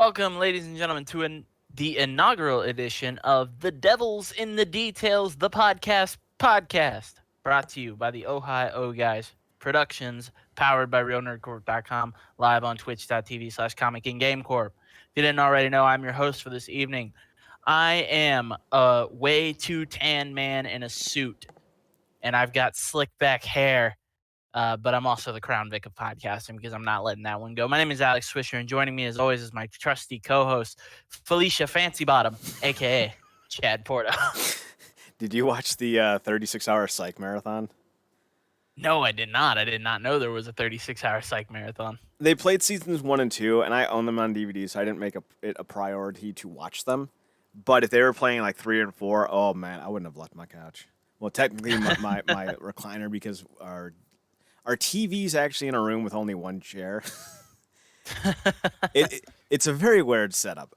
Welcome, ladies and gentlemen, to the inaugural edition of The Devil's in the Details, the podcast, brought to you by the Ohio Guys Productions, powered by RealNerdCorp.com, live on twitch.tv/Comic and GameCorp. If you didn't already know, I'm your host for this evening. I am a way too tan man in a suit, and I've got slick back hair. But I'm also the Crown Vic of podcasting because I'm not letting that one go. My name is Alex Swisher, and joining me as always is my trusty co-host, Felicia Fancy Bottom, a.k.a. Chad Porto. Did you watch the 36-hour psych marathon? No, I did not. I did not know there was a 36-hour psych marathon. They played seasons 1 and 2, and I own them on DVD, so I didn't make it a priority to watch them. But if they were playing like 3 and 4, oh man, I wouldn't have left my couch. Well, technically my recliner, because our TV's actually in a room with only one chair. It's a very weird setup.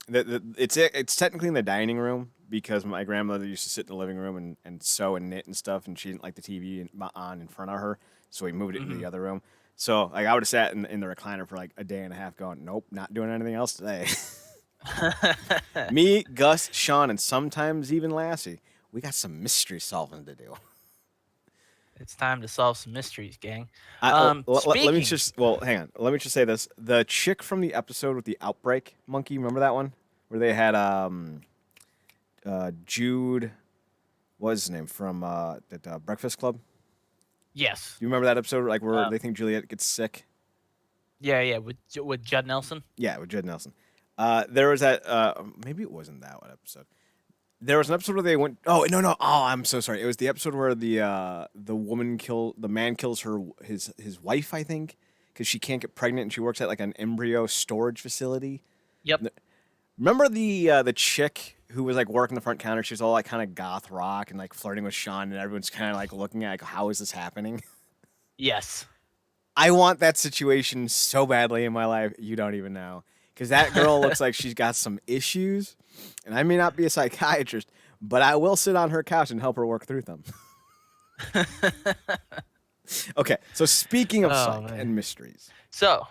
It's technically in the dining room because my grandmother used to sit in the living room and sew and knit and stuff, and she didn't like the TV on in front of her, so we moved it into the other room. So like I would have sat in the recliner for like a day and a half going, nope, not doing anything else today. Me, Gus, Sean, and sometimes even Lassie, we got some mystery solving to do. It's time to solve some mysteries, gang. Let me just hang on. Let me just say this: the chick from the episode with the outbreak monkey, remember that one where they had Jude, what was his name from that Breakfast Club? Yes. You remember that episode, like where they think Juliet gets sick? Yeah, with Judd Nelson. Yeah, with Judd Nelson. There was that. Maybe it wasn't that one episode. There was an episode where they went. Oh no! Oh, I'm so sorry. It was the episode where the man kills his wife, I think, because she can't get pregnant and she works at like an embryo storage facility. Yep. Remember the chick who was like working the front counter? She was all like kind of goth rock and like flirting with Sean, and everyone's kind of like looking at like, how is this happening? Yes. I want that situation so badly in my life. You don't even know. Because that girl looks like she's got some issues, and I may not be a psychiatrist, but I will sit on her couch and help her work through them. Okay, so speaking of psych and mysteries. So,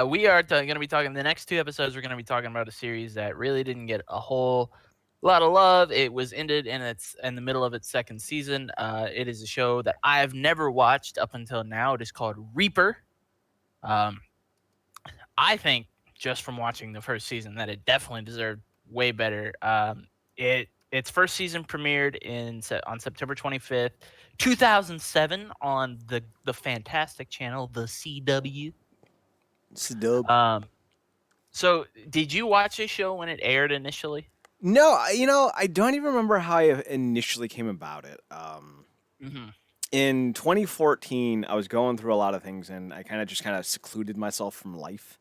we are going to be talking, the next 2 episodes, we're going to be talking about a series that really didn't get a whole lot of love. It was ended in the middle of its 2nd season. It is a show that I have never watched up until now. It is called Reaper. I think, just from watching the 1st season, that it definitely deserved way better. Its 1st season premiered on September 25th, 2007 on the fantastic channel, the CW. CW. So did you watch this show when it aired initially? No, I don't even remember how I initially came about it. In 2014, I was going through a lot of things, and I kind of secluded myself from life.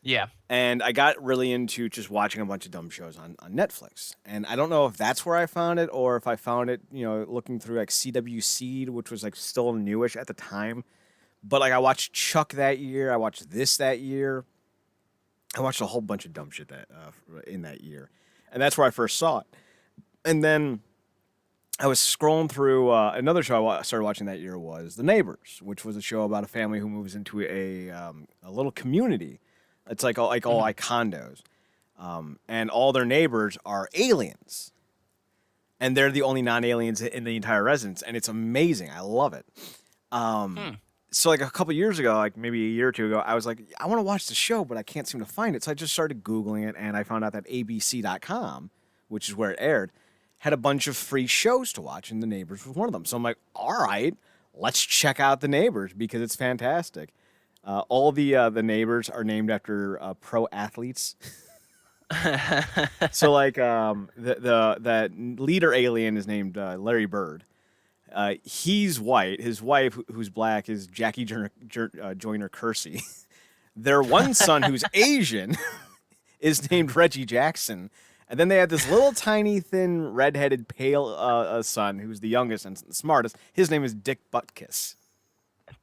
Yeah. And I got really into just watching a bunch of dumb shows on Netflix. And I don't know if that's where I found it or if I found it, looking through like CW Seed, which was like still newish at the time. But like I watched Chuck that year. I watched this that year. I watched a whole bunch of dumb shit in that year. And that's where I first saw it. And then I was scrolling through another show I started watching that year was The Neighbors, which was a show about a family who moves into a little community. It's like all like condos, and all their neighbors are aliens, and they're the only non-aliens in the entire residence, and it's amazing. I love it. So like a couple years ago, like maybe a year or 2 ago, I was like, I want to watch the show, but I can't seem to find it. So I just started Googling it, and I found out that ABC.com, which is where it aired, had a bunch of free shows to watch, and The Neighbors was one of them. So I'm like, all right, let's check out The Neighbors because it's fantastic. All the neighbors are named after pro athletes. So like the leader alien is named Larry Bird. He's white. His wife, who's black, is Jackie Joyner Kersey. Their one son, who's Asian, is named Reggie Jackson. And then they had this little tiny, thin, redheaded, pale son, who's the youngest and the smartest. His name is Dick Butkus.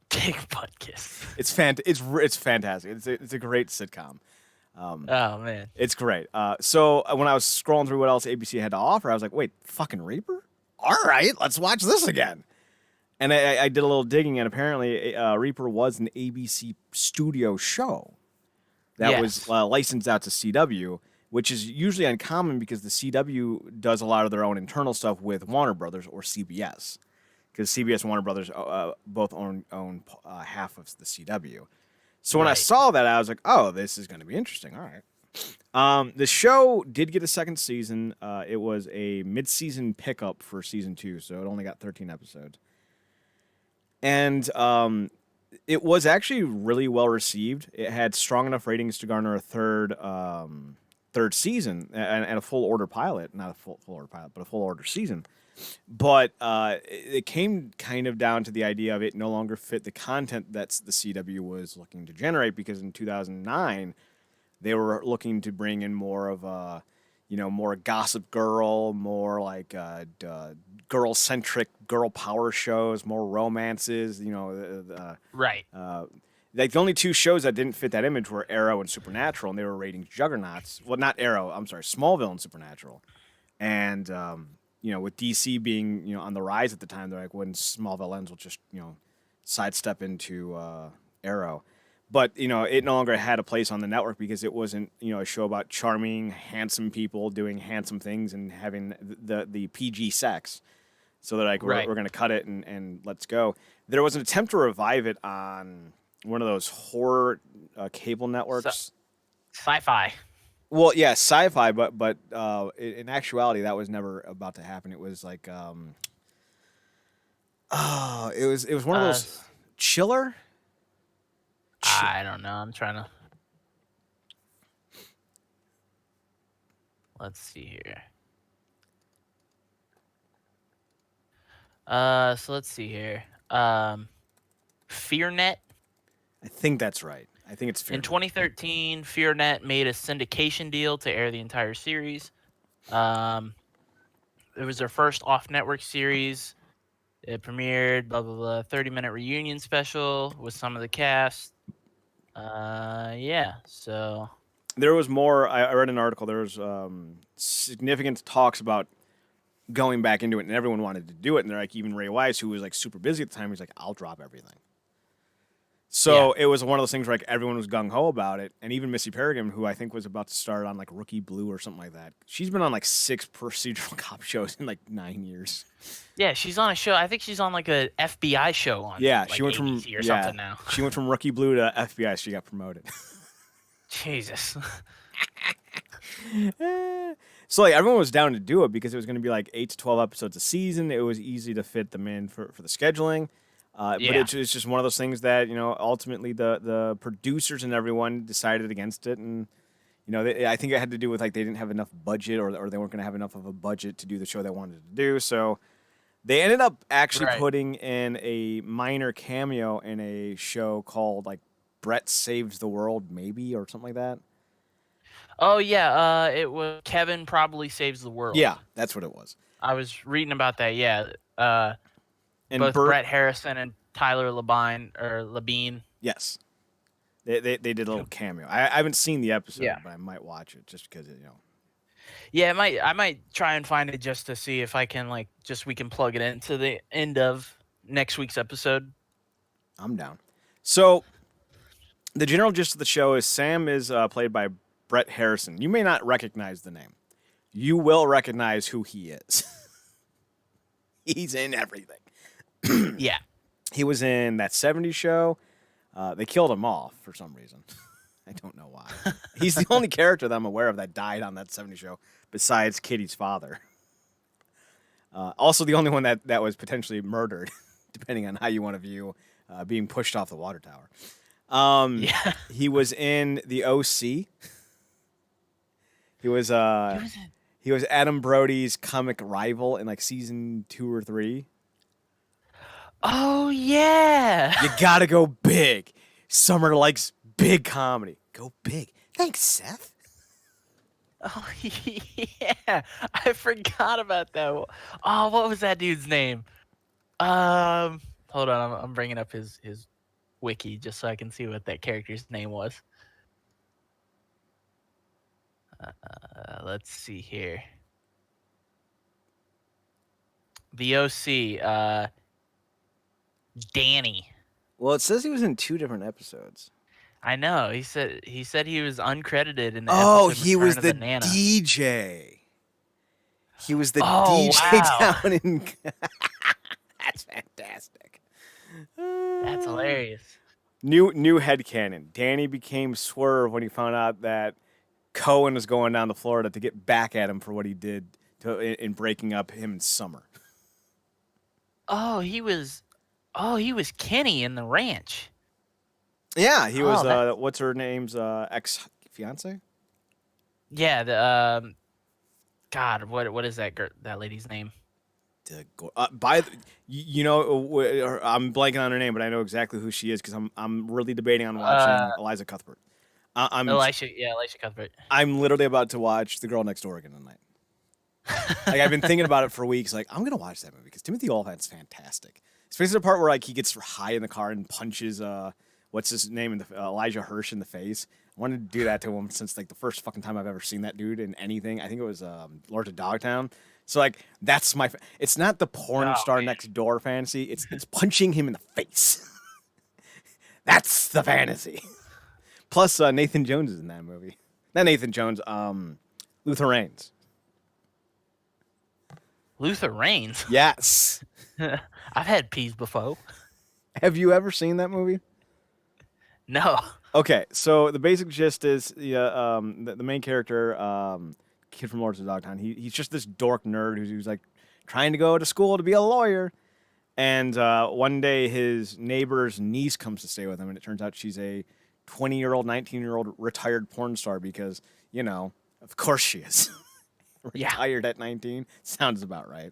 Dick Butkus. It's fantastic. It's a great sitcom. Oh man, it's great. So when I was scrolling through what else ABC had to offer, I was like, wait, fucking Reaper? All right, let's watch this again. And I did a little digging, and apparently Reaper was an ABC studio show. that was Yes. licensed out to CW, which is usually uncommon because the CW does a lot of their own internal stuff with Warner Brothers or CBS, because CBS and Warner Brothers both own half of the CW. So when I Right. saw that, I was like, "Oh, this is going to be interesting." All right. The show did get a second season. It was a mid-season pickup for season 2, so it only got 13 episodes, and it was actually really well received. It had strong enough ratings to garner a third season and a full order pilot, not a full order pilot, but a full order season. But it came kind of down to the idea of it no longer fit the content that the CW was looking to generate, because in 2009 they were looking to bring in more of a, more Gossip Girl, more like girl-centric girl power shows, more romances. Right. Like the only two shows that didn't fit that image were Arrow and Supernatural, and they were rating juggernauts. Well, not Arrow. I'm sorry, Smallville and Supernatural. And with DC being on the rise at the time, they're like, when Smallville ends, we'll just sidestep into Arrow. But it no longer had a place on the network because it wasn't a show about charming, handsome people doing handsome things and having the PG sex. So they're like, we're going to cut it and let's go. There was an attempt to revive it on one of those horror cable networks. Sci-fi. Well, yeah, sci-fi, but in actuality, that was never about to happen. It was like, it was one of those Chiller. I don't know. I'm trying to. Let's see here. So let's see here. FearNet. I think that's right. I think it's In FearNet. 2013, FearNet made a syndication deal to air the entire series. It was their first off-network series. It premiered, blah, blah, blah, 30-minute reunion special with some of the cast. Yeah, so... There was more. I read an article. There was significant talks about going back into it, and everyone wanted to do it. And they're like, even Ray Wise, who was like super busy at the time, he's like, I'll drop everything. So it was one of those things where like everyone was gung ho about it, and even Missy Peregrine, who I think was about to start on like Rookie Blue or something like that. She's been on like 6 procedural cop shows in like 9 years. Yeah, she's on a show. I think she's on like a FBI show on She went from ABC or something now. She went from Rookie Blue to FBI. She got promoted. Jesus. So like everyone was down to do it because it was going to be like 8 to 12 episodes a season. It was easy to fit them in for the scheduling. But it's just one of those things that ultimately the producers and everyone decided against it, and I think it had to do with like they didn't have enough budget, or they weren't going to have enough of a budget to do the show they wanted to do. So they ended up actually putting in a minor cameo in a show called like Brett Saves the World, maybe, or something like that. Oh yeah, it was Kevin Probably Saves the World. Yeah, that's what it was. I was reading about that. Yeah, And both Brett Harrison and Tyler Labine. Yes, they did a little cameo. I haven't seen the episode, but I might watch it just because Yeah, I might try and find it just to see if I can we can plug it into the end of next week's episode. I'm down. So the general gist of the show is Sam is played by Brett Harrison. You may not recognize the name. You will recognize who he is. He's in everything. Yeah. He was in that 70s show. They killed him off for some reason. I don't know why. He's the only character that I'm aware of that died on that 70s show besides Kitty's father. Also the only one that was potentially murdered, depending on how you want to view being pushed off the water tower. He was in the OC. He was Adam Brody's comic rival in like season 2 or 3. Oh yeah. You gotta go big. Summer likes big comedy. Go big. Thanks, Seth. Oh yeah. I forgot about that. Oh, what was that dude's name? Hold on. I'm bringing up his wiki just so I can see what that character's name was. Let's see here. The OC, Danny. Well, it says he was in 2 different episodes. I know. He said he was uncredited in the Oh, episode he Return was of the the Nana. DJ. He was the Oh DJ wow, down in. That's fantastic. that's hilarious. New headcanon. Danny became Swerve when he found out that Cohen was going down to Florida to get back at him for what he did in breaking up him and Summer. Oh, he was Kenny in the ranch. Yeah, he was. Oh, that What's her name's ex fiance? yeah. The God, what is that lady's name? I'm blanking on her name, but I know exactly who she is because I'm really debating on Uh, watching Eliza Cuthbert. I'm Elisha Cuthbert. I'm literally about to watch The Girl Next Door again tonight. Like I've been thinking about it for weeks. Like I'm gonna watch that movie because Timothy Olyphant's fantastic. Especially the part where like he gets high in the car and punches what's his name in the Elijah Hirsch in the face. I wanted to do that to him since like the first fucking time I've ever seen that dude in anything. I think it was Lords of Dogtown. So like that's it's not the porn Oh, star man. next door fantasy. It's punching him in the face. That's the fantasy. Plus Nathan Jones is in that movie. Not Nathan Jones. Luther Reigns. Luther Reigns. Yes. I've had peas before. Have you ever seen that movie? No. Okay, so the basic gist is the main character, kid from Lords of Dogtown. He's just this dork nerd who's like trying to go to school to be a lawyer. And one day his neighbor's niece comes to stay with him, and it turns out she's a 20-year-old, 19-year-old retired porn star because, of course she is. Yeah. Retired at 19. Sounds about right.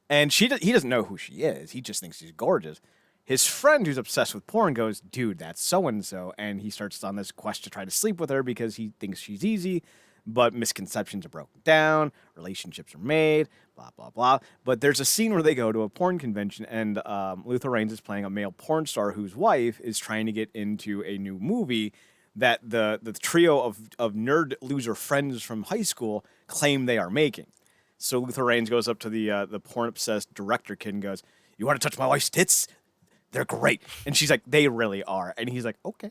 And he doesn't know who she is. He just thinks she's gorgeous. His friend who's obsessed with porn goes, dude, that's so-and-so. And he starts on this quest to try to sleep with her because he thinks she's easy, but misconceptions are broken down, relationships are made, blah, blah, blah. But there's a scene where they go to a porn convention and Luther Reigns is playing a male porn star whose wife is trying to get into a new movie that the trio of nerd loser friends from high school claim they are making. So Luther Reigns goes up to the porn-obsessed director kid and goes, you want to touch my wife's tits? They're great. And she's like, they really are. And he's like, okay.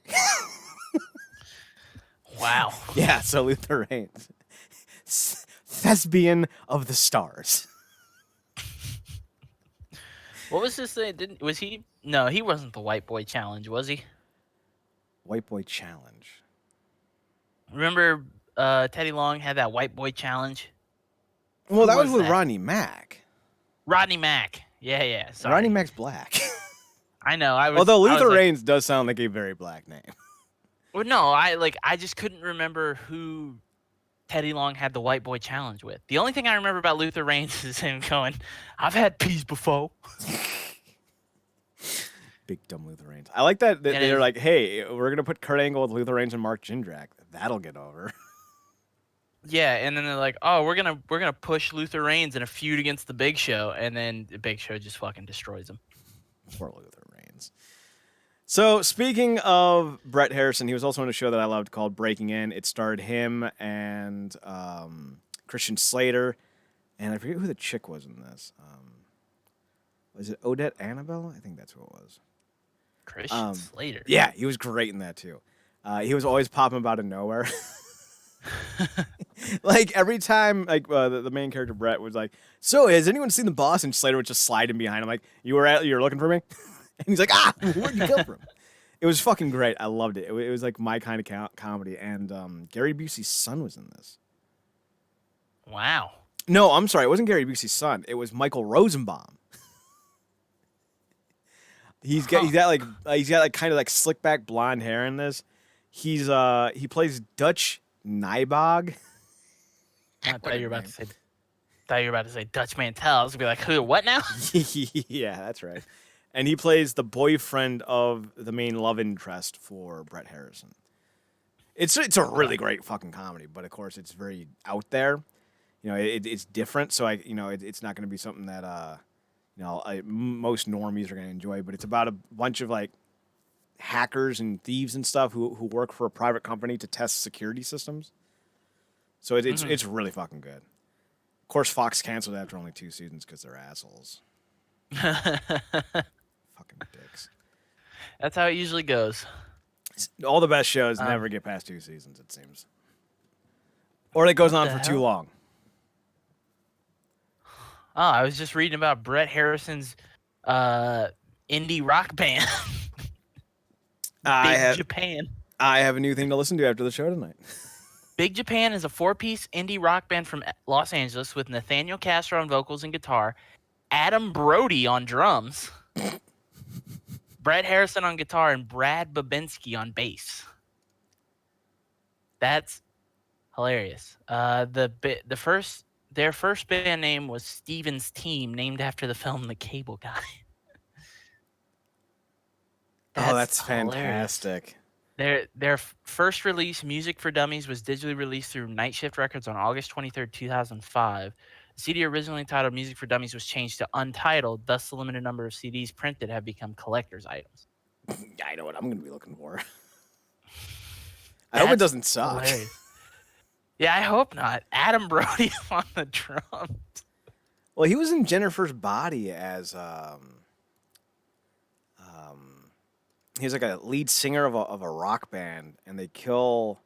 Wow. Yeah, so Luther Reigns. Thespian of the stars. What was this thing? Was he? No, he wasn't the white boy challenge, was he? White Boy Challenge. Remember Teddy Long had that white boy challenge? Well, Who that was was with that? Rodney Mack. Rodney Mack. Yeah. Sorry. Rodney Mack's black. I know. Although I was Luther like, Reigns does sound like a very black name. well, no, I just couldn't remember who Teddy Long had the white boy challenge with. The only thing I remember about Luther Reigns is him going, "I've had peas before." Big dumb Luther Reigns. I like that And they're his- like, hey, we're gonna put Kurt Angle with Luther Reigns and Mark Jindrak. That'll get over. Yeah, and then they're like, "Oh, we're gonna push Luther Reigns in a feud against the Big Show," and then the Big Show just fucking destroys him. Poor Luther Reigns. So speaking of Bret Harrison, he was also in a show that I loved called Breaking In. It starred him and Christian Slater, and I forget who the chick was in this. Was it Odette Annabelle? I think that's who it was. Christian Slater. Yeah, he was great in that too. He was always popping up out of nowhere. Like every time, like the main character Brett was like, "So has anyone seen the boss?" And Slater would just slide in behind him, like, you were looking for me?" And he's like, "Ah, where'd you come from?" It was fucking great. I loved it. It was like my kind of comedy. And Gary Busey's son was in this. Wow. No, I'm sorry, it wasn't Gary Busey's son. It was Michael Rosenbaum. He's got like kind of like slick back blonde hair in this. He plays Dutch Nybog. I thought you were about to say Dutch Mantel. I was gonna be like, who? What now? Yeah, that's right. And he plays the boyfriend of the main love interest for Bret Harrison. It's a really great fucking comedy, but of course it's very out there. It's different, so it's not going to be something that most normies are going to enjoy. But it's about a bunch of like hackers and thieves and stuff who work for a private company to test security systems. So it's really fucking good. Of course, Fox canceled after only 2 seasons because they're assholes. Fucking dicks. That's how it usually goes. All the best shows never get past 2 seasons, it seems. Or it goes on for too long. Oh, I was just reading about Brett Harrison's indie rock band. Big Japan. I have a new thing to listen to after the show tonight. Big Japan is a 4-piece indie rock band from Los Angeles with Nathaniel Castro on vocals and guitar, Adam Brody on drums, Brett Harrison on guitar, and Brad Babinski on bass. That's hilarious. Their first band name was Steven's Team, named after the film The Cable Guy. That's hilarious. Fantastic. Their first release, Music for Dummies, was digitally released through Night Shift Records on August 23rd, 2005. The CD originally titled Music for Dummies was changed to Untitled, thus the limited number of CDs printed have become collector's items. I know what I'm going to be looking for. I hope it doesn't suck. Hilarious. Yeah, I hope not. Adam Brody on the drums. Well, he was in Jennifer's Body as he's like a lead singer of a rock band, and they kill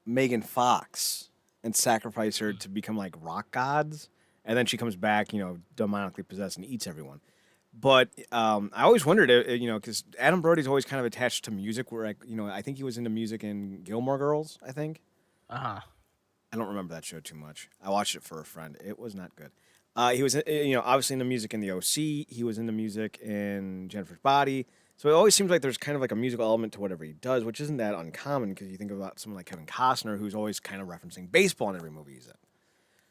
Megan Fox and sacrifice her to become like rock gods, and then she comes back, demonically possessed and eats everyone. But I always wondered, because Adam Brody's always kind of attached to music. Where I think he was into music in Gilmore Girls. I think. I don't remember that show too much. I watched it for a friend. It was not good. He was, obviously into music in the OC. He was into music in Jennifer's Body. So it always seems like there's kind of like a musical element to whatever he does, which isn't that uncommon because you think about someone like Kevin Costner, who's always kind of referencing baseball in every movie he's in.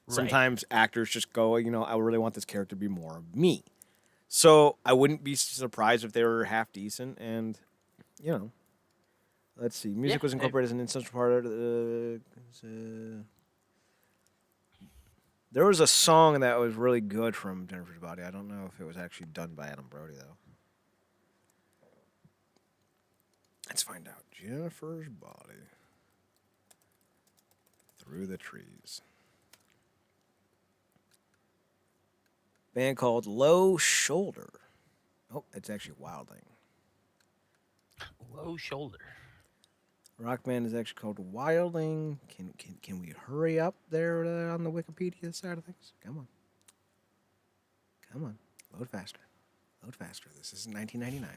Right. Sometimes actors just go, I really want this character to be more of me. So I wouldn't be surprised if they were half decent. And, let's see. Music was incorporated as an essential part of there was a song that was really good from Jennifer's Body. I don't know if it was actually done by Adam Brody, though. Let's find out. Jennifer's Body. Through the Trees. Band called Low Shoulder. Oh, it's actually Wilding. Low Shoulder. Rock band is actually called Wilding. Can we hurry up there on the Wikipedia side of things? Come on. Load faster. This is 1999.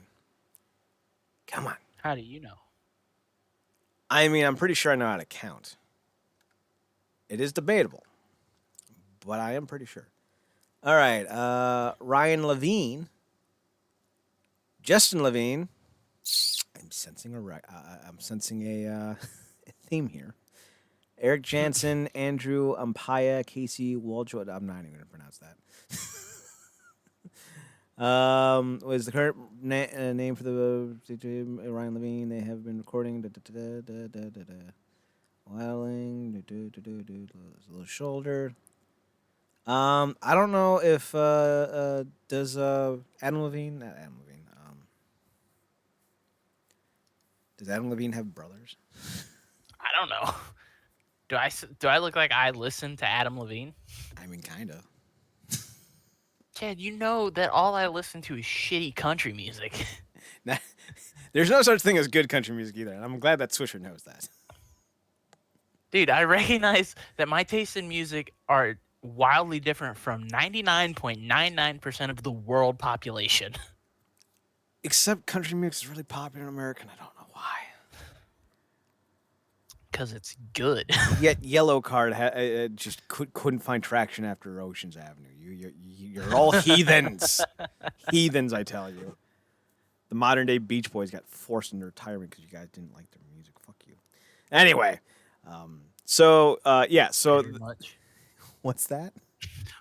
Come on. How do you know? I mean, I'm pretty sure I know how to count. It is debatable, but I am pretty sure. All right. Ryan Levine. Justin Levine. I'm sensing a theme here. Eric Jansen, Andrew Umpaya, Casey Waljo. I'm not even going to pronounce that. Was the current name for the Ryan Levine? They have been recording. Wilding. Low Shoulder. I don't know if does Adam Levine. Not Adam Levine. Does Adam Levine have brothers? I don't know. Do I look like I listen to Adam Levine? I mean, kind of. Chad, you know that all I listen to is shitty country music. There's no such thing as good country music either, and I'm glad that Swisher knows that. Dude, I recognize that my tastes in music are wildly different from 99.99% of the world population. Except country music is really popular in America, and I don't know why. Because it's good. Yet Yellow Card just couldn't find traction after Oceans Avenue. You're all heathens. Heathens, I tell you. The modern day Beach Boys got forced into retirement because you guys didn't like their music. Fuck you. Anyway, so. Bitter much. What's that?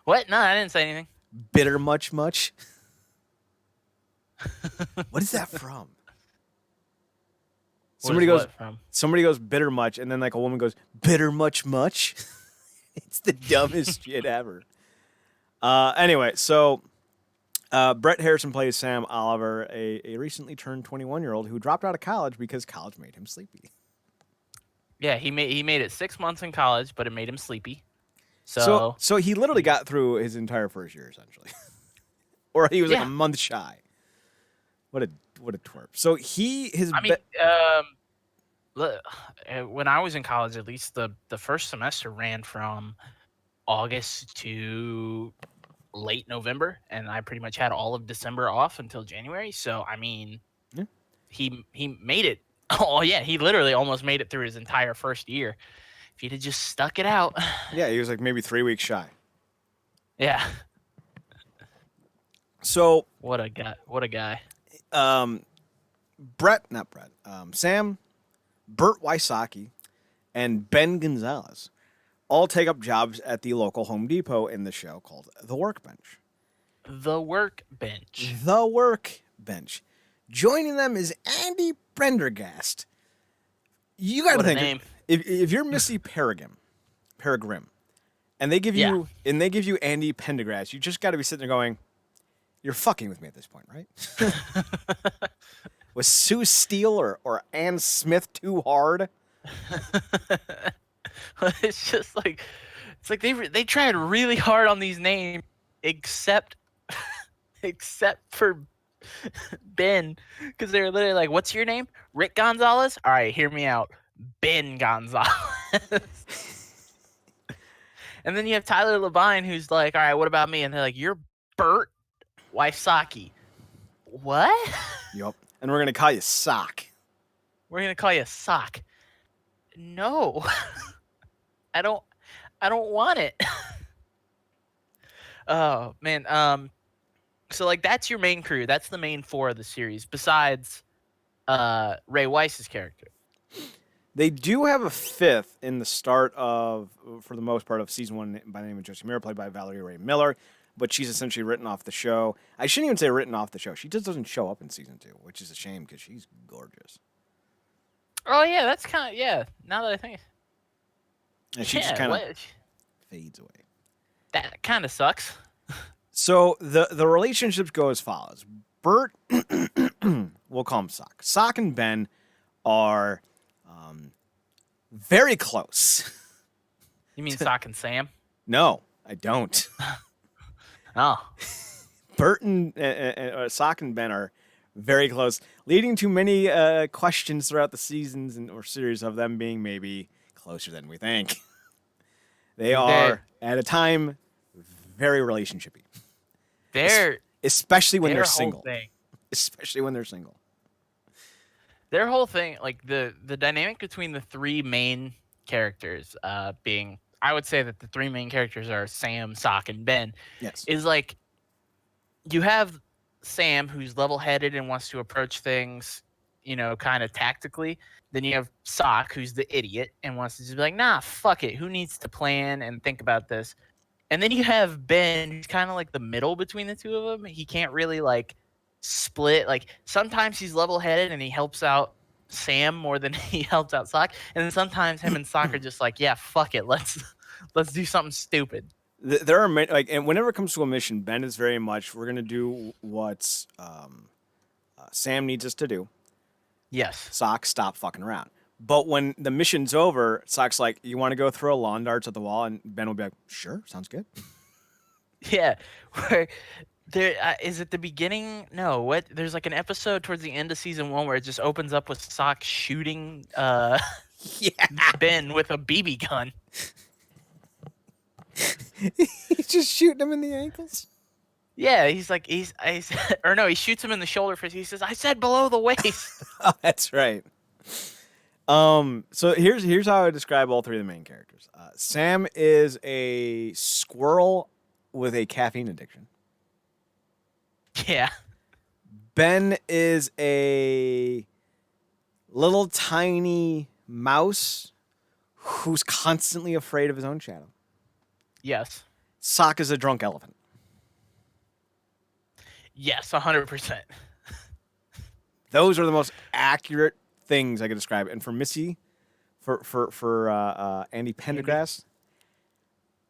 What? No, I didn't say anything. Bitter much? What is that from? Somebody goes bitter much, and then like a woman goes bitter much. It's the dumbest shit ever. Anyway, so Brett Harrison plays Sam Oliver, a recently turned 21-year-old who dropped out of college because college made him sleepy. Yeah, he made it 6 months in college, but it made him sleepy. So he literally got through his entire first year essentially, or he was like a month shy. What a what a twerp. So his I mean, when I was in college, at least the first semester ran from August to late November, and I pretty much had all of December off until January. So I mean, Yeah. he made it. Oh yeah, he literally almost made it through his entire first year. If he'd have just stuck it out. Yeah, he was like maybe 3 weeks shy. Yeah. So What a guy. What a guy. Sam, Bert Wysocki, and Ben Gonzalez all take up jobs at the local Home Depot in the show called The Workbench. The Workbench. The Workbench. Joining them is Andy Prendergast. You got to What a think name. if you're Missy Peregrine, and they give you Andy Pendergrass, you just got to be sitting there going, "You're fucking with me at this point, right?" Was Sue Steele or Ann Smith too hard? It's just like they tried really hard on these names, except for Ben, because they were literally like, "What's your name? Rick Gonzalez? All right, hear me out, Ben Gonzalez." And then you have Tyler Labine, who's like, "All right, what about me?" And they're like, "You're Bert Wysocki." What? Yep. And we're gonna call you Sock. We're gonna call you Sock. No, I don't want it. Oh man. So like that's your main crew. That's the main four of the series. Besides, Ray Weiss's character. They do have a fifth in the start of, for the most part, of season 1 by the name of Josie Mira, played by Valerie Ray Miller, but she's essentially written off the show. I shouldn't even say written off the show. She just doesn't show up in season 2, which is a shame because she's gorgeous. Oh yeah, that's kind of now that I think. And she just kind of fades away. That kind of sucks. So the relationships go as follows. Bert, we'll call him Sock. Sock and Ben are very close. You mean Sock and Sam? No, I don't. Oh. Bert and Sock and Ben are very close, leading to many questions throughout the seasons or series of them being maybe closer than we think. They are, at a time, very relationshipy. Especially when they're single. Especially when they're single. Their whole thing, like the dynamic between the three main characters, being, I would say that the three main characters are Sam, Sock, and Ben. Yes. Is like, you have Sam, who's level-headed and wants to approach things, kind of tactically. Then you have Sock, who's the idiot and wants to just be like, nah, fuck it. Who needs to plan and think about this? And then you have Ben, who's kind of like the middle between the two of them. He can't really like split. Like sometimes he's level-headed and he helps out Sam more than he helps out Sock. And then sometimes him and Sock are just like, yeah, fuck it. Let's do something stupid. There are like, and whenever it comes to a mission, Ben is very much, we're gonna do what Sam needs us to do. Yes. Sock, stop fucking around. But when the mission's over, Sock's like, you want to go throw lawn darts at the wall? And Ben will be like, sure, sounds good. Yeah. Where there is at the beginning. No, what? There's like an episode towards the end of season 1 where it just opens up with Sock shooting Ben with a BB gun. He's just shooting him in the ankles. Yeah, he's like, he shoots him in the shoulder first. He says, I said below the waist. Oh, that's right. So here's how I describe all three of the main characters. Sam is a squirrel with a caffeine addiction. Yeah. Ben is a little tiny mouse who's constantly afraid of his own shadow. Yes. Sock is a drunk elephant. Yes, 100%. Those are the most accurate things I could describe. And for Missy, for Andy Pendergrass,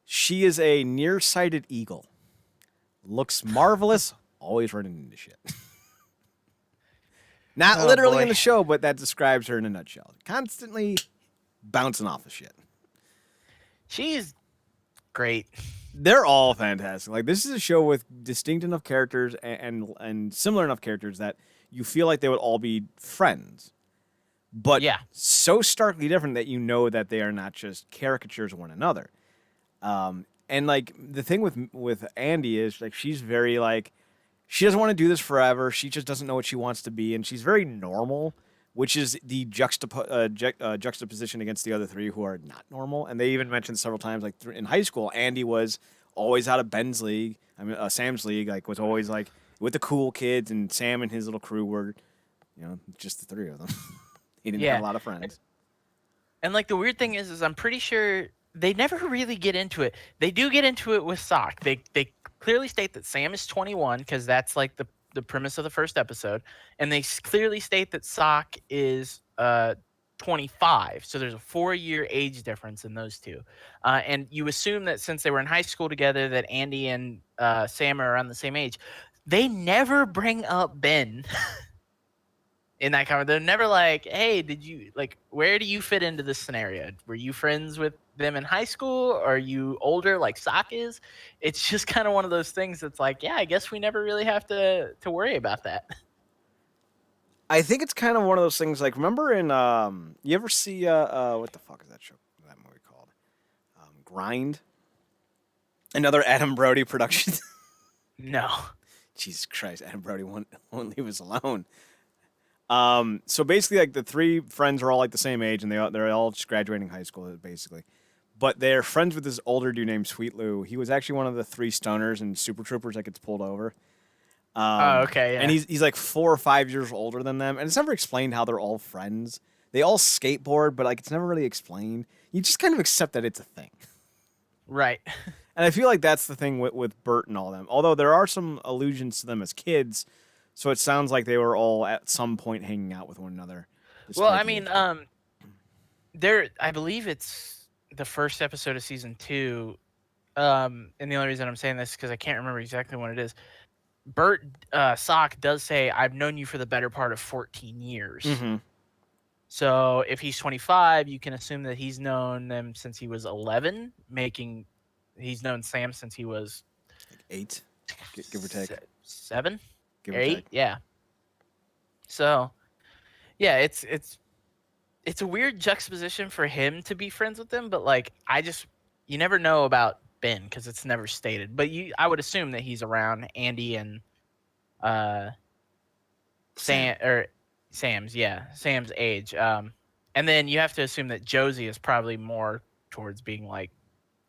she is a nearsighted eagle. Looks marvelous, always running into shit. Not literally in the show, but that describes her in a nutshell. Constantly bouncing off of shit. She's great. They're all fantastic. Like, this is a show with distinct enough characters and similar enough characters that you feel like they would all be friends, but Yeah. so starkly different that you know that they are not just caricatures of one another. And like the thing with Andy is like she's very like she doesn't want to do this forever. She just doesn't know what she wants to be, and she's very normal, which is the juxtaposition against the other three who are not normal. And they even mentioned several times, like in high school, Andy was always out of Ben's league. I mean, Sam's league, like was always like with the cool kids, and Sam and his little crew were, just the three of them. He didn't have Yeah. a lot of friends. And like the weird thing is I'm pretty sure they never really get into it. They do get into it with Sock. They clearly state that Sam is 21 because that's like the premise of the first episode, and they clearly state that Sock is 25. So there's a 4-year age difference in those two, and you assume that since they were in high school together, that Andy and Sam are around the same age. They never bring up Ben in that conversation. They're never like, hey, did you like where do you fit into this scenario? Were you friends with them in high school? Are you older like Sock is? It's just kind of one of those things that's like, yeah, I guess we never really have to worry about that. I think it's kind of one of those things. Like, remember in you ever see what the fuck is that movie called? Grind. Another Adam Brody production. No. Jesus Christ, Adam Brody won't leave us alone. So basically, like the three friends are all like the same age, and they're all just graduating high school, basically. But they're friends with this older dude named Sweet Lou. He was actually one of the three stoners and Super Troopers that gets pulled over. Oh, okay, yeah. And he's like 4 or 5 years older than them, and it's never explained how they're all friends. They all skateboard, but like it's never really explained. You just kind of accept that it's a thing. Right. And I feel like that's the thing with Bert and all them. Although there are some allusions to them as kids, so it sounds like they were all at some point hanging out with one another. Well, I mean, I believe it's the first episode of season 2. And the only reason I'm saying this is because I can't remember exactly when it is. Bert Sock does say, I've known you for the better part of 14 years. Mm-hmm. So if he's 25, you can assume that he's known them since he was 11, he's known Sam since he was Like 8, give or take. 7, Give or 8, take. yeah. So, yeah, it's a weird juxtaposition for him to be friends with them, but like you never know about Ben because it's never stated. But I would assume that he's around Andy and Sam's age. And then you have to assume that Josie is probably more towards being like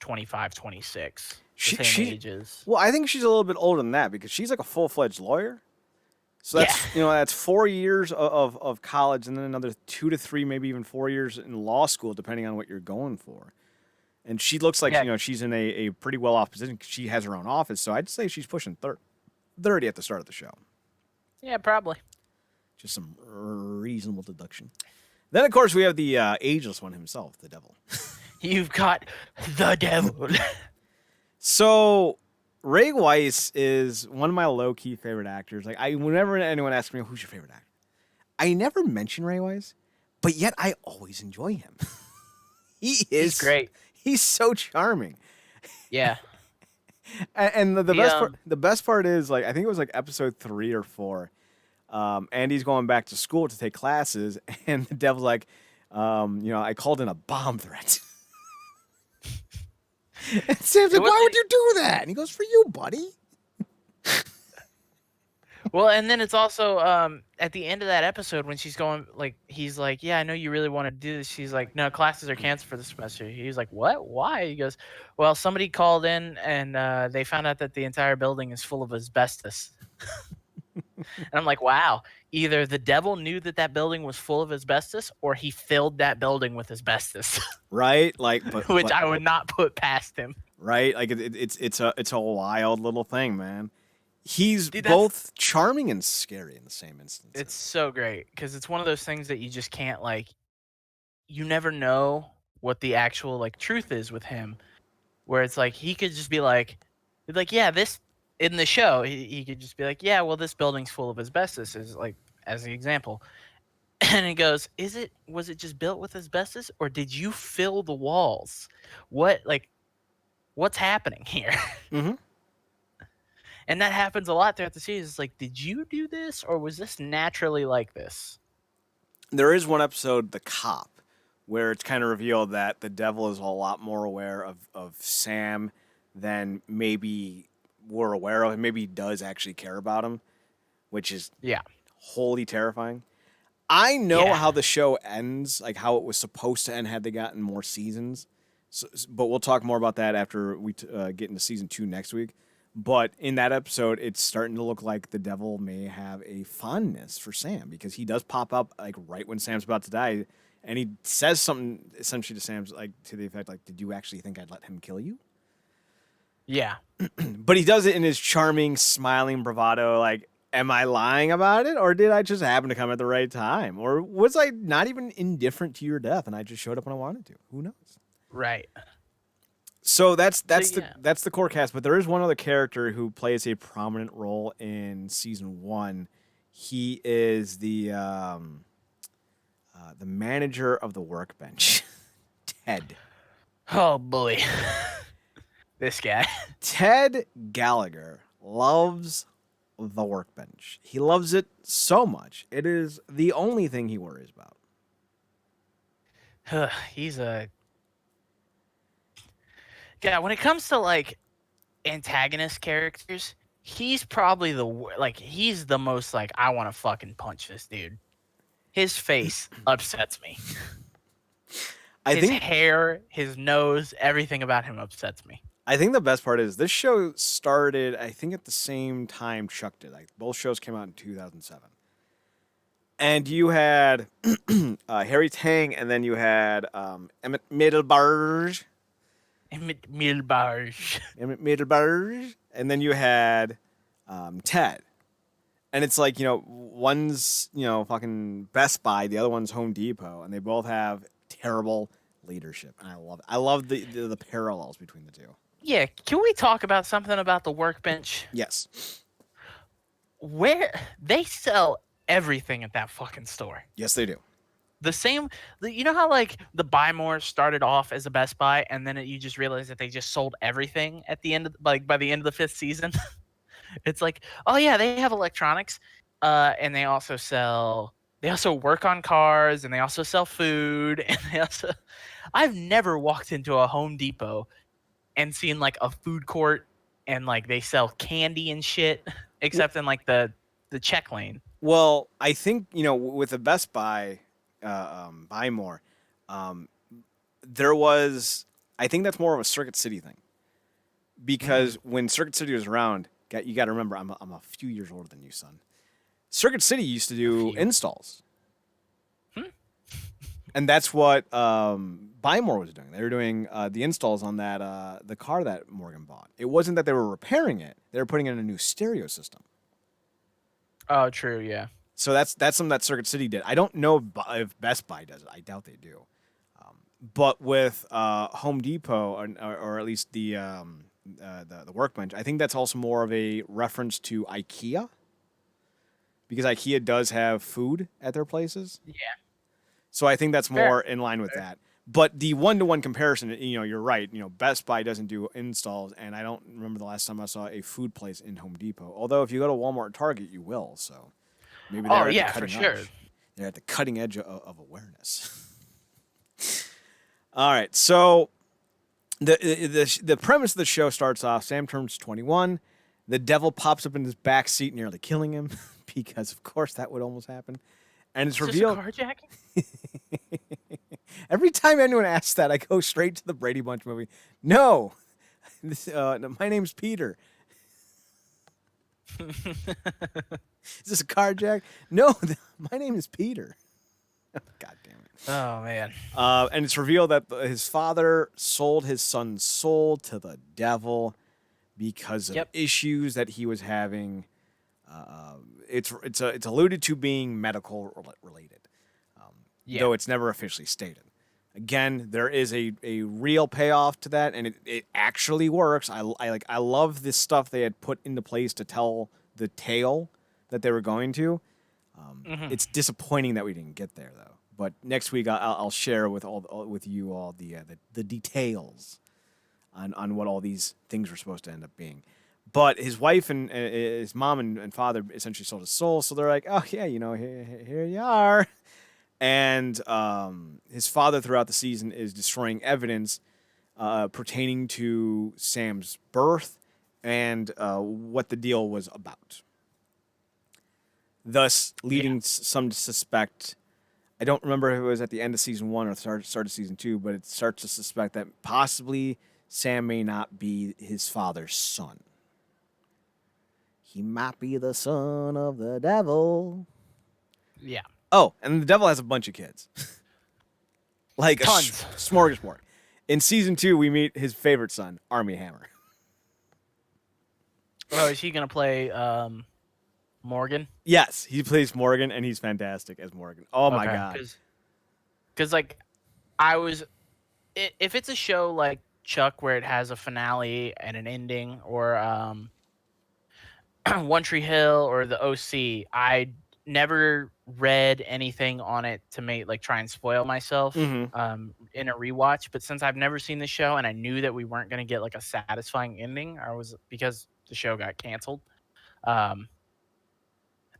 25, 26. Same ages. Well, I think she's a little bit older than that because she's like a full-fledged lawyer. So that's that's 4 years of college and then another 2 to 3, maybe even 4 years in law school, depending on what you're going for. And she looks like she's in a pretty well-off position. She has her own office, so I'd say she's pushing 30 at the start of the show. Yeah, probably. Just some reasonable deduction. Then, of course, we have the ageless one himself, the devil. You've got the devil. So, Ray Weiss is one of my low-key favorite actors. Like, whenever anyone asks me, who's your favorite actor? I never mention Ray Weiss, but yet I always enjoy him. He's great. He's so charming. Yeah. And the best part is, like, I think it was like episode 3 or 4. Andy's going back to school to take classes, and the devil's like, I called in a bomb threat. And Sam's like, why would you do that? And he goes, for you, buddy. Well, and then it's also at the end of that episode when she's going, like, he's like, yeah, I know you really want to do this. She's like, no, classes are canceled for the semester. He's like, what? Why? He goes, well, somebody called in and they found out that the entire building is full of asbestos. And I'm like, wow, either the devil knew that building was full of asbestos or he filled that building with asbestos. Right? Like, which I would not put past him. Right? Like, it's a wild little thing, man. He's both charming and scary in the same instance. It's so great because it's one of those things that you just can't, like, you never know what the actual, like, truth is with him, where it's like he could just be like, yeah, this in the show he could just be like, yeah, well, this building's full of asbestos, is like as the example, and he goes, was it just built with asbestos or did you fill the walls? What's happening here? Mm-hmm. And that happens a lot throughout the season. It's like, did you do this, or was this naturally like this? There is one episode, The Cop, where it's kind of revealed that the devil is a lot more aware of Sam than maybe we're aware of. And maybe he does actually care about him, which is Yeah. wholly terrifying. I know Yeah. how the show ends, like how it was supposed to end had they gotten more seasons. But we'll talk more about that after we get into season 2 next week. But in that episode, it's starting to look like the devil may have a fondness for Sam because he does pop up like right when Sam's about to die, and he says something essentially to Sam's like to the effect like, "Did you actually think I'd let him kill you?" Yeah. But he does it in his charming, smiling bravado, like, am I lying about it? Or did I just happen to come at the right time? Or was I not even indifferent to your death and I just showed up when I wanted to? Who knows? Right. So that's yeah. that's the core cast, but there is one other character who plays a prominent role in season 1. He is the manager of the workbench, Ted. Oh boy. This guy. Ted Gallagher loves the workbench. He loves it so much. It is the only thing he worries about. He's a yeah. When it comes to like antagonist characters, he's probably he's the most like I want to fucking punch this dude. His face upsets me. His hair, his nose, everything about him upsets me. I think the best part is this show started, I think, at the same time Chuck did. Like both shows came out in 2007. And you had Harry Tang, and then you had Emmett Middlebarge. Emmett Milbarge. Emmett Middlebarge. And then you had Ted. And it's like, one's, fucking Best Buy, the other one's Home Depot, and they both have terrible leadership. And I love it. I love the parallels between the two. Yeah, can we talk about something about the workbench? Yes. Where they sell everything at that fucking store. Yes, they do. The same, you know how like the Buy More started off as a Best Buy, and then you just realize that they just sold everything at the end of by the end of the 5th season. It's like, oh yeah, they have electronics, and they also work on cars, and they also sell food, and I've never walked into a Home Depot and seen like a food court and like they sell candy and shit, except in like the check lane. Well, I think, with the Best Buy, Buy More, there was, I think that's more of a Circuit City thing. Because when Circuit City was around, you got to remember, I'm a few years older than you, son. Circuit City used to do installs. And that's what Buy More was doing. They were doing the installs on that the car that Morgan bought. It wasn't that they were repairing it; they were putting in a new stereo system. Oh, true, yeah. So that's something that Circuit City did. I don't know if Best Buy does it. I doubt they do. But with Home Depot, or at least the workbench, I think that's also more of a reference to IKEA, because IKEA does have food at their places. Yeah. So I think that's more in line with that. But the one-to-one comparison, you're right. Best Buy doesn't do installs, and I don't remember the last time I saw a food place in Home Depot. Although if you go to Walmart or Target, you will. So maybe they're at the cutting edge. They're at the cutting edge of awareness. All right, so the premise of the show starts off: Sam turns 21. The devil pops up in his back seat, nearly killing him, because of course that would almost happen. And it's revealed. Carjacking? Every time anyone asks that, I go straight to the Brady Bunch movie. No, my name's Peter. Is this a carjack? No, my name is Peter. God damn it. Oh, man. And it's revealed that his father sold his son's soul to the devil because of issues that he was having. It's alluded to being medical related, though it's never officially stated. Again, there is a real payoff to that, and it actually works. I love this stuff they had put into place to tell the tale that they were going to. It's disappointing that we didn't get there, though. But next week I'll share with you all the details on what all these things were supposed to end up being. But his wife and his mom and father essentially sold his soul. So they're like, oh yeah, here you are. And his father throughout the season is destroying evidence pertaining to Sam's birth and what the deal was about. Thus, Yeah. leading some to suspect. I don't remember if it was at the end of season 1 or start of season 2, but it starts to suspect that possibly Sam may not be his father's son. He might be the son of the devil. Yeah. Oh, and the devil has a bunch of kids, like a Tons. smorgasbord. In season 2, we meet his favorite son, Army Hammer. Oh, is he gonna play Morgan? Yes, he plays Morgan, and he's fantastic as Morgan. Oh my Okay, god. because like I was, if it's a show like Chuck where it has a finale and an ending, or One Tree Hill or the OC, I never read anything on it to make like try and spoil myself Mm-hmm. in a rewatch. But since I've never seen the show and I knew that we weren't gonna get like a satisfying ending, I was because the show got canceled. Um,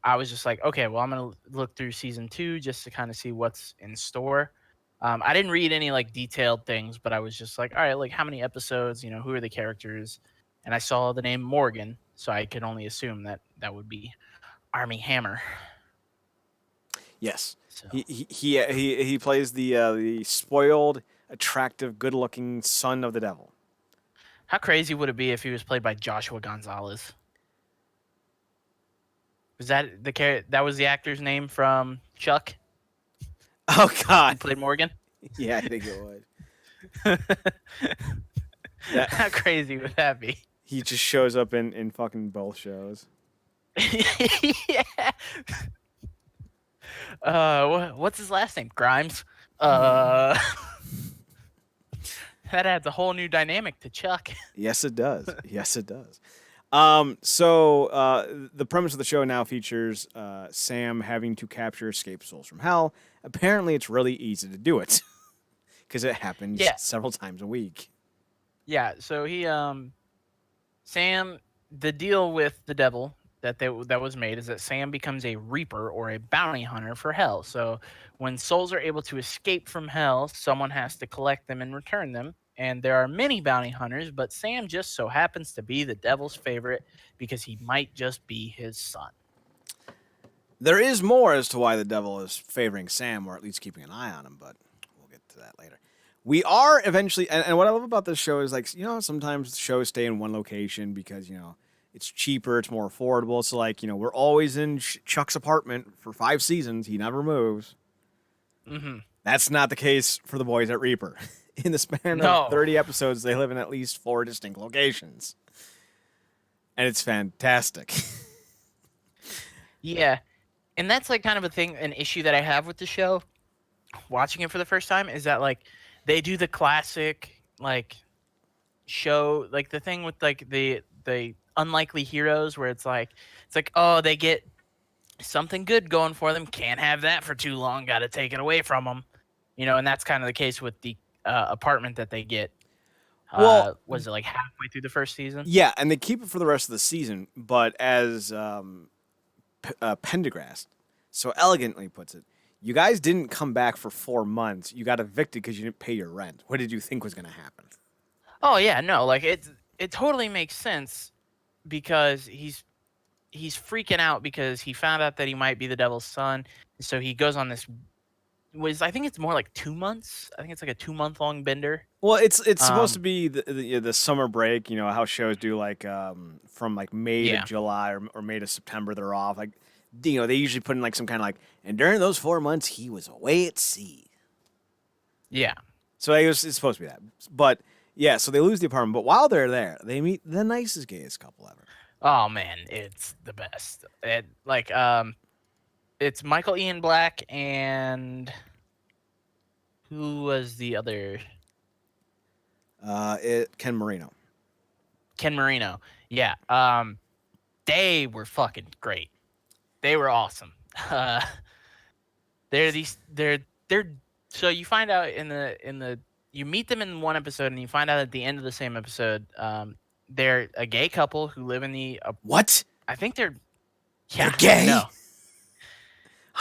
I was just like, okay, well, I'm gonna look through season 2 just to kind of see what's in store. I didn't read any like detailed things, but I was just like, all right, like how many episodes? You know, who are the characters? And I saw the name Morgan, so I could only assume that that would be Army Hammer. Yes, So he plays the spoiled, attractive, good-looking son of the devil. how crazy would it be if he was played by Joshua Gonzalez? Was that that was the actor's name from Chuck? Oh He god. played Morgan. Yeah, I think it would. That How crazy would that be? he just shows up in fucking both shows. Yeah. What's his last name? Grimes. That adds a whole new dynamic to Chuck. Yes, it does. Yes, it does. The premise of the show now features Sam having to capture escaped souls from hell. Apparently, it's really easy to do it because it happens Yeah, several times a week. yeah. So he, Sam, the deal with the devil that was made is that Sam becomes a reaper or a bounty hunter for hell. So when souls are able to escape from hell, someone has to collect them and return them. And there are many bounty hunters, but Sam just so happens to be the devil's favorite because he might just be his son. There is more as to why the devil is favoring Sam, or at least keeping an eye on him, but we'll get to that later. We are eventually, and what I love about this show is like, sometimes shows stay in one location because, it's cheaper, it's more affordable. So, like, we're always in Chuck's apartment for 5 seasons. He never moves. Mm-hmm. That's not the case for the boys at Reaper. In the span of No. 30 episodes, they live in at least 4 distinct locations. And it's fantastic. Yeah. And that's like kind of an issue that I have with the show. Watching it for the first time is that like they do the classic like show like the thing with like the unlikely heroes where it's like oh they get something good going for them, can't have that for too long, got to take it away from them, and that's kind of the case with the apartment that they get. Well, Was it like halfway through the first season? yeah, and they keep it for the rest of the season, but as Pendergrast so elegantly puts it, you guys didn't come back for 4 months. You got evicted because you didn't pay your rent. What did you think was going to happen? Oh yeah, no, like it totally makes sense because he's freaking out because he found out that he might be the devil's son. So he goes on this I think it's more like 2 months. I think it's like a 2-month long bender. Well, it's supposed to Um, be the summer break. You know how shows do like from like May to yeah, July or May to September. They're off. Like they usually put in like some kind of like. And during those 4 months, he was away at sea. yeah. So it's supposed to be that. But yeah, so they lose the apartment. But while they're there, they meet the nicest, gayest couple ever. Oh man, it's the best. It's Michael Ian Black and who was the other? Ken Marino. Ken Marino. Yeah. They were fucking great. They were awesome. Uh, they're so you find out in the you meet them in one episode and you find out at the end of the same episode they're a gay couple who live in the. What? I think they're. They're Yeah, I gay? know.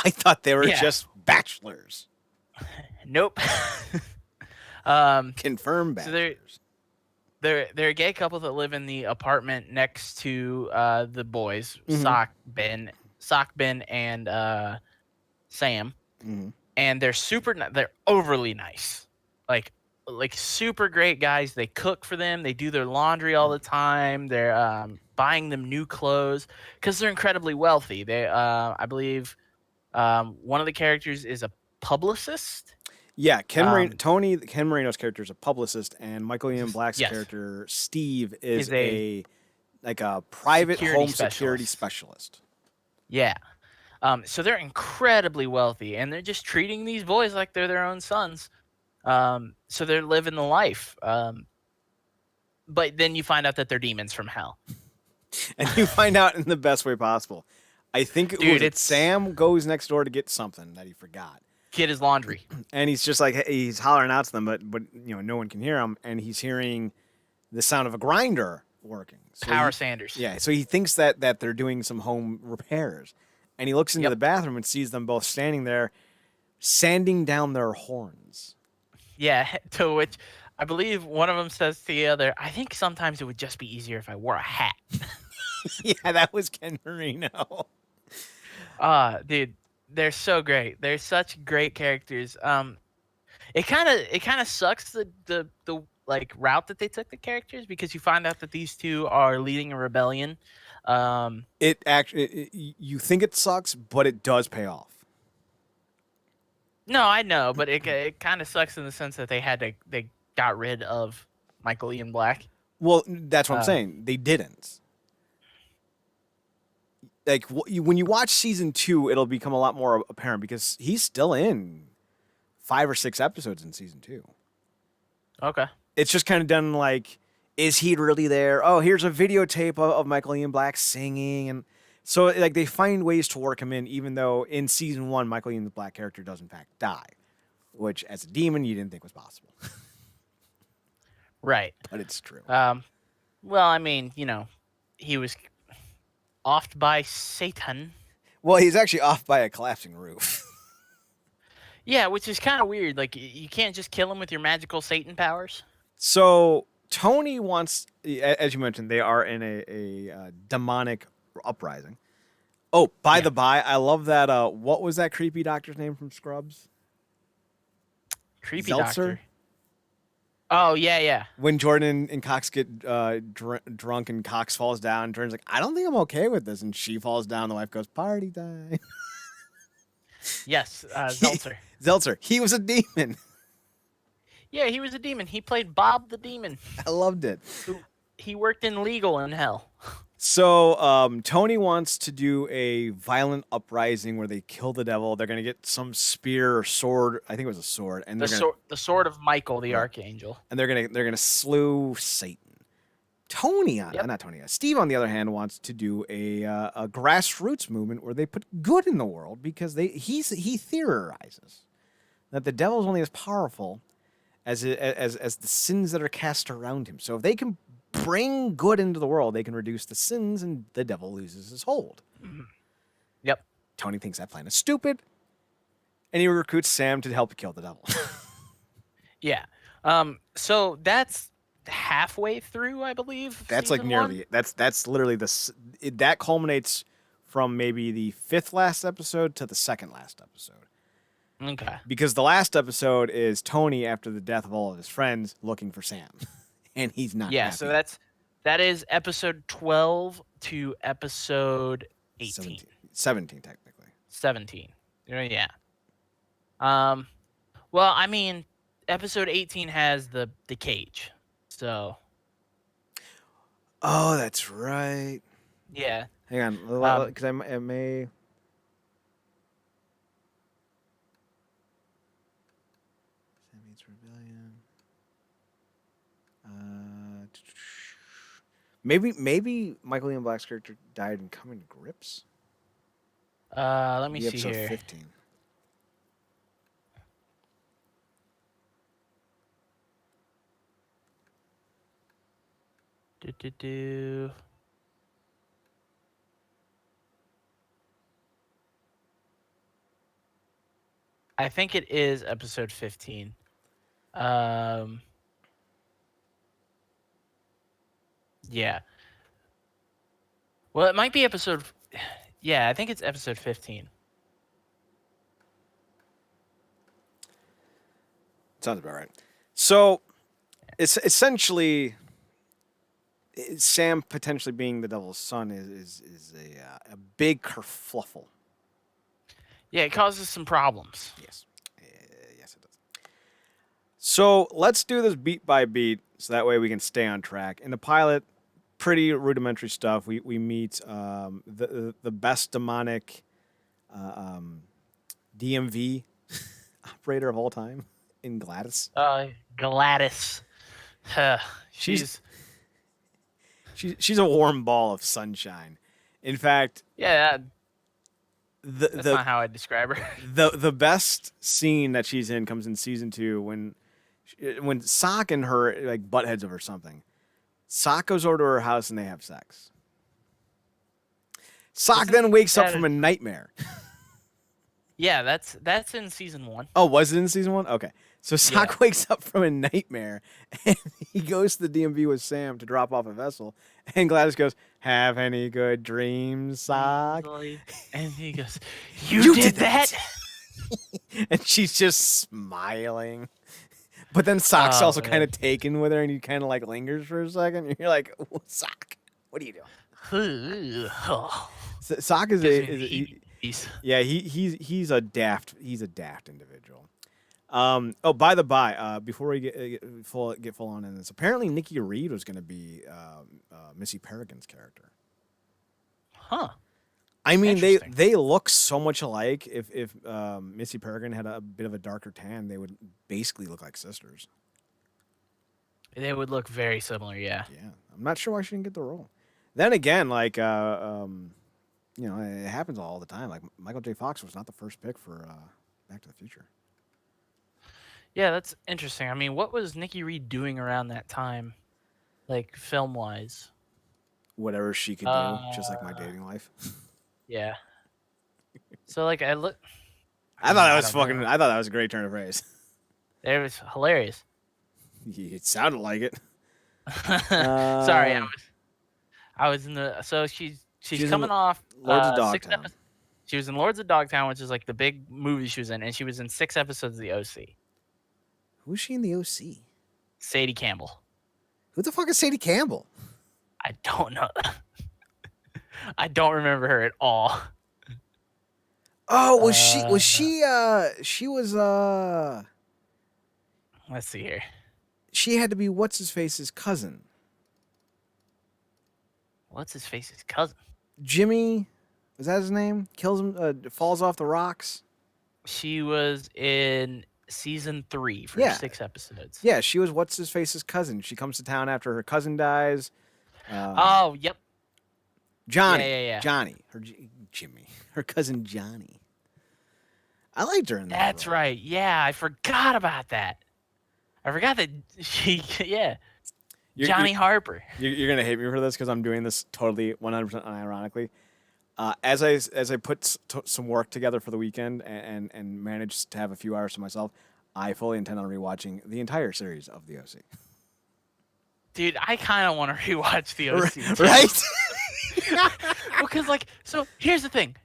I thought they were Yeah. just bachelors. Nope. um. Confirmed So they're bachelors. they're a gay couple that live in the apartment next to the boys, Mm-hmm. Sock Ben, and Sam, Mm-hmm. and they're overly nice, like super great guys. They cook for them. They do their laundry all the time. They're buying them new clothes because they're incredibly wealthy. They I believe one of the characters is a publicist. Yeah, Um, Ken Marino's character is a publicist, and Michael Ian Black's yes, character Steve is is a a like a private security home security specialist. specialist. Yeah. So they're incredibly wealthy, and they're just treating these boys like they're their own sons. So they're living the life. But then you find out that they're demons from hell. And you find out in the best way possible. I think Dude, it's Sam goes next door to get something that he forgot. kid his laundry. And he's just like he's hollering out to them, but no one can hear him, and he's hearing the sound of a grinder working. So Power Sanders. Yeah, so he thinks that they're doing some home repairs, and he looks into the bathroom and sees them both standing there, sanding down their horns. Yeah, to which I believe one of them says to the other, I think sometimes it would just be easier if I wore a hat. Yeah, that was Ken Marino. Dude, they're so great. They're such great characters. It kind of sucks the like route that they took the characters, because you find out that these two are leading a rebellion. It actually, you think it sucks, but it does pay off. No, I know, but it kind of sucks in the sense that they got rid of Michael Ian Black. Well, that's what I'm Uh, saying. They didn't. Like when you watch season 2, it'll become a lot more apparent because he's still in 5 or 6 episodes in season 2. Okay. It's just kind of done like, is he really there? Oh, here's a videotape of Michael Ian Black singing, and so like they find ways to work him in, even though in season 1 Michael Ian Black character does in fact die, which as a demon you didn't think was possible, Right. but it's true. Well, I mean, he was offed by Satan. Well, he's actually off by a collapsing roof. Yeah, which is kind of weird. Like, you can't just kill him with your magical Satan powers. So Tony wants, as you mentioned, they are in a demonic uprising. Oh, by the by, I love that. What was that creepy doctor's name from Scrubs? Creepy Zeltzer? doctor. Oh, yeah. When Jordan and Cox get drunk and Cox falls down, Jordan's like, I don't think I'm okay with this. And she falls down. The wife goes, party time. Yes, Zeltzer. Zeltzer. He was a demon. Yeah, he was a demon. He played Bob the Demon. I loved it. He worked in legal in hell. So Tony wants to do a violent uprising where they kill the devil. They're going to get some spear or sword. I think it was a sword. And The sword of Michael, the archangel. And they're gonna slew Satan. Steve, on the other hand, wants to do a grassroots movement where they put good in the world because he theorizes that the devil is only as powerful as the sins that are cast around him. So if they can bring good into the world, they can reduce the sins, and the devil loses his hold. Mm-hmm. Yep. Tony thinks that plan is stupid, and he recruits Sam to help kill the devil. Yeah. So that's halfway through, I believe. That's like nearly. That's literally that culminates from maybe the 5th last episode to the 2nd last episode. Okay. Because the last episode is Tony, after the death of all of his friends, looking for Sam, and he's not. Yeah. happy. So that is episode 12 to episode 18. 17 technically. 17. Yeah. Well, I mean, episode 18 has the cage. So. Oh, that's right. Yeah. Hang on, because I may. Sammy's Rebellion. Maybe Michael Ian Black's character died in Coming to Grips. Let me see episode here. 15. Do. I think it is episode 15. Um, yeah. Well, it might be episode. Yeah, I think it's episode 15. Sounds about right. So it's essentially Sam potentially being the devil's son is a big kerfluffle. Yeah, it causes some problems. Yes, yes it does. So let's do this beat by beat, so that way we can stay on track. In the pilot, pretty rudimentary stuff. We meet the best demonic DMV operator of all time in Gladys. Gladys. She's She's she's a warm ball of sunshine. In fact, yeah. That's the not how I describe her. the best scene that she's in comes in season 2 when Sock and her like butt heads over something. Sock goes over to her house and they have sex. Sock then wakes up from a nightmare. Yeah, that's in season 1. Oh, was it in season 1? Okay. So Sock wakes up from a nightmare and he goes to the DMV with Sam to drop off a vessel. And Gladys goes, "Have any good dreams, Sock?" And he goes, You did that? And she's just smiling. But then Sock's also kind of taken with her and he kind of like lingers for a second. And you're like, "Sock, what are you doing?" Sock is he's a daft individual. Oh, by the by, before we get full on in this, apparently Nikki Reed was going to be Missy Peregrine's character. Huh. I mean, they look so much alike. If Missy Peregrine had a bit of a darker tan, they would basically look like sisters. They would look very similar, yeah. Yeah, I'm not sure why she didn't get the role. Then again, like you know, it happens all the time. Like Michael J. Fox was not the first pick for Back to the Future. Yeah, that's interesting. I mean, what was Nikki Reed doing around that time, like film-wise? Whatever she could do, just like my dating life. Yeah. So like I thought that was a great turn of phrase. It was hilarious. It sounded like it. Sorry, I was in the she's coming off Lords of Dogtown. She was in Lords of Dogtown, which is like the big movie she was in, and she was in 6 episodes of The OC. Who's she in The OC? Sadie Campbell. Who the fuck is Sadie Campbell? I don't know. I don't remember her at all. Oh, was she was Let's see here. She had to be what's his face's cousin. What's his face's cousin? Jimmy, is that his name? Kills him, falls off the rocks. She was in season 3 for 6 episodes. Yeah, she was what's his face's cousin. She comes to town after her cousin dies. Oh, yep. Johnny. Yeah. Johnny. Jimmy. Her cousin Johnny. I liked her in that. That's role. right. Yeah, I forgot about that. I forgot that she. Yeah. Johnny Harper. You're gonna hate me for this because I'm doing this totally 100% unironically. As I put some work together for the weekend and managed to have a few hours to myself, I fully intend on rewatching the entire series of The OC. Dude, I kind of want to rewatch The OC. Right? Because, like, so here's the thing.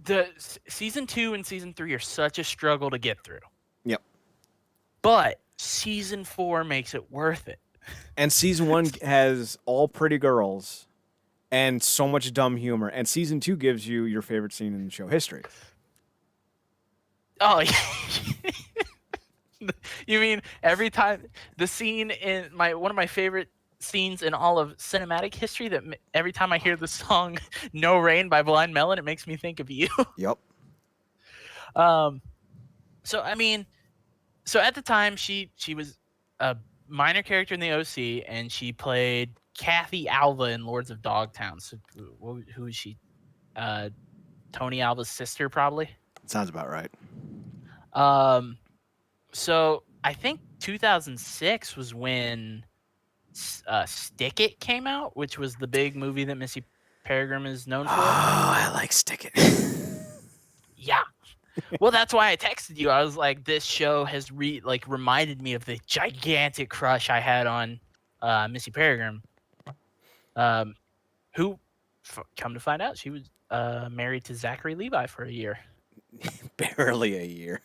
The season 2 and season 3 are such a struggle to get through. Yep. But season 4 makes it worth it. And season 1 has all pretty girls and so much dumb humor. And season 2 gives you your favorite scene in show history. Oh, yeah. You mean every time the scene in one of my favorite scenes in all of cinematic history, that every time I hear the song "No Rain" by Blind Melon, it makes me think of you. Yep. So I mean, so at the time she was a minor character in the OC, and she played Kathy Alva in Lords of Dogtown. So who is she? Tony Alva's sister, probably. Sounds about right. So I think 2006 was when Stick It came out, which was the big movie that Missy Peregrine is known Oh, for. I like Stick It. Yeah. Well, that's why I texted you. I was like, this show has reminded me of the gigantic crush I had on Missy Peregrine, who, come to find out, she was married to Zachary Levi for a year. Barely a year.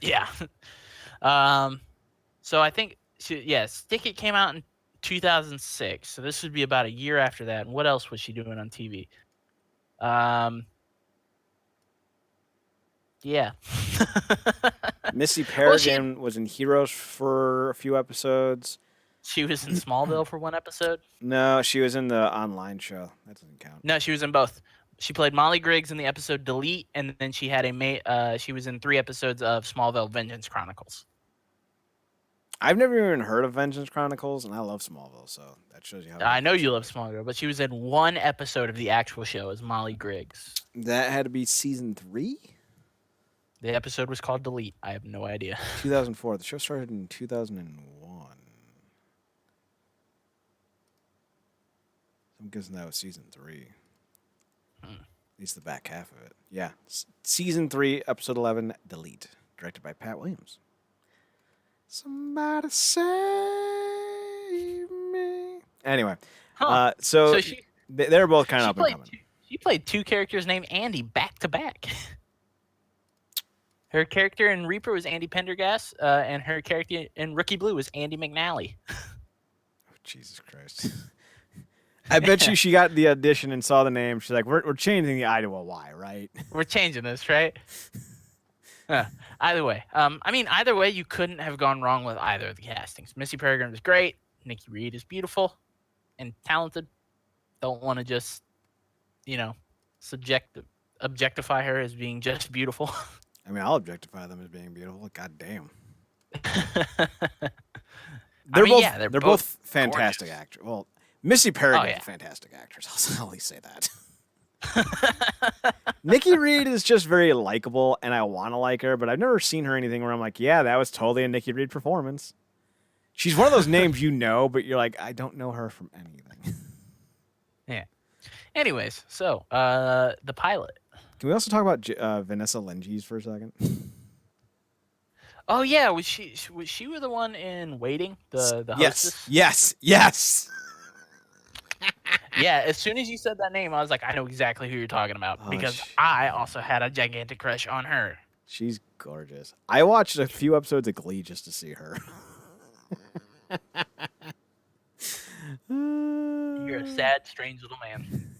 Yeah. So I think, Stick It came out in 2006. So this would be about a year after that. And what else was she doing on TV? Yeah. Missy Well, Peregrine was in Heroes for a few episodes. she was in Smallville for one episode. No, she was in the online show. That doesn't count. No, she was in both. She played Molly Griggs in the episode Delete, and then she had she was in 3 episodes of Smallville Vengeance Chronicles. I've never even heard of Vengeance Chronicles, and I love Smallville, so that shows you how. I know you love Smallville, but she was in 1 episode of the actual show as Molly Griggs. That had to be season 3? The episode was called Delete. I have no idea. 2004. The show started in 2001. I'm guessing that was season 3. At least the back half of it. Yeah. Season 3, episode 11, Delete. Directed by Pat Williams. Somebody save me. Anyway. Huh. So she, they're both kind of up and coming. She played 2 characters named Andy back to back. Her character in Reaper was Andy Pendergast, and her character in Rookie Blue was Andy McNally. Oh, Jesus Christ. I bet you she got the audition and saw the name. She's like, we're changing the I to a Y, right? We're changing this, right? Either way. Either way, you couldn't have gone wrong with either of the castings. Missy Peregrine is great. Nikki Reed is beautiful and talented. Don't want to just, objectify her as being just beautiful. I mean, I'll objectify them as being beautiful. God damn. They're both fantastic actors. Well, Missy Peregrine's a fantastic actress. I'll at least say that. Nikki Reed is just very likable, and I want to like her, but I've never seen her anything where I'm like, yeah, that was totally a Nikki Reed performance. She's one of those names you know, but you're like, I don't know her from anything. Yeah. Anyways, so the pilot. Can we also talk about Vanessa Lenges for a second? Oh yeah, was she the one in Waiting, the hostess? Yes. Yeah, as soon as you said that name, I was like, I know exactly who you're talking about because I also had a gigantic crush on her. She's gorgeous. I watched a few episodes of Glee just to see her. You're a sad, strange little man.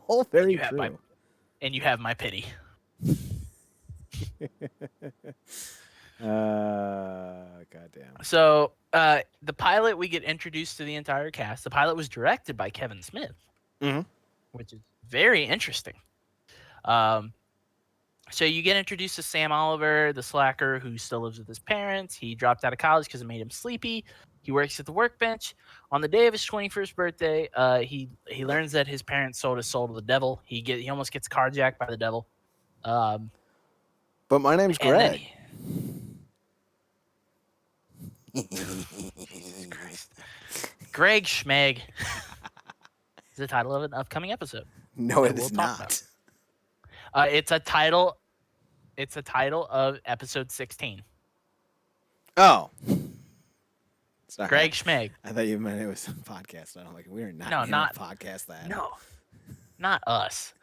All very true. And you have my pity. Goddamn. So the pilot, we get introduced to the entire cast. The pilot was directed by Kevin Smith, which is very interesting. So you get introduced to Sam Oliver, the slacker who still lives with his parents. He dropped out of college because it made him sleepy. He works at the workbench. On the day of his 21st birthday, he learns that his parents sold his soul to the devil. He almost gets carjacked by the devil. But my name's Greg. Jesus Christ. Greg Schmeg is the title of an upcoming episode. No, it is not. It's a title. It's a title of episode 16. Oh. Sorry. Greg Schmeg. I thought you meant it was a podcast. I'm like, we are not going to podcast that. No, not us.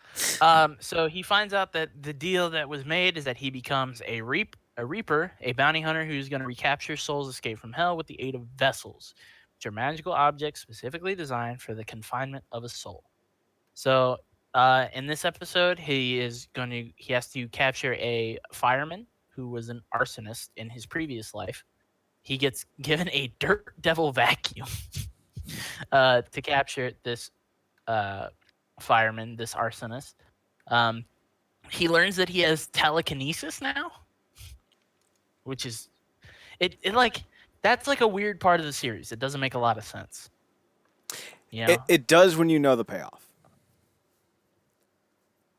So he finds out that the deal that was made is that he becomes a reaper, a bounty hunter who's going to recapture souls escaped from hell with the aid of vessels, which are magical objects specifically designed for the confinement of a soul. So in this episode, he has to capture a fireman who was an arsonist in his previous life. He gets given a dirt devil vacuum to capture this fireman, this arsonist. He learns that he has telekinesis now, which is that's like a weird part of the series. It doesn't make a lot of sense. You know? It does when you know the payoff.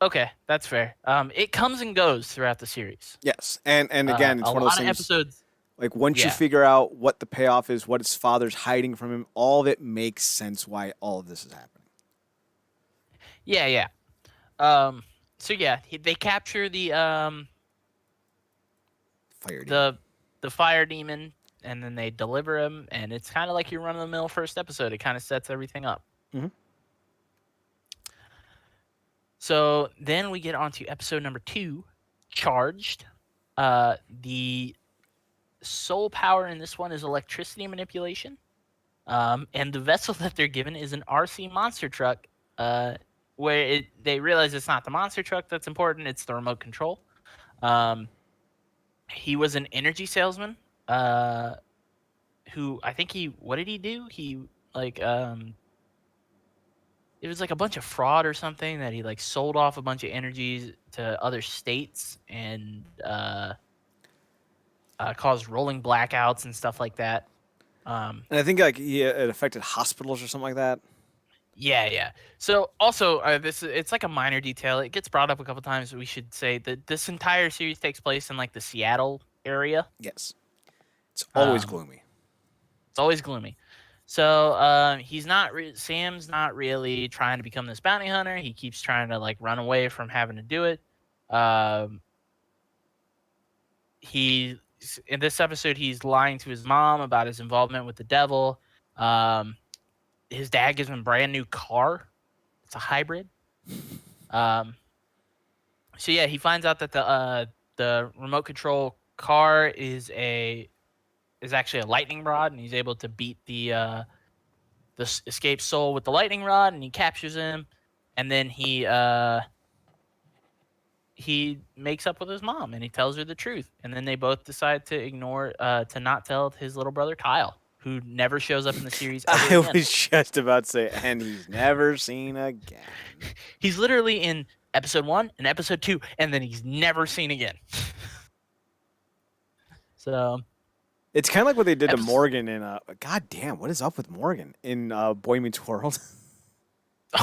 Okay, that's fair. It comes and goes throughout the series. Yes, and again, it's one of those things. Episodes. Like once you Yeah. figure out what the payoff is, what his father's hiding from him, all of it makes sense why all of this is happening. Yeah, yeah. Um, so yeah, they capture Fire demon. the the fire demon, and then they deliver him, and it's kind of like your run of the mill first episode. It kind of sets everything up. Mm-hmm. So then we get on to episode number 2, Charged. The soul power in this one is electricity manipulation. And the vessel that they're given is an RC monster truck, where they realize it's not the monster truck that's important, it's the remote control. Um, he was an energy salesman, who I think what did he do? He like it was like a bunch of fraud or something that he like sold off a bunch of energies to other states and caused rolling blackouts and stuff like that. And I think like it affected hospitals or something like that. Yeah, yeah. So also, it's like a minor detail. It gets brought up a couple times. We should say that this entire series takes place in like the Seattle area. Yes. It's always Um, gloomy. it's always gloomy. So Sam's not really trying to become this bounty hunter. He keeps trying to like run away from having to do it. Um, he in this episode he's lying to his mom about his involvement with the devil. Um, his dad gives him a brand new car. It's a hybrid. Um, so yeah, he finds out that the remote control car is actually a lightning rod, and he's able to beat the escaped soul with the lightning rod, and he captures him, and then he makes up with his mom, and he tells her the truth, and then they both decide to ignore to not tell his little brother Kyle, who never shows up in the series ever I again. was just about to say, and he's never seen again. He's literally in episode 1 and episode 2, and then he's never seen again. So It's kind of like what they did to Epis- Morgan in God damn, what is up with Morgan in Boy Meets World?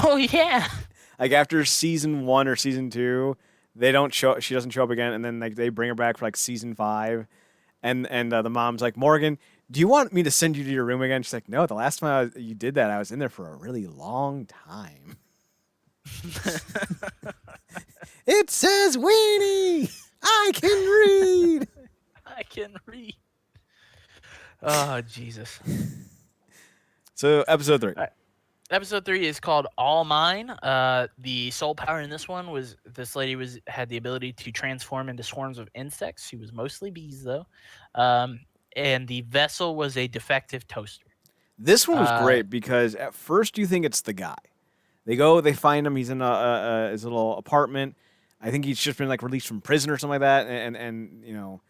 oh yeah. Like after season 1 or season 2, they don't show. She doesn't show up again, and then like they bring her back for like season 5, and the mom's like, Morgan, do you want me to send you to your room again? She's like, no, the last time you did that, I was in there for a really long time. It says weenie. I can read. I can read. Oh Jesus. So episode 3. Episode 3 is called All Mine. The soul power in this one was this lady had the ability to transform into swarms of insects. She was mostly bees though, and the vessel was a defective toaster. This one was great because at first you think it's the guy. They find him. He's in his little apartment. I think he's just been like released from prison or something like that, and you know,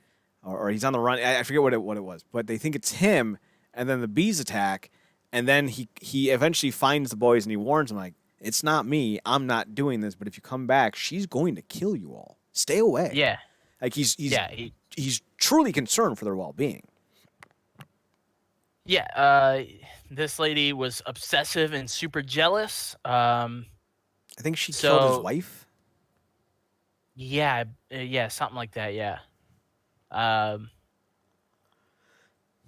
or he's on the run. I forget what it was, but they think it's him. And then the bees attack, and then he eventually finds the boys and he warns them like, "It's not me. I'm not doing this. But if you come back, she's going to kill you all. Stay away." Yeah, like he's he he's truly concerned for their well-being. Yeah, this lady was obsessive and super jealous. I think she killed his wife. Yeah, yeah, something like that. Yeah.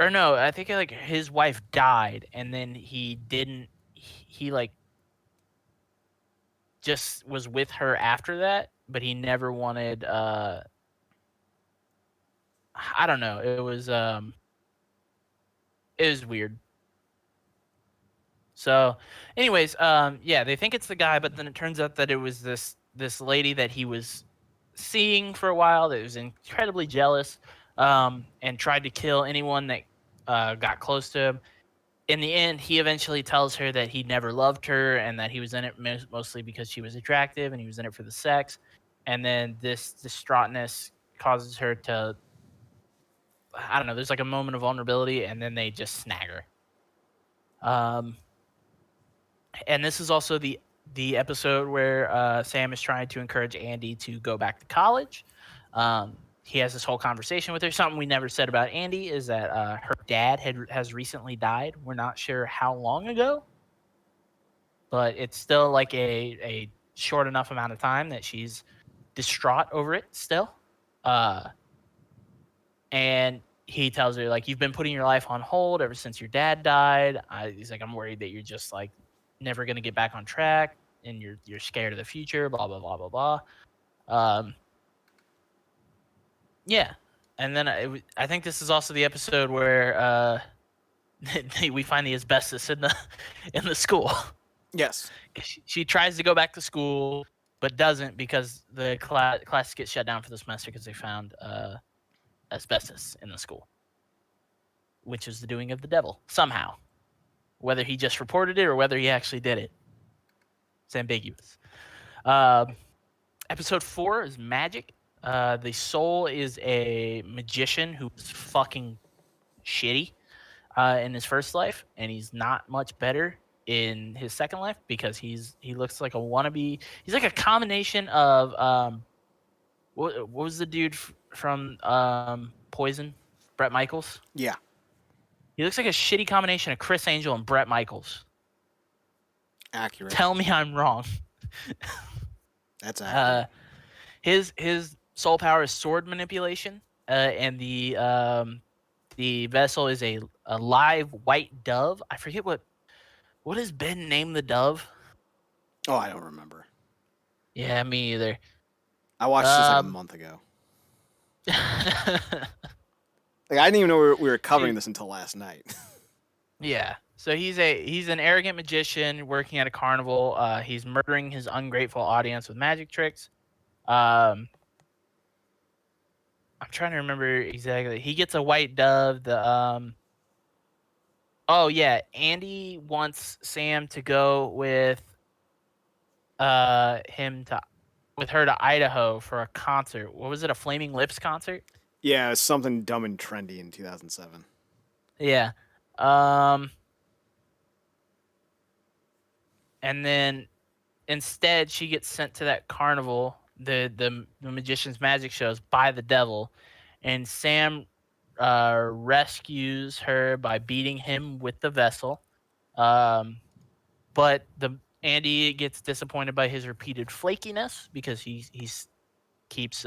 Or no, I think like his wife died, and then he didn't. He like just was with her after that, but he never wanted. I don't know. It was weird. So, anyways, yeah, they think it's the guy, but then it turns out that it was this lady that he was seeing for a while that was incredibly jealous, and tried to kill anyone that got close to him. In the end, he eventually tells her that he never loved her and that he was in it mostly because she was attractive and he was in it for the sex. And then this distraughtness causes her to, I don't know, there's like a moment of vulnerability, and then they just snag her. And this is also the episode where Sam is trying to encourage Andy to go back to college. He has this whole conversation with her. Something we never said about Andy is that her dad has recently died. We're not sure how long ago, but it's still like a short enough amount of time that she's distraught over it still. And he tells her like, you've been putting your life on hold ever since your dad died. He's like, I'm worried that you're just like never gonna get back on track, and you're scared of the future. Blah blah blah blah blah. Yeah, and then I think this is also the episode where we find the asbestos in the school. Yes. She tries to go back to school, but doesn't because the class gets shut down for the semester because they found asbestos in the school, which is the doing of the devil somehow. Whether he just reported it or whether he actually did it, it's ambiguous. Episode 4 is magic. The soul is a magician who was fucking shitty in his first life, and he's not much better in his second life because he looks like a wannabe. He's like a combination of what was the dude from Poison? Bret Michaels. Yeah. He looks like a shitty combination of Chris Angel and Bret Michaels. Accurate. Tell me I'm wrong. That's accurate. His soul power is sword manipulation, and the vessel is a live white dove. I forget what does Ben name the dove? Oh, I don't remember. Yeah, me either. I watched this like a month ago. Like I didn't even know we were covering this until last night. Yeah. So he's an arrogant magician working at a carnival. He's murdering his ungrateful audience with magic tricks. I'm trying to remember exactly. He gets a white dove. Oh yeah, Andy wants Sam to go with with her to Idaho for a concert. What was it? A Flaming Lips concert? Yeah, it's something dumb and trendy in 2007. Yeah. And then instead she gets sent to that carnival, the magician's magic shows, by the devil, and Sam rescues her by beating him with the vessel. But Andy gets disappointed by his repeated flakiness because he keeps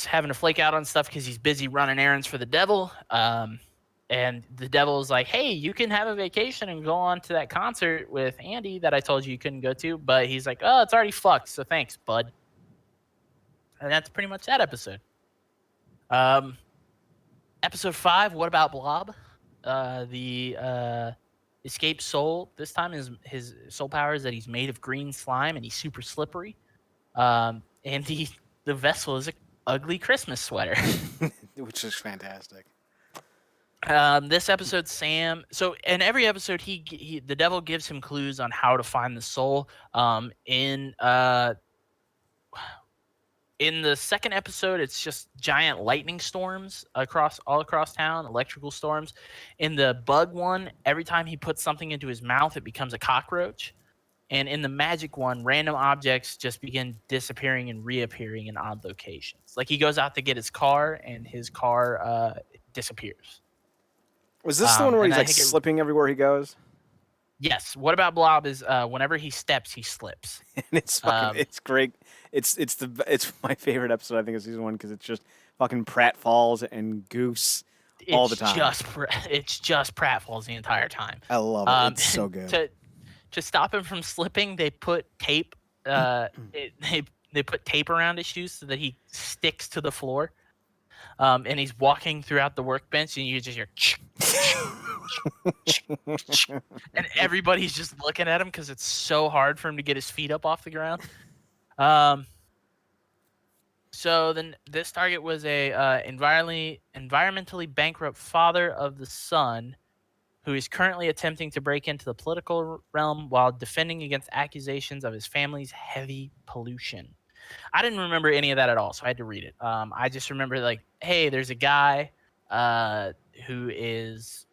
having to flake out on stuff because he's busy running errands for the devil. And the devil is like, hey, you can have a vacation and go on to that concert with Andy that I told you couldn't go to. But he's like, oh, it's already fucked, so thanks, bud. And that's pretty much that episode. Episode 5, What About Blob? The escaped soul. This time his soul power is that he's made of green slime and he's super slippery. And the vessel is an ugly Christmas sweater. Which is fantastic. This episode, Sam. So in every episode, the devil gives him clues on how to find the soul. In the second episode, it's just giant lightning storms all across town, electrical storms. In the bug one, every time he puts something into his mouth, it becomes a cockroach. And in the magic one, random objects just begin disappearing and reappearing in odd locations. Like he goes out to get his car, and his car disappears. Was this the one where he's like slipping everywhere he goes? Yes. What About Blob is whenever he steps, he slips. And it's fucking, it's great. It's my favorite episode, I think, of season 1 because it's just fucking pratfalls and Goose all the time. It's just pratfalls the entire time. I love it. It's so good. To stop him from slipping, they put tape. They put tape around his shoes so that he sticks to the floor. And he's walking throughout the workbench, and you just hear, and everybody's just looking at him because it's so hard for him to get his feet up off the ground. So then this target was a environmentally bankrupt father of the son who is currently attempting to break into the political realm while defending against accusations of his family's heavy pollution. I didn't remember any of that at all, so I had to read it. I just remember like, hey, there's a guy who's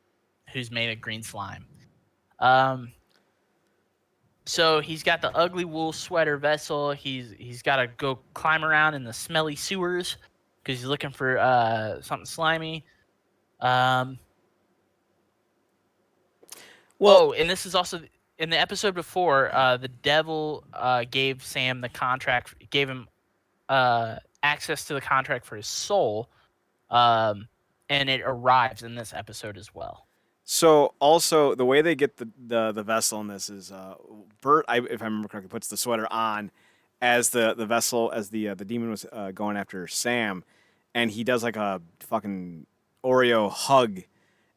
made of green slime. So he's got the ugly wool sweater vessel. He's got to go climb around in the smelly sewers because he's looking for something slimy. And this is also in the episode before. The devil gave Sam the contract, gave him access to the contract for his soul, and it arrives in this episode as well. So also the way they get the vessel in this is Bert, if I remember correctly, puts the sweater on as the vessel as the demon was going after Sam, and he does like a fucking Oreo hug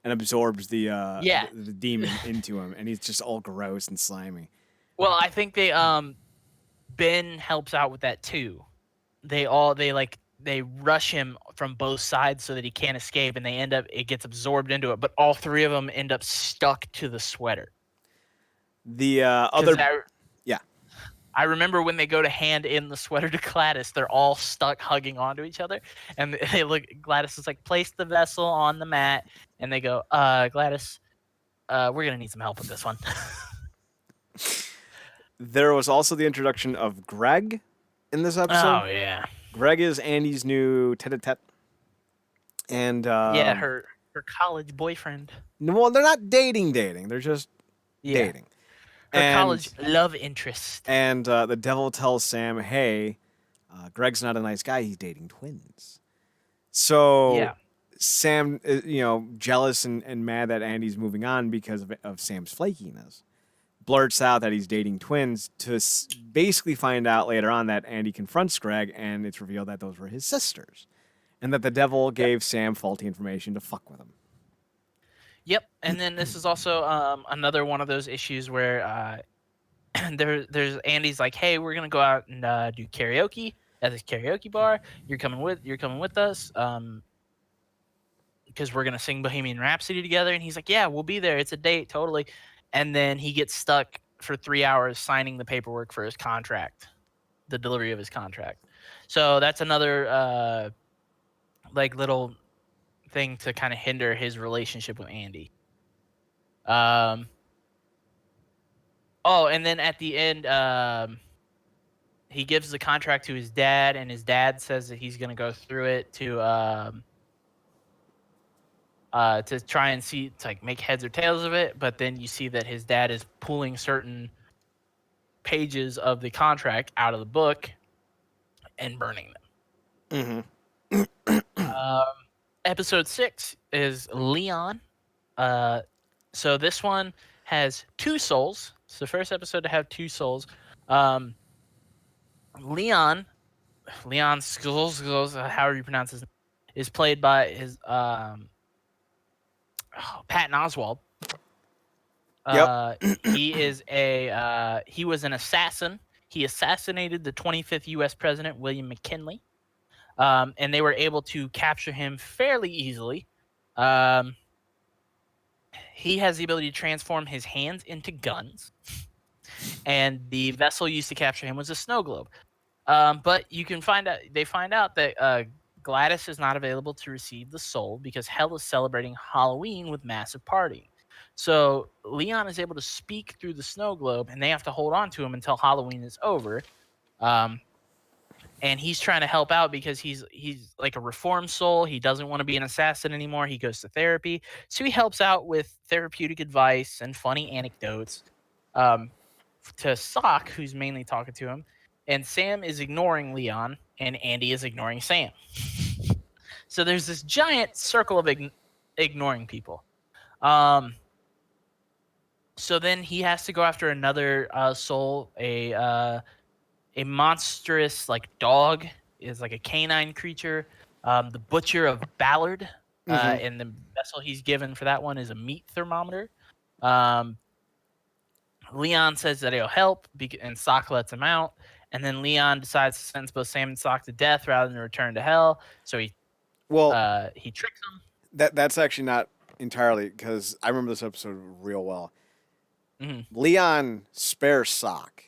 and absorbs Yeah. the demon into him, and he's just all gross and slimy. Well, I think Ben helps out with that too. They rush him from both sides so that he can't escape, and it gets absorbed into it. But all three of them end up stuck to the sweater. The Because other yeah. I remember when they go to hand in the sweater to Gladys, they're all stuck hugging onto each other, and they look. Gladys is like, place the vessel on the mat, and they go, Gladys, we're gonna need some help with this one. There was also the introduction of Greg in this episode. Oh yeah, Greg is Andy's new tete-a-tete. And yeah, her college boyfriend. well, they're not dating. They're just dating. Her college love interest. And the devil tells Sam, "Hey, Greg's not a nice guy. He's dating twins." So Yeah. Sam, jealous and mad that Andy's moving on because of Sam's flakiness, blurts out that he's dating twins to basically find out later on that Andy confronts Greg, and it's revealed that those were his sisters, and that the devil gave Sam faulty information to fuck with him. Yep, and then this is also another one of those issues where there's Andy's like, hey, we're gonna go out and do karaoke at this karaoke bar. You're coming with us, because we're gonna sing Bohemian Rhapsody together. And he's like, yeah, we'll be there. It's a date, totally. And then he gets stuck for 3 hours signing the paperwork for his contract, the delivery of his contract. So that's another little thing to kind of hinder his relationship with Andy. Oh, and then at the end, he gives the contract to his dad, and his dad says that he's going to go through it to try and see, to like make heads or tails of it. But then you see that his dad is pulling certain pages of the contract out of the book and burning them. Episode 6 is Leon. So this one has 2 souls. It's the first episode to have 2 souls. Leon Skills, however you pronounce his name, is played by his Patton Oswalt. He is he was an assassin. He assassinated the 25th U.S. President, William McKinley. And they were able to capture him fairly easily. He has the ability to transform his hands into guns. And the vessel used to capture him was a snow globe. But they find out that Gladys is not available to receive the soul because Hell is celebrating Halloween with massive partying. So Leon is able to speak through the snow globe, and they have to hold on to him until Halloween is over. And he's trying to help out because he's like a reformed soul. He doesn't want to be an assassin anymore. He goes to therapy. So he helps out with therapeutic advice and funny anecdotes to Sock, who's mainly talking to him. And Sam is ignoring Leon, and Andy is ignoring Sam. So there's this giant circle of ignoring people. So then he has to go after another soul, a monstrous like dog, is like a canine creature. The Butcher of Ballard, and the vessel he's given for that one is a meat thermometer. Leon says that he'll help, and Sock lets him out. And then Leon decides to sentence both Sam and Sock to death rather than return to hell. So he tricks them. That's actually not entirely, because I remember this episode real well. Mm-hmm. Leon spares Sock,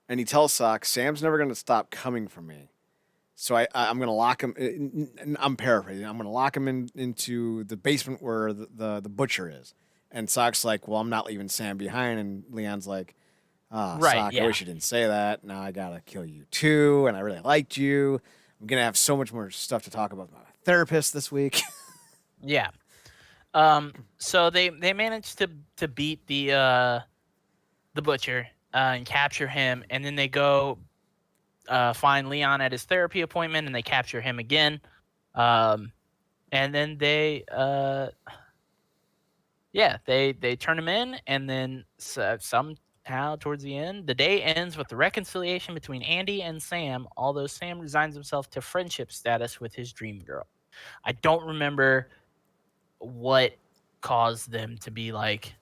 and he tells Sock, Sam's never going to stop coming for me. So I'm going to lock him. I'm paraphrasing. I'm going to lock him into the basement where the butcher is. And Sock's like, well, I'm not leaving Sam behind. And Leon's like, Sock, I wish you didn't say that. Now I got to kill you too. And I really liked you. I'm going to have so much more stuff to talk about with my therapist this week. Yeah. So they managed to beat the butcher and capture him. And then they go find Leon at his therapy appointment, and they capture him again. and then they turn him in, and then somehow towards the end, the day ends with the reconciliation between Andy and Sam, although Sam resigns himself to friendship status with his dream girl. I don't remember what caused them to be like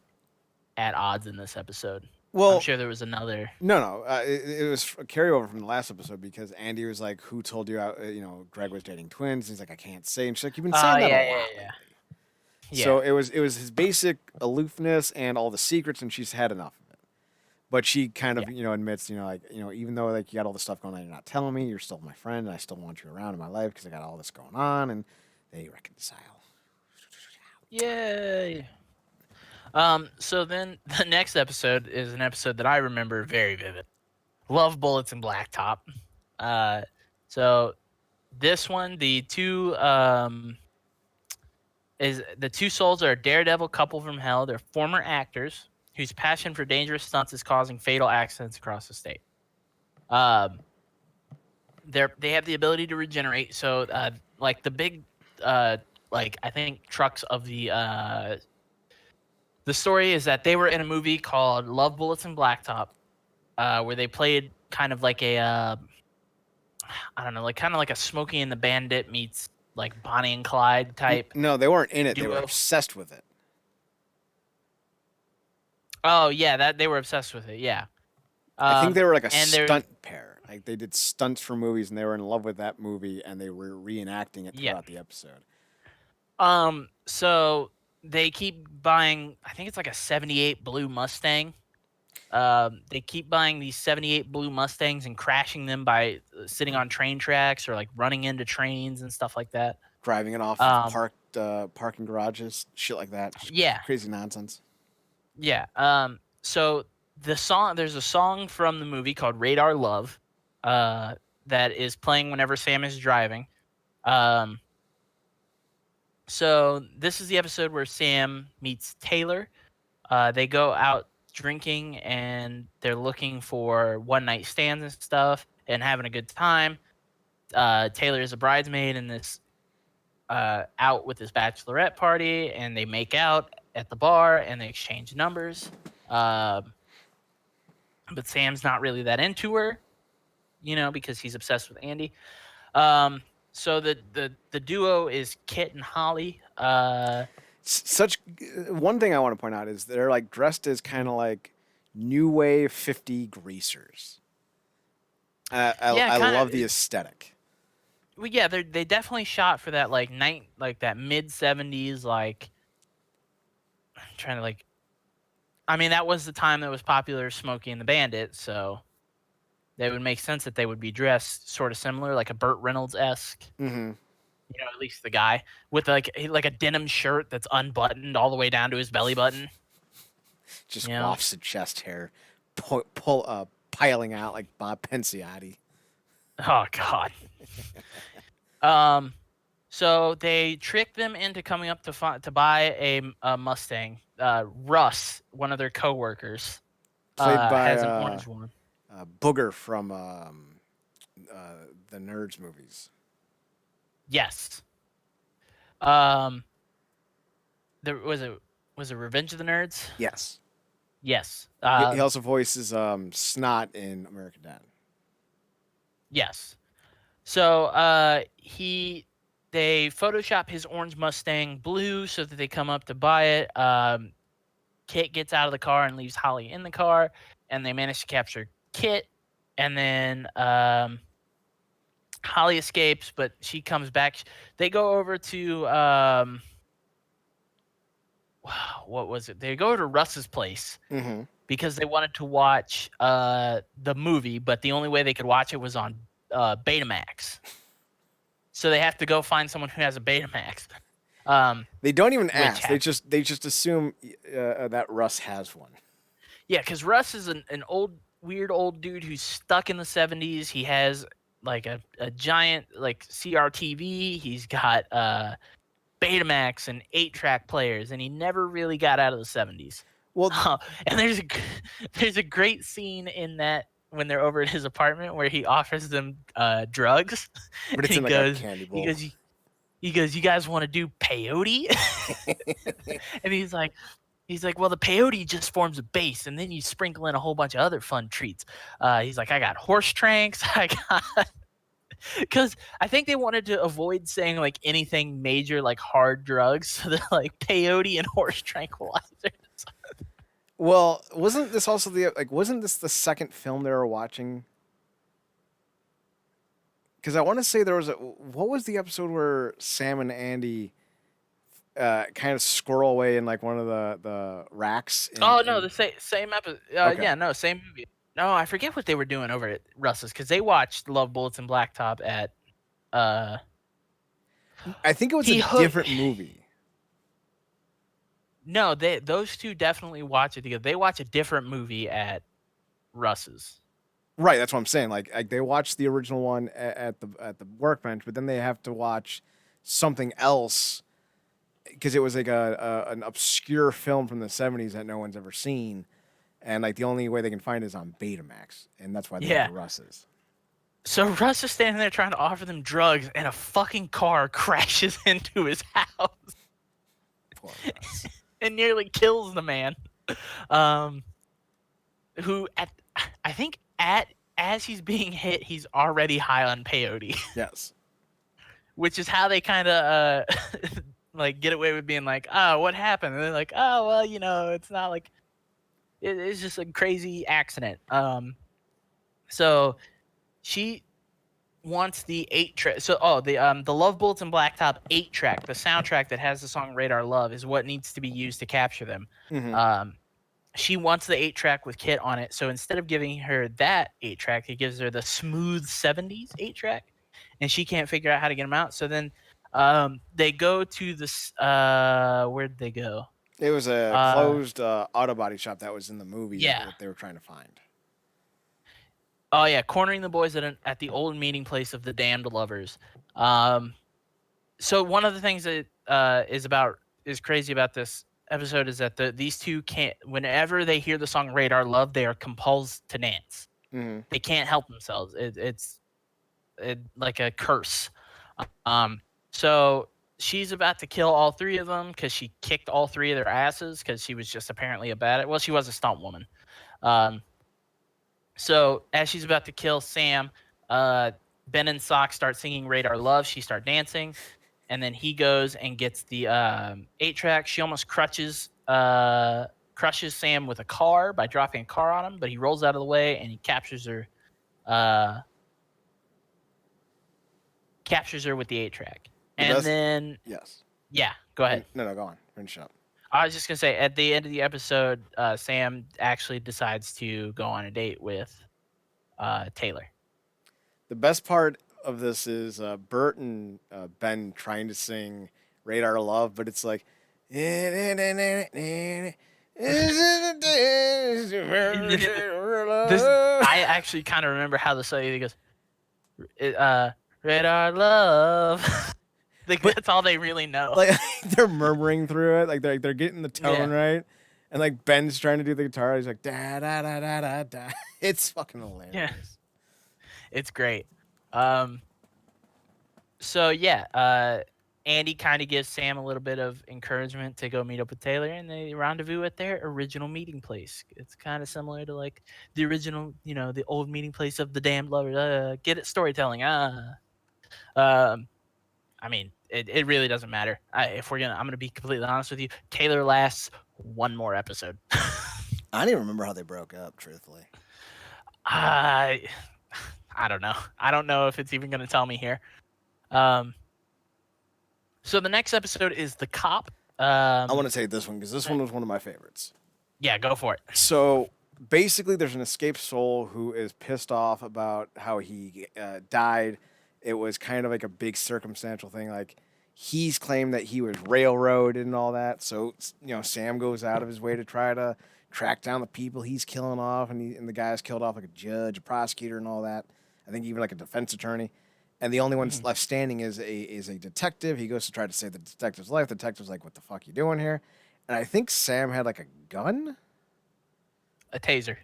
at odds in this episode. I'm Well, sure there was another. no. It was a carryover from the last episode because Andy was like, "Who told you? Greg was dating twins." And he's like, "I can't say." And she's like, "You've been Oh saying that a yeah, yeah, lot yeah, lately." yeah, So it was his basic aloofness and all the secrets, and she's had enough of it. But she kind yeah. of admits, even though like you got all this stuff going on, you're not telling me. You're still my friend, and I still want you around in my life because I got all this going on, and they reconcile. Yay. So then the next episode is an episode that I remember very vivid. Love Bullets and Blacktop. Uh, so this one, the two souls are a daredevil couple from hell. They're former actors whose passion for dangerous stunts is causing fatal accidents across the state. Um, they have the ability to regenerate. So like the big like I think trucks of the story is that they were in a movie called Love Bullets and Blacktop, where they played kind of like a I don't know, like kind of like a Smokey and the Bandit meets like Bonnie and Clyde type No, they weren't in it. They were duo. obsessed with it. Oh yeah, that they were obsessed with it. Yeah. I think they were like a And they're stunt pair. Like they did stunts for movies, and they were in love with that movie, and they were reenacting it yeah. throughout the episode. So they keep buying. I think it's like a '78 blue Mustang. They keep buying these '78 blue Mustangs and crashing them by sitting on train tracks or like running into trains and stuff like that. Driving it off of Um, parked parking garages, shit like that. Just yeah, crazy nonsense. yeah. So there's a song from the movie called Radar Love, that is playing whenever Sam is driving. Um, so this is the episode where Sam meets Taylor. They go out drinking and they're looking for one night stands and stuff and having a good time. Taylor is a bridesmaid in this out with his bachelorette party, and they make out at the bar and they exchange numbers. But Sam's not really that into her, because he's obsessed with Andy. So the duo is Kit and Holly. Such one thing I want to point out is they're like dressed as kind of like new wave 50 greasers. Yeah, I kind love of. the aesthetic. Well, yeah, they definitely shot for that like that mid '70s like. I'm trying to like. I mean, that was the time that was popular, Smokey and the Bandit, so it would make sense that they would be dressed sort of similar, like a Burt Reynolds esque. Mm-hmm. At least the guy with like a denim shirt that's unbuttoned all the way down to his belly button. Just wafts of chest hair, piling out like Bob Penciotti. Oh God. So they trick them into coming up to buy a Mustang. Russ, one of their coworkers, Played by has an orange one. Booger from the Nerds movies. Yes. There was it Revenge of the Nerds? Yes. Yes. He also voices Snot in American Dad. Yes. So they Photoshop his orange Mustang blue so that they come up to buy it. Kit gets out of the car and leaves Holly in the car, and they manage to capture Kit. And then Holly escapes, but she comes back. They go over to what was it? They go to Russ's place because they wanted to watch the movie, but the only way they could watch it was on Betamax. So they have to go find someone who has a Betamax. They don't even ask. They just assume that Russ has one. Yeah, because Russ is an weird old dude who's stuck in the '70s. He has like a giant like CRTV. He's got Betamax and 8-track players, and he never really got out of the '70s. Well, and there's a great scene in that when they're over at his apartment where he offers them drugs. But it's in like a candy bowl. he goes, "You guys want to do peyote?" And he's like, well, the peyote just forms a base, and then you sprinkle in a whole bunch of other fun treats. He's like, I got horse tranks. I got because I think they wanted to avoid saying like anything major, like hard drugs. So they're like peyote and horse tranquilizers. Well, wasn't this also wasn't this the second film they were watching? Because I want to say there was what was the episode where Sam and Andy kind of squirrel away in like one of the racks? Oh no, the same episode. Okay. Yeah, no, same movie. No, I forget what they were doing over at Russ's because they watched Love Bullets and Blacktop at I think it was he a hooked. different movie. No, those two definitely watch it together. They watch a different movie at Russ's. Right, that's what I'm saying. Like they watched the original one at the workbench, but then they have to watch something else because it was like an obscure film from the 70s that no one's ever seen, and like the only way they can find it is on Betamax, and that's why they go to Russ's. So Russ is standing there trying to offer them drugs, and a fucking car crashes into his house. Poor Russ. And nearly kills the man. Who I think as he's being hit, he's already high on peyote. Yes. Which is how they kind of like get away with being like, oh, what happened? And they're like, oh, well, you know, it's not like it's just a crazy accident. So she wants the 8-track. So the Love Bullets and Blacktop 8-track, the soundtrack that has the song Radar Love, is what needs to be used to capture them. Mm-hmm. She wants the 8-track with Kit on it. So instead of giving her that 8-track, he gives her the smooth 70s 8-track, and she can't figure out how to get them out. So then they go to this. Where'd they go? It was a closed auto body shop that was in the movie that they were trying to find. Oh yeah, cornering the boys at the old meeting place of the damned lovers. So one of the things that is crazy about this episode is that these two can't. Whenever they hear the song "Radar Love," they are compelled to dance. Mm-hmm. They can't help themselves. It's like a curse. So she's about to kill all three of them because she kicked all three of their asses because she was just apparently she was a stunt woman. So as she's about to kill Sam, Ben and Sock start singing Radar Love. She start dancing, and then he goes and gets the 8-track. She almost crushes Sam with a car by dropping a car on him, but he rolls out of the way and he captures her. Captures her with the 8-track. Then yes. Yeah, go ahead. No, go on. Finish up. I was just gonna say, at the end of the episode, Sam actually decides to go on a date with Taylor. The best part of this is Bert and Ben trying to sing Radar Love, but it's like I actually kind of remember how the song goes. Radar Love. Like, that's all they really know. Like they're murmuring through it, like they're getting the tone right, and like Ben's trying to do the guitar. He's like da da da da da da. It's fucking hilarious. Yeah, it's great. So Andy kind of gives Sam a little bit of encouragement to go meet up with Taylor, and they rendezvous at their original meeting place. It's kind of similar to like the original, the old meeting place of the damned lovers. Get it? Storytelling. I mean, it really doesn't matter. I'm gonna be completely honest with you. Taylor lasts one more episode. I don't even remember how they broke up, truthfully. I don't know. I don't know if it's even gonna tell me here. So the next episode is The Cop. I want to take this one because this one was one of my favorites. Yeah, go for it. So basically, there's an escaped soul who is pissed off about how he died. It was kind of like a big circumstantial thing. Like he's claimed that he was railroaded and all that. So Sam goes out of his way to try to track down the people he's killing off, and the guy's killed off like a judge, a prosecutor, and all that. I think even like a defense attorney. And the only one left standing is a detective. He goes to try to save the detective's life. The detective's like, "What the fuck you doing here?" And I think Sam had like a gun, a taser.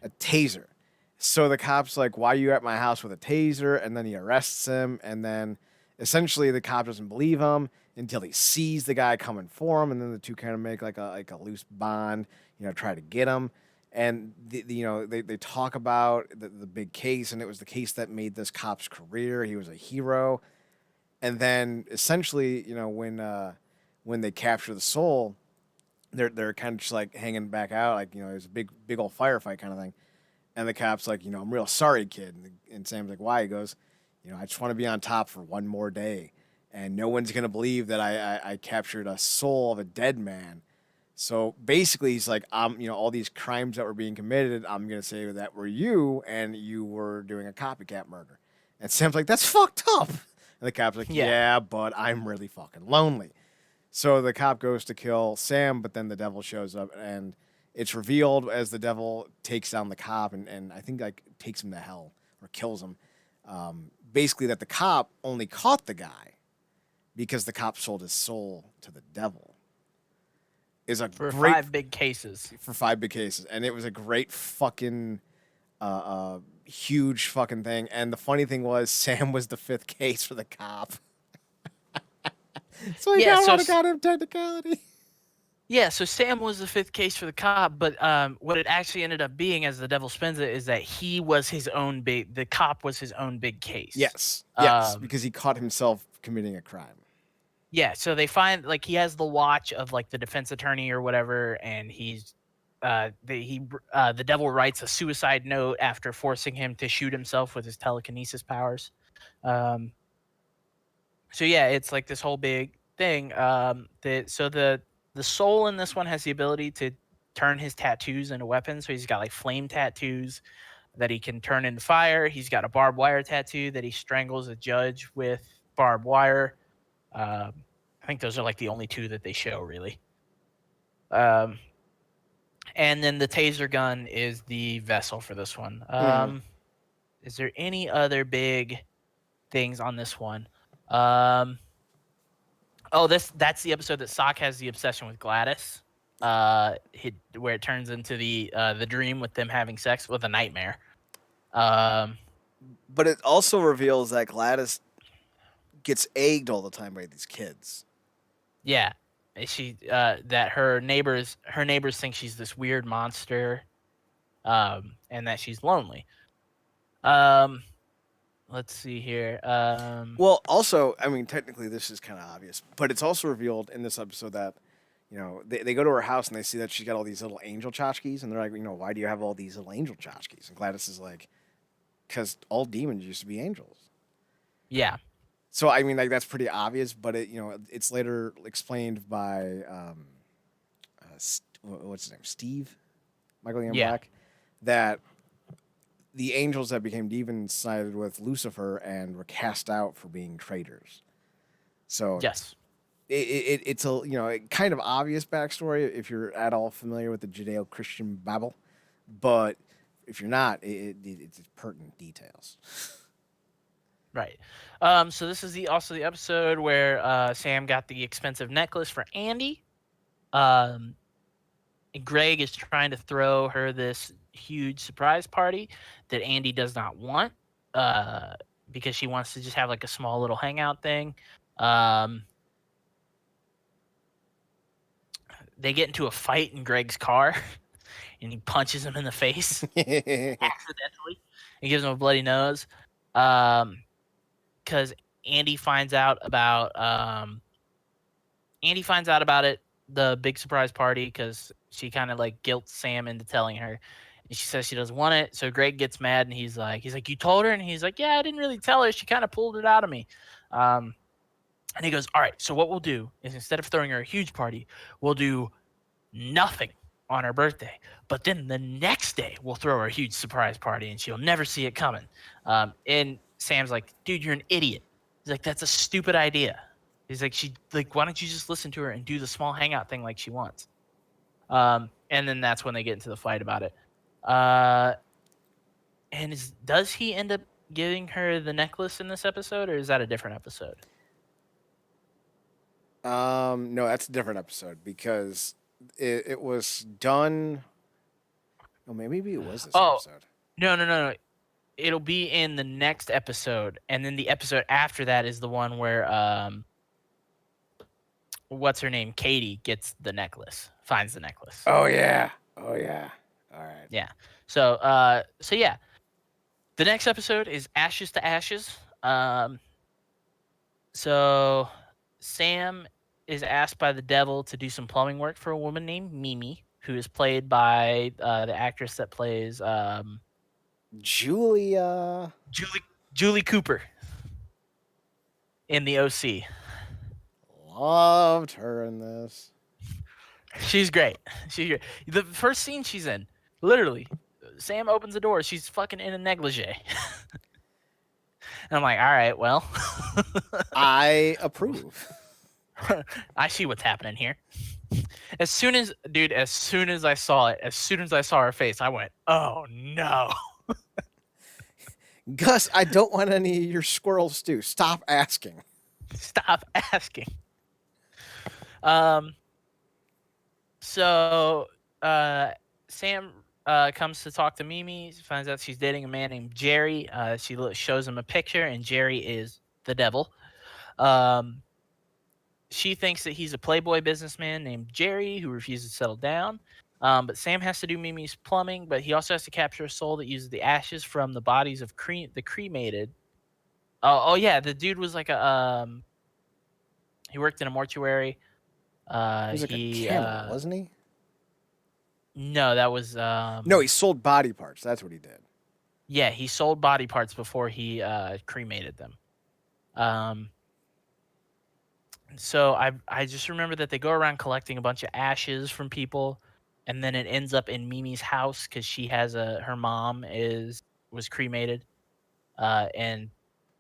So the cop's like, "Why are you at my house with a taser?" And then he arrests him. And then essentially the cop doesn't believe him. And until he sees the guy coming for him, and then the two kind of make like a loose bond, try to get him. And they talk about the big case, and it was the case that made this cop's career. He was a hero. And then essentially, when they capture the soul, they're kind of just like hanging back out, like there's a big old firefight kind of thing. And the cop's like, I'm real sorry, kid. And Sam's like, why? He goes, I just want to be on top for one more day, and no one's gonna believe that I captured a soul of a dead man. So basically, he's like, all these crimes that were being committed, I'm gonna say that were you, and you were doing a copycat murder. And Sam's like, that's fucked up. And the cop's like, yeah, but I'm really fucking lonely. So the cop goes to kill Sam, but then the devil shows up, and it's revealed as the devil takes down the cop, and I think like takes him to hell or kills him. Basically, that the cop only caught the guy because the cop sold his soul to the devil. Is a for great 5 big cases. For 5 big cases, and it was a great fucking huge fucking thing. And the funny thing was, Sam was the 5th case for the cop. So he got him technicality. Yeah, so Sam was the 5th case for the cop, but what it actually ended up being, as the devil spins it, is that the cop was his own big case. Yes, because he caught himself committing a crime. Yeah, so they find like he has the watch of like the defense attorney or whatever, and the devil writes a suicide note after forcing him to shoot himself with his telekinesis powers. So yeah, it's like this whole big thing. The soul in this one has the ability to turn his tattoos into weapons. So he's got like flame tattoos that he can turn into fire. He's got a barbed wire tattoo that he strangles a judge with barbed wire. I think those are like the only 2 that they show really. And then the taser gun is the vessel for this one. Is there any other big things on this one? That's the episode that Sock has the obsession with Gladys. Where it turns into the dream with them having sex with a nightmare. But it also reveals that Gladys gets egged all the time by these kids. Yeah, she that her neighbors think she's this weird monster, and that she's lonely. Let's see here. Well, also, I mean, technically this is kind of obvious, but it's also revealed in this episode that, they go to her house and they see that she's got all these little angel tchotchkes, and they're like, why do you have all these little angel tchotchkes? And Gladys is like, because all demons used to be angels. Yeah. So I mean, like that's pretty obvious, but it's later explained by what's his name, Steve, Michael Ian Black, that the angels that became demons sided with Lucifer and were cast out for being traitors. So yes, it's a kind of obvious backstory if you're at all familiar with the Judeo-Christian Bible, but if you're not, it's pertinent details. Right. So this is also the episode where Sam got the expensive necklace for Andy. And Greg is trying to throw her this huge surprise party that Andy does not want, because she wants to just have like a small little hangout thing. They get into a fight in Greg's car, and he punches him in the face accidentally. He gives him a bloody nose. Because Andy finds out about it, the big surprise party, because she kind of like guilts Sam into telling her, and she says she doesn't want it. So Greg gets mad, and he's like, you told her? And he's like, yeah, I didn't really tell her. She kind of pulled it out of me. And he goes, all right, so what we'll do is, instead of throwing her a huge party, we'll do nothing on her birthday. But then the next day, we'll throw her a huge surprise party, and she'll never see it coming. And Sam's like, dude, you're an idiot. He's like, that's a stupid idea. He's like, why don't you just listen to her and do the small hangout thing like she wants? And then that's when they get into the fight about it. And does he end up giving her the necklace in this episode, or is that a different episode? No, that's a different episode because it was done. Oh, maybe it was this episode. No. It'll be in the next episode, and then the episode after that is the one where what's her name? Katie gets the necklace, finds the necklace. Oh yeah. Oh yeah. All right. Yeah. So yeah, the next episode is Ashes to Ashes. So Sam is asked by the devil to do some plumbing work for a woman named Mimi, who is played by the actress that plays Julia. Julie Cooper in the OC. Loved her in this. She's great. She's great. The first scene she's in, literally, Sam opens the door. She's fucking in a negligee. And I'm like, all right, well, I approve. I see what's happening here. As soon as I saw it, as soon as I saw her face, I went, oh no. Gus, I don't want any of your squirrel stew. Stop asking. Stop asking. So Sam comes to talk to Mimi, finds out she's dating a man named Jerry. She shows him a picture, and Jerry is the devil. She thinks that he's a playboy businessman named Jerry who refuses to settle down. But Sam has to do Mimi's plumbing, but he also has to capture a soul that uses the ashes from the bodies of the cremated. Oh yeah, the dude was like he worked in a mortuary. He was like a camera, wasn't he? No, that was No, he sold body parts. That's what he did. yeah, he sold body parts before he cremated them. So I just remember that they go around collecting a bunch of ashes from people, and then it ends up in Mimi's house because she has her mom was cremated, and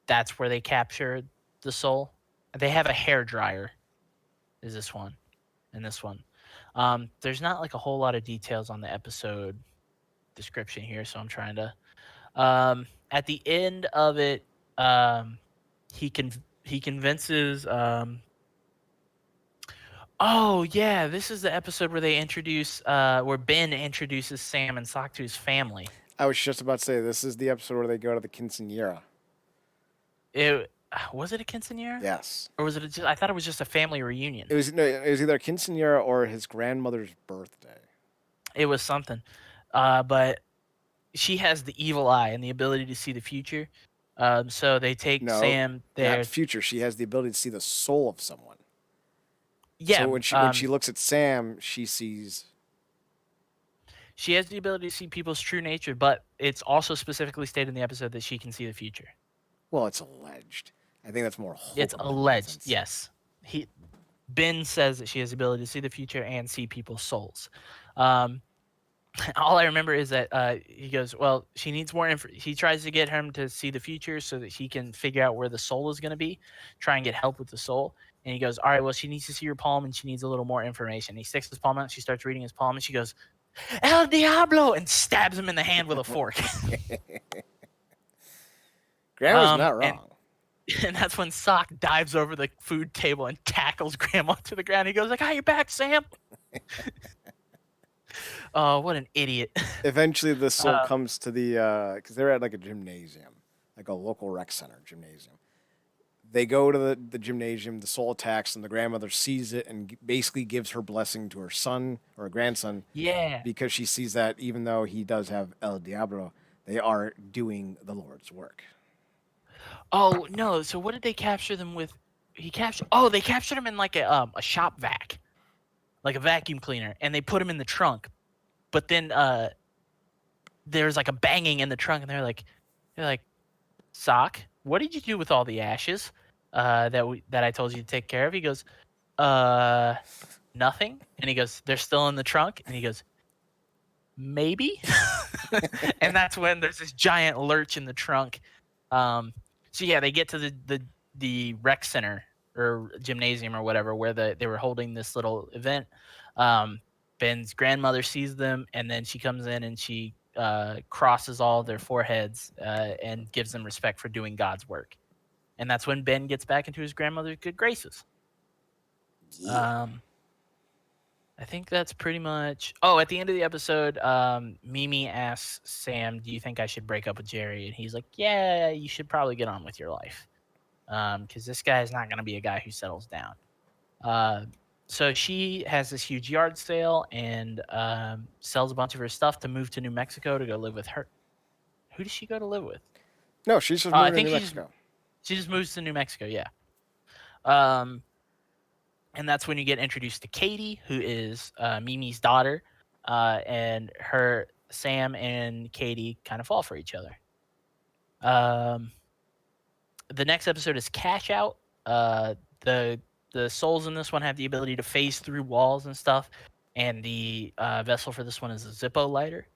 that's where they capture the soul. They have a hair dryer. Is this one? And this one. There's not like a whole lot of details on the episode description here, so I'm trying to. At the end of it, he convinces. Oh yeah, this is the episode where they introduce, where Ben introduces Sam and Sock to his family. I was just about to say this is the episode where they go to the quinceanera. Was it a quinceanera? Yes. Or was it? I thought it was just a family reunion. It was either a quinceanera or his grandmother's birthday. It was something, but she has the evil eye and the ability to see the future. So they take Sam there. Not future. She has the ability to see the soul of someone. Yeah. So when she looks at Sam, she sees. She has the ability to see people's true nature, but it's also specifically stated in the episode that she can see the future. Well, it's alleged. I think that's more. It's alleged. Yes. Ben says that she has the ability to see the future and see people's souls. All I remember is that he goes, well, she needs more info. He tries to get him to see the future so that he can figure out where the soul is going to be, try and get help with the soul. And he goes, all right, well, she needs to see your palm and she needs a little more information. He sticks his palm out. She starts reading his palm and she goes, El Diablo, and stabs him in the hand with a fork. Grandma's not wrong. And that's when Sock dives over the food table and tackles Grandma to the ground. He goes like, "Ah, you're back, Sam." Oh, what an idiot. Eventually, the soul comes to the, because they're at like a gymnasium, like a local rec center gymnasium. They go to the gymnasium, the soul attacks, and the grandmother sees it and basically gives her blessing to her son or her grandson. Yeah. Because she sees that even though he does have El Diablo, they are doing the Lord's work. Oh, no. So what did they capture them with? They captured him in like a shop vac, like a vacuum cleaner, and they put him in the trunk. But then there's like a banging in the trunk, and they're like, Sock, what did you do with all the ashes that I told you to take care of? He goes, nothing. And he goes, they're still in the trunk. And he goes, maybe. And that's when there's this giant lurch in the trunk. So yeah, they get to the rec center or gymnasium or whatever where they were holding this little event. Ben's grandmother sees them, and then she comes in and she crosses all their foreheads and gives them respect for doing God's work. And that's when Ben gets back into his grandmother's good graces. Yeah. I think that's pretty much. Oh, at the end of the episode, Mimi asks Sam, "Do you think I should break up with Jerry?" And he's like, "Yeah, you should probably get on with your life, because this guy is not going to be a guy who settles down." So she has this huge yard sale and sells a bunch of her stuff to move to New Mexico to go live with her. Who does she go to live with? No, she's just I moving to think New Mexico. she just moves to New Mexico. Yeah. Um, and that's when you get introduced to Katie, who is Mimi's daughter, and her Sam and Katie kind of fall for each other. Um, the next episode is Cash Out. Uh, the the souls in this one have the ability to phase through walls and stuff, and the vessel for this one is a Zippo lighter.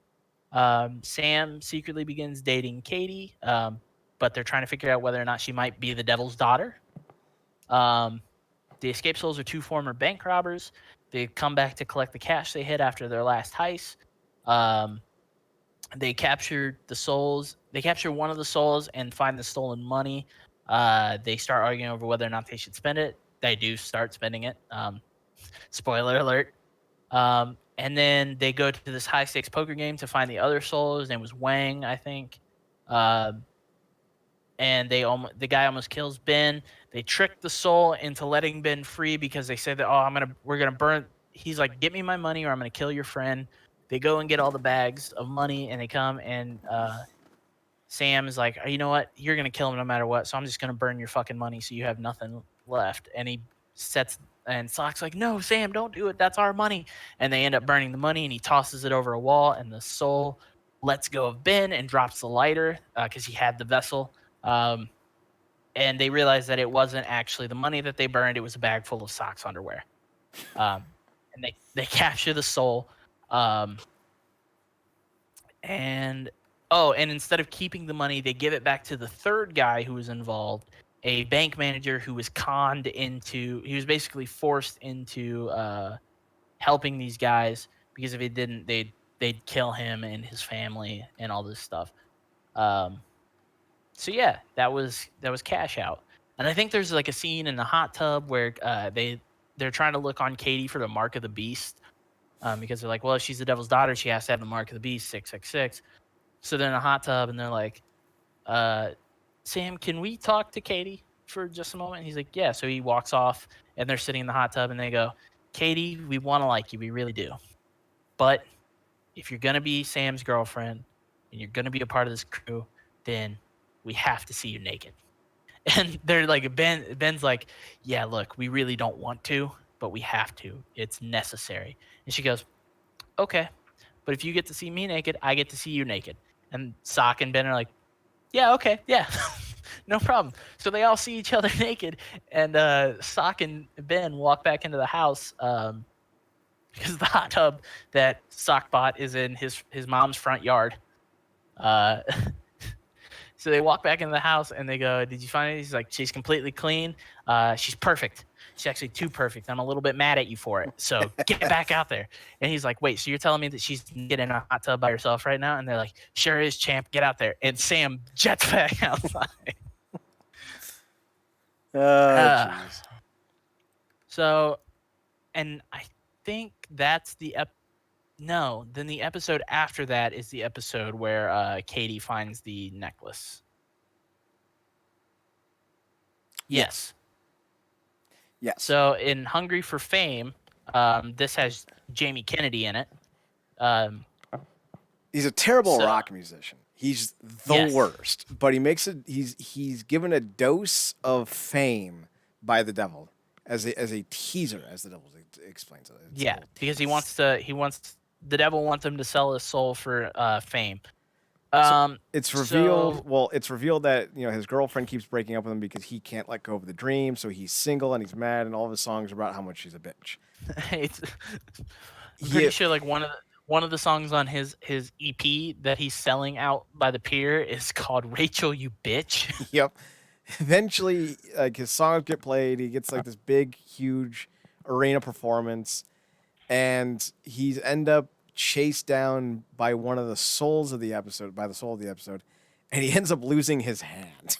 Sam secretly begins dating Katie, but they're trying to figure out whether or not she might be the devil's daughter. Um, the escape souls are two former bank robbers. They come back to collect the cash they hid after their last heist. Um, they captured the souls. They capture one of the souls and find the stolen money. They start arguing over whether or not they should spend it. They do start spending it. Spoiler alert. And then they go to this high stakes poker game to find the other soul. His name was Wang, I think. Um, and the guy almost kills Ben. They trick the soul into letting Ben free because they say that we're gonna burn. He's like, get me my money or I'm gonna kill your friend. They go and get all the bags of money and they come and Sam is like, you know what, you're gonna kill him no matter what, so I'm just gonna burn your fucking money so you have nothing left. And he sets and Sock's like, no, Sam, don't do it. That's our money. And they end up burning the money and he tosses it over a wall and the soul lets go of Ben and drops the lighter because he had the vessel. Um, and they realized that it wasn't actually the money that they burned; it was a bag full of Sock's underwear. Um, and they capture the soul, um, and and instead of keeping the money, they give it back to the third guy who was involved, a bank manager who was conned into. He was basically forced into helping these guys because if he didn't, they'd kill him and his family and all this stuff. Um, So yeah, that was Cash Out, and I think there's like a scene in the hot tub where they're trying to look on Katie for the mark of the beast, because they're like, well, if she's the devil's daughter, she has to have the mark of the beast 666. So they're in a hot tub and they're like, uh, Sam, can we talk to Katie for just a moment? He's like, yeah. So he walks off and they're sitting in the hot tub and they go, Katie, we want to like you, we really do, but if you're gonna be Sam's girlfriend and you're gonna be a part of this crew, then we have to see you naked. And they're like, Ben's like, yeah, look, we really don't want to, but we have to. It's necessary. And she goes, okay, but if you get to see me naked, I get to see you naked. And Sock and Ben are like, yeah, okay, yeah, no problem. So they all see each other naked, and Sock and Ben walk back into the house. Because the hot tub that Sock bought is in his mom's front yard. Uh, so they walk back into the house and they go, "Did you find it?" He's like, "She's completely clean. She's perfect. She's actually too perfect. I'm a little bit mad at you for it. So get back out there." And he's like, "Wait, so you're telling me that she's getting a hot tub by herself right now?" And they're like, "Sure is, champ. Get out there." And Sam jets back outside. Oh, Uh, jeez. so, and I think that's the No, then the episode after that is the episode where Katie finds the necklace. Yes. Yes. So in Hungry for Fame, this has Jamie Kennedy in it. He's a terrible so- rock musician. He's the Yes. worst. But he makes it. He's given a dose of fame by the devil as a teaser, as the devil explains it. It's Yeah, because he wants the devil wants him to sell his soul for fame. It's revealed. so- Well, it's revealed that his girlfriend keeps breaking up with him because he can't let go of the dream. So he's single and he's mad, and all of his songs are about how much she's a bitch. I'm pretty sure like one of the songs on his EP that he's selling out by the pier is called "Rachel, You Bitch." Yep. Eventually, like his songs get played. He gets like this big, huge arena performance, and he's end up chased down by one of the souls of the episode, by the soul of the episode, and he ends up losing his hand.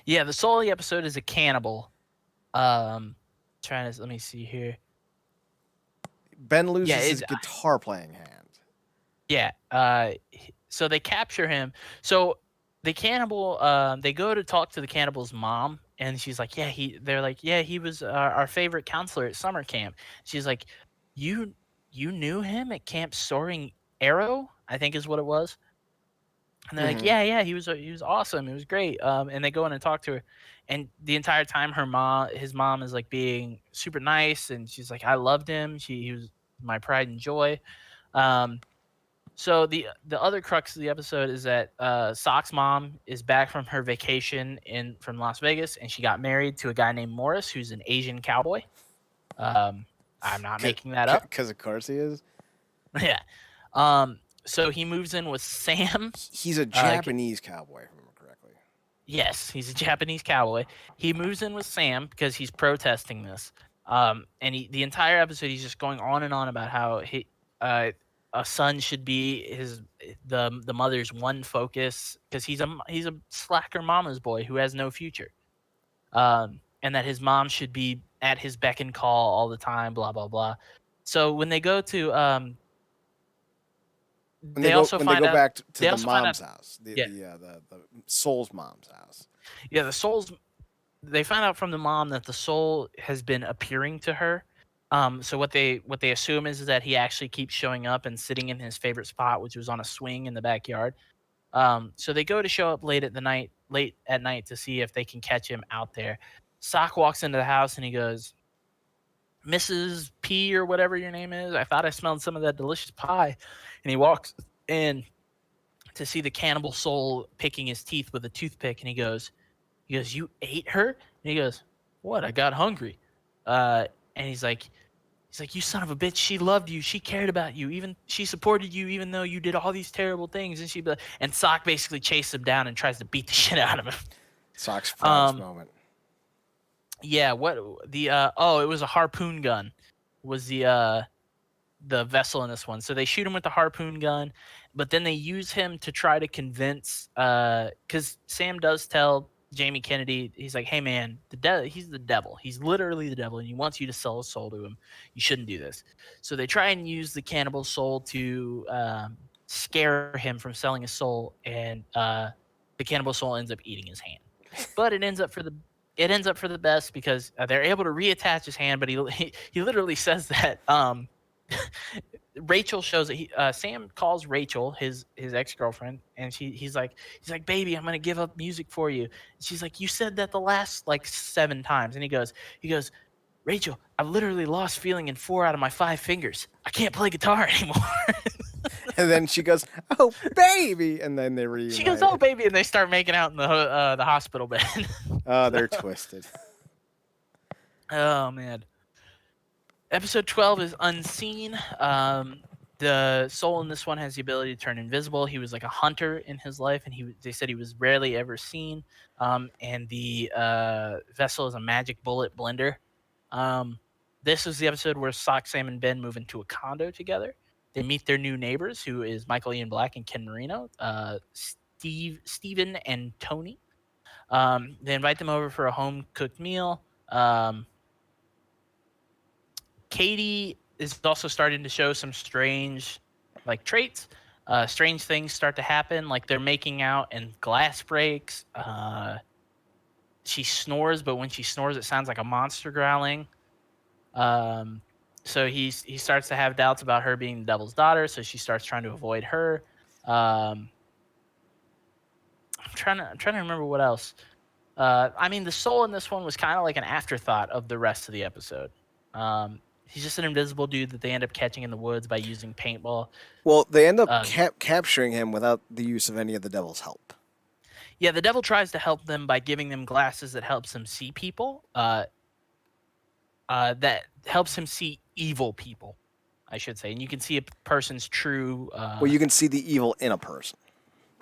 Yeah, the soul of the episode is a cannibal. Let me see here. Ben loses Yeah, his guitar playing hand. Yeah. So they capture him. So the cannibal, they go to talk to the cannibal's mom, and she's like, yeah, they're like, yeah, he was our favorite counselor at summer camp. She's like, you you knew him at Camp Soaring Arrow, I think is what it was. And they're like, Hmm. yeah, he was awesome. It was great. And they go in and talk to her, and the entire time his mom is like being super nice, and she's like, I loved him. He was my pride and joy. Um, so the other crux of the episode is that Sock's mom is back from her vacation from Las Vegas, and she got married to a guy named Morris, who's an Asian cowboy. Um, I'm not making that up. Because of course he is. Yeah. So he moves in with Sam. He's a Uh, Japanese cowboy, if I remember correctly. Yes, he's a Japanese cowboy. He moves in with Sam because he's protesting this. And the entire episode, he's just going on and on about how uh, a son should be the mother's one focus because he's a slacker mama's boy who has no future. And that his mom should be at his beck and call all the time. Blah blah blah. So when they go to they also When they find go out back to they the also find out mom's house, yeah the soul's mom's house. yeah the souls they find out from the mom that the soul has been appearing to her. So what they assume is that he actually keeps showing up and sitting in his favorite spot, which was on a swing in the backyard. So they go to show up late at night to see if they can catch him out there. Sock walks into the house and he goes, Mrs. P or whatever your name is, I thought I smelled some of that delicious pie. And he walks in to see the cannibal soul picking his teeth with a toothpick, and he goes, you ate her? And he goes, what? I got hungry. And he's like, you son of a bitch. She loved you. She cared about you. Even she supported you, even though you did all these terrible things. And Sock basically chases him down and tries to beat the shit out of him. Sock's proudest Um, moment. yeah. What it was a harpoon gun. Was the vessel in this one. So they shoot him with the harpoon gun, but then they use him to try to convince because Sam does tell Jamie Kennedy, he's like, hey man, he's the devil. He's literally the devil, and he wants you to sell his soul to him. You shouldn't do this. So they try and use the cannibal soul to scare him from selling his soul, and the cannibal soul ends up eating his hand. But it ends up for the best because they're able to reattach his hand, but he literally says that Rachel shows that Sam calls Rachel his ex girlfriend, and he's like baby, I'm gonna give up music for you. And she's like, you said that the last like 7 times, and he goes, Rachel, I've literally lost feeling in 4 out of my 5 fingers. I can't play guitar anymore. And then she goes, "Oh, baby," and then they reunite. She goes, oh baby, and they start making out in the hospital bed. Oh, they're twisted. Oh man. Episode 12 is Unseen. The soul in this one has the ability to turn invisible. He was like a hunter in his life, and they said he was rarely ever seen. And the vessel is a magic bullet blender. This is the episode where Sock, Sam, and Ben move into a condo together. They meet their new neighbors, who is Michael Ian Black and Ken Marino, Steven, and Tony. They invite them over for a home cooked meal. Katie is also starting to show some strange like traits. Strange things start to happen, like they're making out and glass breaks. She snores, but when she snores, it sounds like a monster growling. So he starts to have doubts about her being the devil's daughter, so she starts trying to avoid her. I'm trying to remember what else. I mean, the soul in this one was kind of like an afterthought of the rest of the episode. He's just an invisible dude that they end up catching in the woods by using paintball. Well, they end up Uh, capturing him without the use of any of the devil's help. Yeah, the devil tries to help them by giving them glasses that helps them see people. That helps him see evil people, I should say, and you can see a person's true. Well, you can see the evil in a person.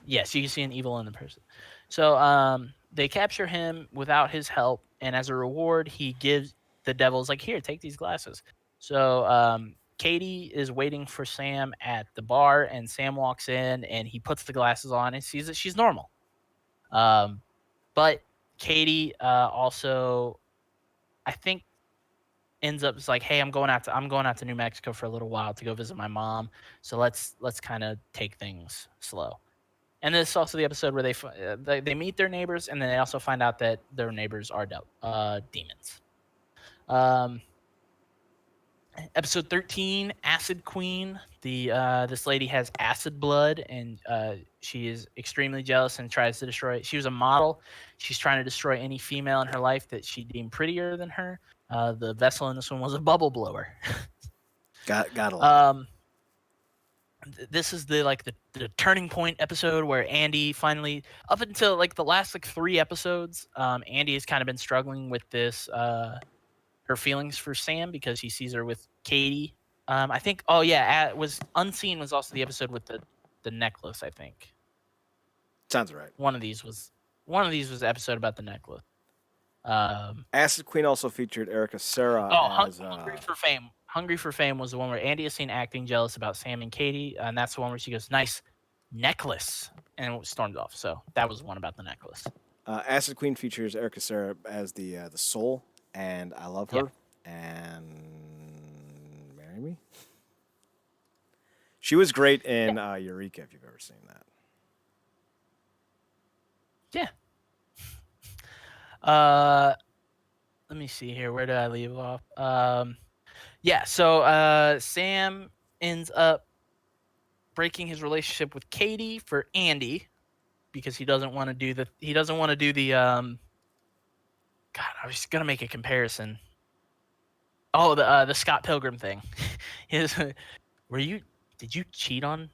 Yes, you can see an evil in the person. So they capture him without his help, and as a reward, he gives the devil's like, here, take these glasses. So Katie is waiting for Sam at the bar, and Sam walks in, and he puts the glasses on and sees that she's normal. But Katie also, I think, ends up like, hey, I'm going out to New Mexico for a little while to go visit my mom. So let's kind of take things slow. And this is also the episode where they meet their neighbors, and then they also find out that their neighbors are demons. Um, Episode 13, Acid Queen. This lady has acid blood, and she is extremely jealous and tries to destroy it. She was a model. She's trying to destroy any female in her life that she deemed prettier than her. The vessel in this one was a bubble blower. Got a lot. This is the turning point episode where Andy finally, up until like the last like 3 episodes, Andy has kind of been struggling with this her feelings for Sam because he sees her with Katie. I think. Oh yeah, was Unseen was also the episode with the necklace. I think Sounds right. one of these was the episode about the necklace. Acid Queen also featured Erica Serra as. Hungry for Fame. Hungry for Fame was the one where Andy is seen acting jealous about Sam and Katie, and that's the one where she goes, "Nice necklace," and stormed off. So that was the one about the necklace. Acid Queen features Erica Serra as the soul, and I love her. And marry me. She was great in Eureka. If you've ever seen that. Yeah. Let me see here. Where did I leave off? Yeah. So Sam ends up breaking his relationship with Katie for Andy because he doesn't want to do the. God, I was gonna make a comparison. Oh, the Scott Pilgrim thing. Were you? Did you cheat on?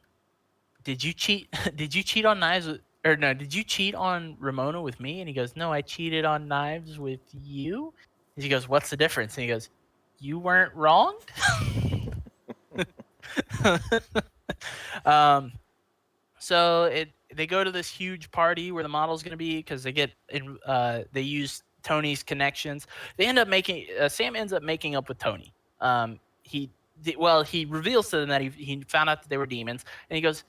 Did you cheat? Did you cheat on Knives? Or no? Did you cheat on Ramona with me? And he goes, No, I cheated on Knives with you. And she goes, What's the difference? And he goes, You weren't wronged. So they go to this huge party where the model's going to be because they use Tony's connections. They end up making Sam ends up making up with Tony. He reveals to them that he found out that they were demons, and he goes,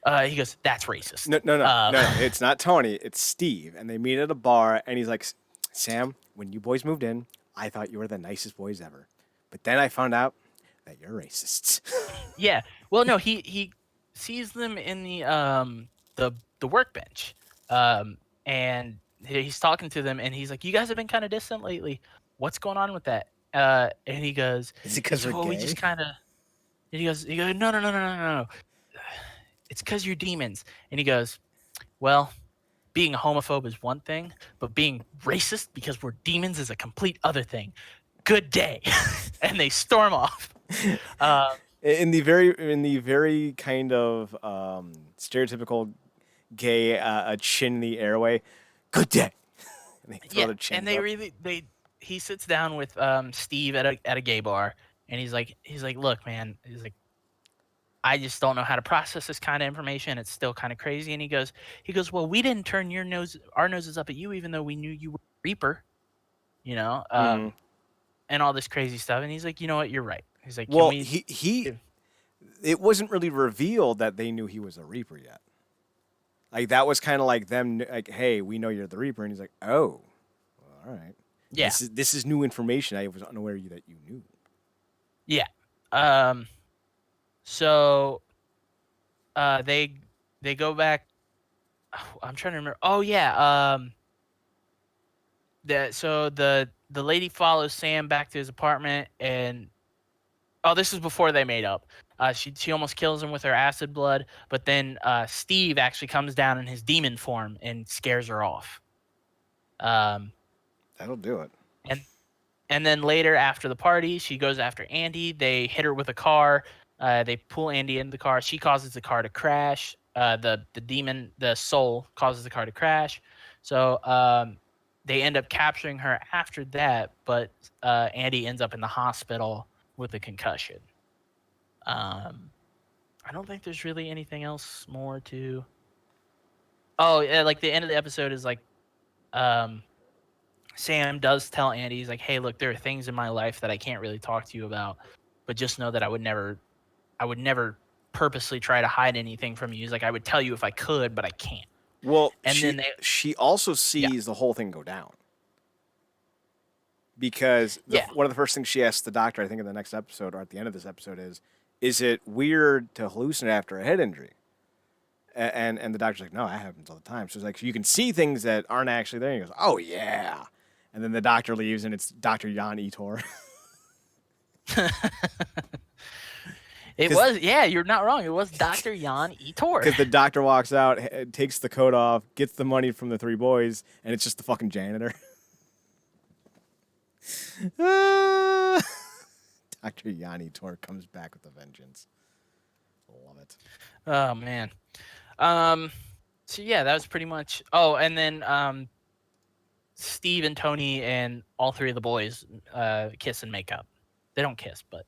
that's racist. No, it's not Tony, it's Steve, and they meet at a bar, and he's like, Sam, when you boys moved in, I thought you were the nicest boys ever, but then I found out that you're racists. Yeah. Well, no, he sees them in the workbench, and he's talking to them, and he's like, "You guys have been kind of distant lately. What's going on with that?" And he goes, "Is it because we're gay?" We just kind of. He goes, no. It's because you're demons. And he goes, well, being a homophobe is one thing, but being racist because we're demons is a complete other thing. Good day. And they storm off. In the very kind of stereotypical gay chin in the airway, good day. And they throw their chins up. He sits down with Steve at a gay bar, and he's like, look, man, he's like, I just don't know how to process this kind of information. It's still kind of crazy. And he goes, well, we didn't turn our noses up at you, even though we knew you were Reaper, and all this crazy stuff. And he's like, you know what? You're right. He's like, well, it wasn't really revealed that they knew he was a Reaper yet. Like, that was kind of like them, like, hey, we know you're the Reaper. And he's like, oh, well, all right. Yeah. This is new information. I was unaware that you knew. Yeah. So they go back. I'm trying to remember. Oh yeah. The lady follows Sam back to his apartment, and this is before they made up. She almost kills him with her acid blood, but then Steve actually comes down in his demon form and scares her off. That'll do it. And then later, after the party, she goes after Andy. They hit her with a car. They pull Andy into the car. She causes the car to crash. The demon, the soul, causes the car to crash. So they end up capturing her after that, but Andy ends up in the hospital with a concussion. I don't think there's really anything else more to. Oh, yeah, like the end of the episode is like, Sam does tell Andy, he's like, hey, look, there are things in my life that I can't really talk to you about, but just know that I would never purposely try to hide anything from you. He's like, I would tell you if I could, but I can't. Well, and she also sees the whole thing go down. Because one of the first things she asks the doctor, I think in the next episode or at the end of this episode is it weird to hallucinate after a head injury? And the doctor's like, no, that happens all the time. So it's like, so you can see things that aren't actually there. And he goes, oh yeah. And then the doctor leaves, and it's Dr. Jan Etor. It was, yeah, you're not wrong. It was Dr. Jan Etor. Because the doctor walks out, takes the coat off, gets the money from the three boys, and it's just the fucking janitor. Dr. Jan Etor comes back with a vengeance. Love it. Oh man. So yeah, that was pretty much. Oh, and then Steve and Tony and all three of the boys kiss and make up. They don't kiss, but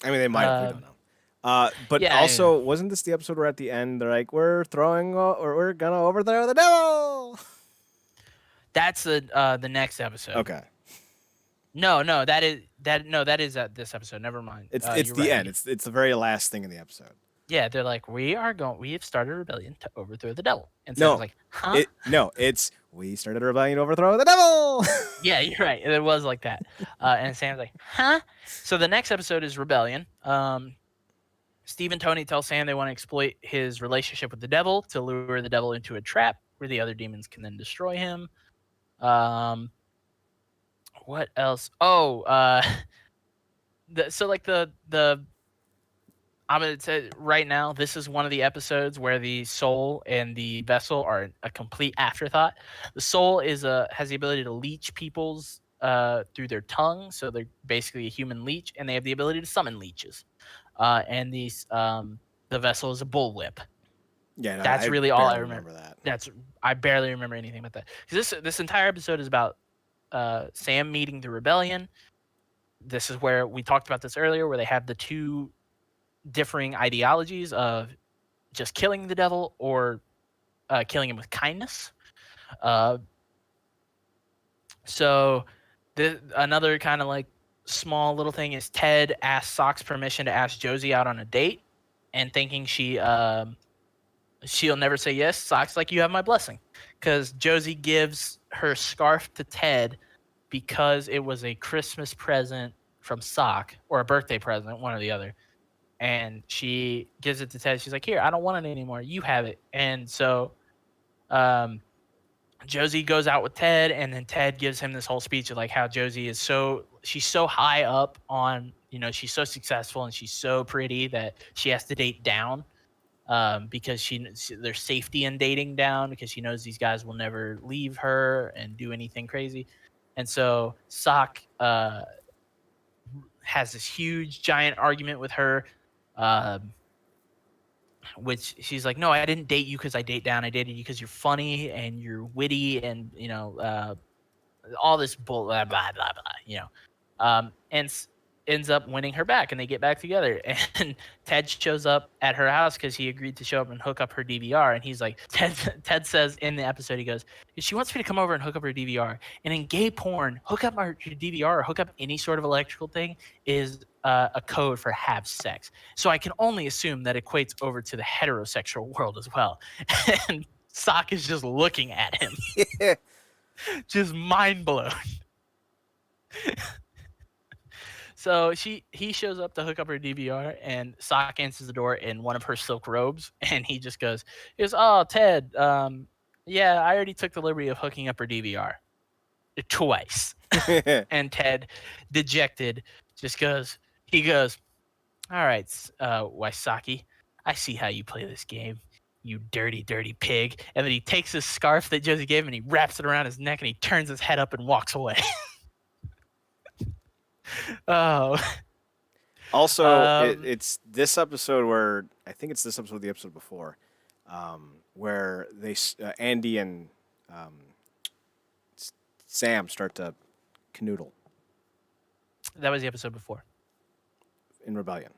I mean, they might have, we don't know. But yeah, also, wasn't this the episode where at the end they're like, we're gonna overthrow the devil? that's the next episode. Okay. No, that is at this episode. Never mind. It's you're the right. end. It's the very last thing in the episode. Yeah, they're like, we have started a rebellion to overthrow the devil. And so I was like, huh? It's we started a rebellion to overthrow the devil. Yeah, you're right. It was like that. And Sam's like, huh? So the next episode is Rebellion. Steve and Tony tell Sam they want to exploit his relationship with the devil to lure the devil into a trap where the other demons can then destroy him. What else? Oh, I'm gonna say right now, this is one of the episodes where the soul and the vessel are a complete afterthought. The soul has the ability to leech people's through their tongue, so they're basically a human leech, and they have the ability to summon leeches. And the vessel is a bullwhip. Yeah, no, That's I really all I barely remember. That. I barely remember anything about that. This entire episode is about Sam meeting the rebellion. This is where we talked about this earlier, where they have the two differing ideologies of just killing the devil or killing him with kindness. So another kind of like small little thing is Ted asked Sock's permission to ask Josie out on a date, and thinking she'll never say yes. Sock's like, you have my blessing, because Josie gives her scarf to Ted because it was a Christmas present from Sock, or a birthday present, one or the other. And she gives it to Ted. She's like, here, I don't want it anymore. You have it. And so Josie goes out with Ted, and then Ted gives him this whole speech of like how Josie is she's so high up on, she's so successful and she's so pretty that she has to date down because there's safety in dating down, because she knows these guys will never leave her and do anything crazy. And so Sock has this huge giant argument with her, which she's like, no, I didn't date you because I date down. I dated you because you're funny and you're witty and all this blah blah blah blah. And ends up winning her back, and they get back together. And Ted shows up at her house because he agreed to show up and hook up her DVR. And he's like, Ted says in the episode, he goes, she wants me to come over and hook up her DVR. And in gay porn, hook up her DVR or hook up any sort of electrical thing is a code for have sex. So I can only assume that equates over to the heterosexual world as well. And Sock is just looking at him. Just mind blown. So he shows up to hook up her DVR, and Sock answers the door in one of her silk robes, and he goes, oh, Ted, yeah, I already took the liberty of hooking up her DVR twice. And Ted, dejected, he goes, all right, Waisaki, I see how you play this game, you dirty, dirty pig. And then he takes his scarf that Josie gave him, and he wraps it around his neck, and he turns his head up and walks away. Oh. Also, it's this episode where I think it's this episode, the episode before, where they Andy and Sam start to canoodle. That was the episode before. In Rebellion.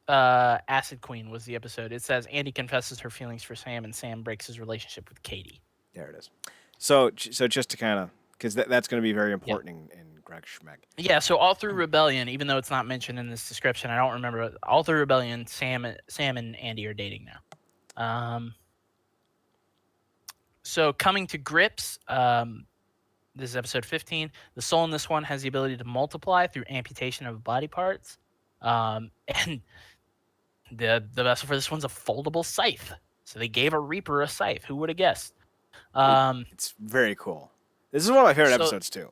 Acid Queen was the episode. It says Andy confesses her feelings for Sam, and Sam breaks his relationship with Katie. There it is. So just to kind of, because that's going to be very important in Greg Schmeck. Yeah, so all through Rebellion, even though it's not mentioned in this description, I don't remember it. All through Rebellion, Sam and Andy are dating now. So coming to grips, this is episode 15. The soul in this one has the ability to multiply through amputation of body parts. And The vessel for this one's a foldable scythe. So they gave a Reaper a scythe. Who would have guessed? It's very cool. This is one of my favorite So episodes too.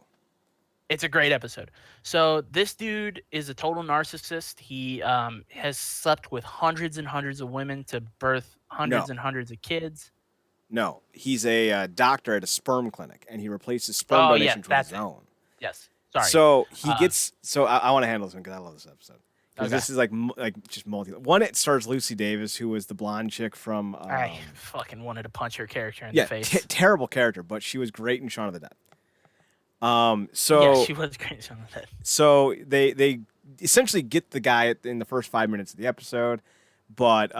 it's a great episode. So this dude is a total narcissist. He has slept with hundreds and hundreds of women to birth hundreds No, and hundreds of kids. no, he's a doctor at a sperm clinic, and he replaces sperm Oh yeah, donations with that's his it. own. Yes. Sorry. So he Uh, gets. So I want to handle this one because I love this episode. Because Okay. this is like just multi. One, it stars Lucy Davis, who was the blonde chick from. I fucking wanted to punch her character in Yeah, the face. terrible character, but she was great in Shaun of the Dead. Yeah, So she was great on that. so they essentially get the guy in the first 5 minutes of the episode, but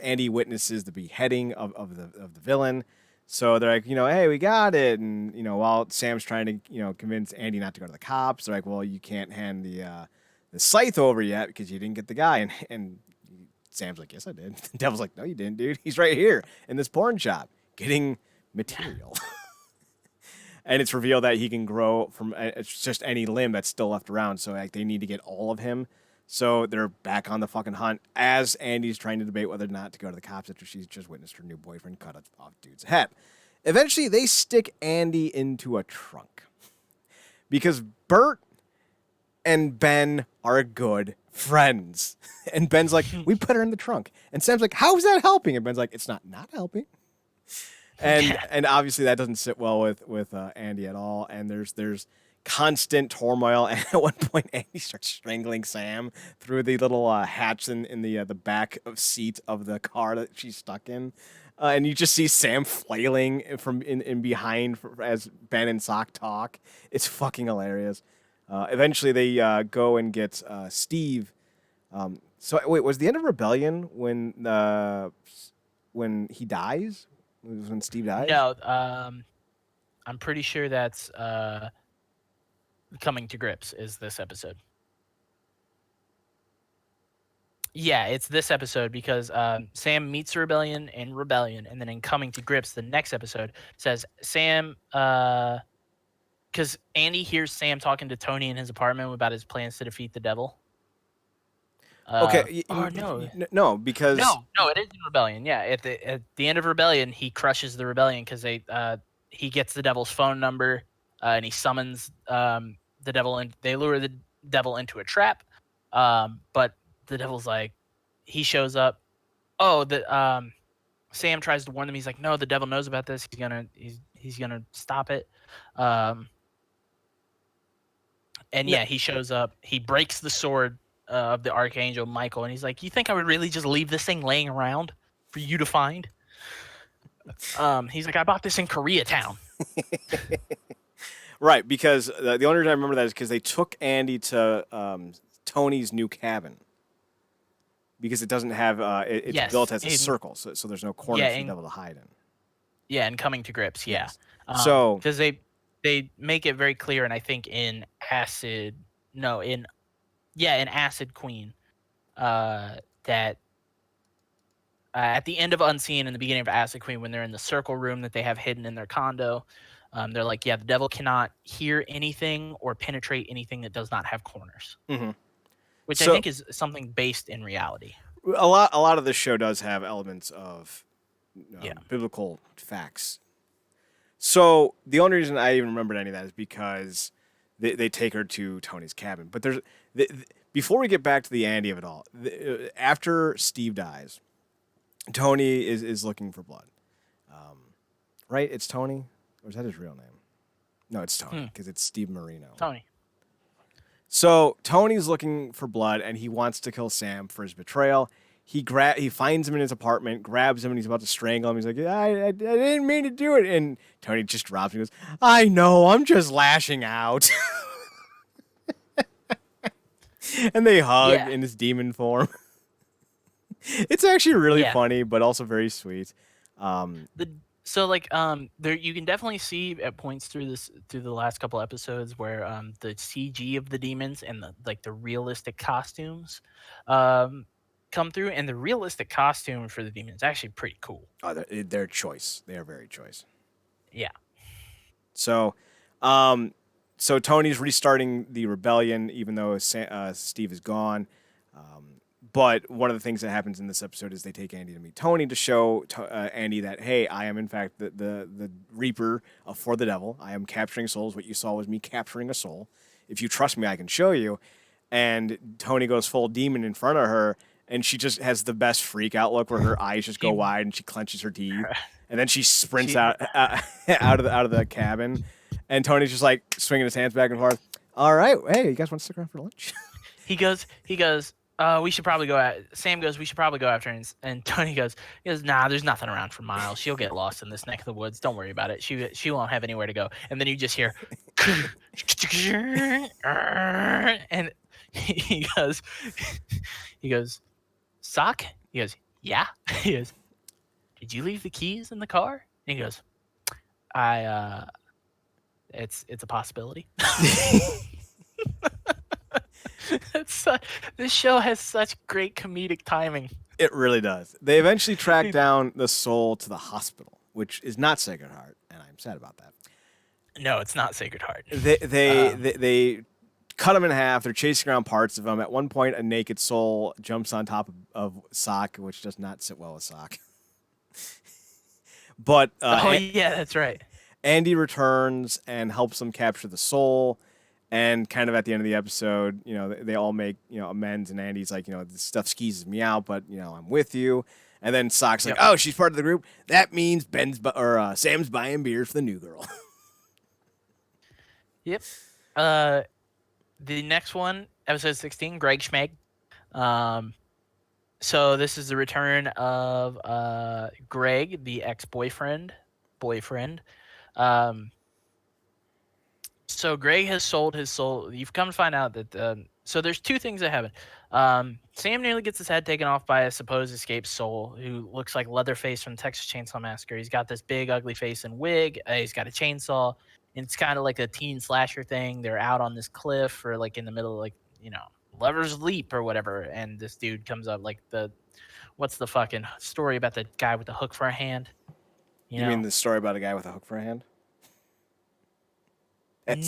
Andy witnesses the beheading of the villain. So they're like, hey, we got it, and while Sam's trying to convince Andy not to go to the cops, they're like, well, you can't hand the scythe over yet because you didn't get the guy, and Sam's like, yes, I did. The devil's like, no, you didn't, dude. He's right here in this porn shop getting material. And it's revealed that he can grow from it's just any limb that's still left around. So like they need to get all of him. So they're back on the fucking hunt as Andy's trying to debate whether or not to go to the cops after she's just witnessed her new boyfriend cut off dude's head. Eventually, they stick Andy into a trunk because Bert and Ben are good friends. And Ben's like, we put her in the trunk. And Sam's like, how's that helping? And Ben's like, it's not helping. And obviously that doesn't sit well with Andy at all. And there's constant turmoil. And at one point, Andy starts strangling Sam through the little hatch in the back of seat of the car that she's stuck in. And you just see Sam flailing from in behind as Ben and Sock talk. It's fucking hilarious. Eventually, they go and get Steve. So wait, was the end of Rebellion when he dies? Was when Steve dies? No, I'm pretty sure that's Coming to Grips is this episode. Yeah, it's this episode because Sam meets the Rebellion in Rebellion, and then in Coming to Grips, the next episode says Sam, because Andy hears Sam talking to Tony in his apartment about his plans to defeat the devil. Okay. No, because no, it is in Rebellion. Yeah, at the end of Rebellion, he crushes the Rebellion because he gets the devil's phone number and he summons the devil, and they lure the devil into a trap. But the devil's like, he shows up. Oh, Sam tries to warn them. He's like, no, the devil knows about this. He's gonna stop it. And yeah, he shows up. He breaks the sword of the Archangel Michael, and he's like, you think I would really just leave this thing laying around for you to find? He's like, I bought this in Koreatown. Right, because the only reason I remember that is because they took Andy to Tony's new cabin. Because it doesn't have, it's built as a circle, so there's no corner for the devil to hide in. Yeah, and Coming to Grips, yeah. Yes. So because they make it very clear, and I think in Acid Queen, that at the end of Unseen and the beginning of Acid Queen, when they're in the circle room that they have hidden in their condo, they're like, yeah, the devil cannot hear anything or penetrate anything that does not have corners. Mm-hmm. Which I think is something based in reality. A lot of this show does have elements of biblical facts. So the only reason I even remembered any of that is because they take her to Tony's cabin. But before we get back to the Andy of it all, after Steve dies, Tony is looking for blood. Right? It's Tony? Or is that his real name? No, it's Tony because it's Steve Marino. Tony. So Tony's looking for blood, and he wants to kill Sam for his betrayal. He finds him in his apartment, grabs him, and he's about to strangle him. He's like, I didn't mean to do it. And Tony just drops him and goes, I know, I'm just lashing out. And they hug in his demon form. It's actually really funny, but also very sweet. There you can definitely see at points through the last couple episodes where the CG of the demons and the realistic costumes come through, and the realistic costume for the demons is actually pretty cool. Oh, they're choice. They are very choice. Yeah. So, Tony's restarting the rebellion, even though Steve is gone. But one of the things that happens in this episode is they take Andy to meet Tony to show Andy that, hey, I am in fact the Reaper for the devil. I am capturing souls. What you saw was me capturing a soul. If you trust me, I can show you. And Tony goes full demon in front of her, and she just has the best freak out look where her eyes just go wide and she clenches her teeth. And then she sprints out of the cabin. And Tony's just like swinging his hands back and forth. All right, hey, you guys want to stick around for lunch? He goes, we should probably go Sam goes, we should probably go after her. And Tony goes, nah, there's nothing around for miles. She'll get lost in this neck of the woods. Don't worry about it. She won't have anywhere to go. And then you just hear, and he goes, Sock? He goes, yeah. He goes, did you leave the keys in the car? And he goes, it's a possibility. This show has such great comedic timing. It really does. They eventually track down the soul to the hospital, which is not Sacred Heart, and I'm sad about that. No, it's not Sacred Heart. They cut him in half. They're chasing around parts of him. At one point, a naked soul jumps on top of Sock, which does not sit well with Sock. But yeah, that's right. Andy returns and helps them capture the soul. And kind of at the end of the episode, they all make, amends, and Andy's like, this stuff skeezes me out, but, I'm with you. And then Sock's like, oh, she's part of the group. That means Sam's buying beers for the new girl. Yep. The next one, episode 16, Greg Schmeg. So this is the return of Greg, the ex-boyfriend. So Greg has sold his soul. You've come to find out that so there's two things that happen. Sam nearly gets his head taken off by a supposed escaped soul who looks like Leatherface from Texas Chainsaw Massacre. He's got this big ugly face and wig. He's got a chainsaw. And it's kind of like a teen slasher thing. They're out on this cliff or like in the middle of Lover's Leap or whatever. And this dude comes up like what's the fucking story about the guy with the hook for a hand? You mean the story about a guy with a hook for a hand? I'm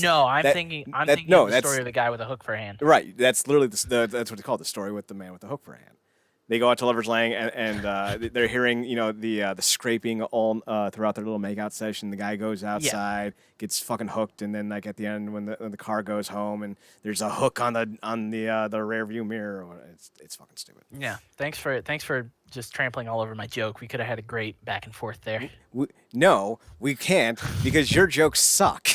thinking of the story of the guy with a hook for a hand. Right. That's literally that's what they call the story with the man with the hook for a hand. They go out to Lover's Lane and they're hearing the scraping all throughout their little makeout session. The guy goes outside, gets fucking hooked, and then like at the end when the car goes home and there's a hook on the rear view mirror. It's fucking stupid. Yeah. Thanks for just trampling all over my joke. We could have had a great back and forth there. No, we can't because your jokes suck.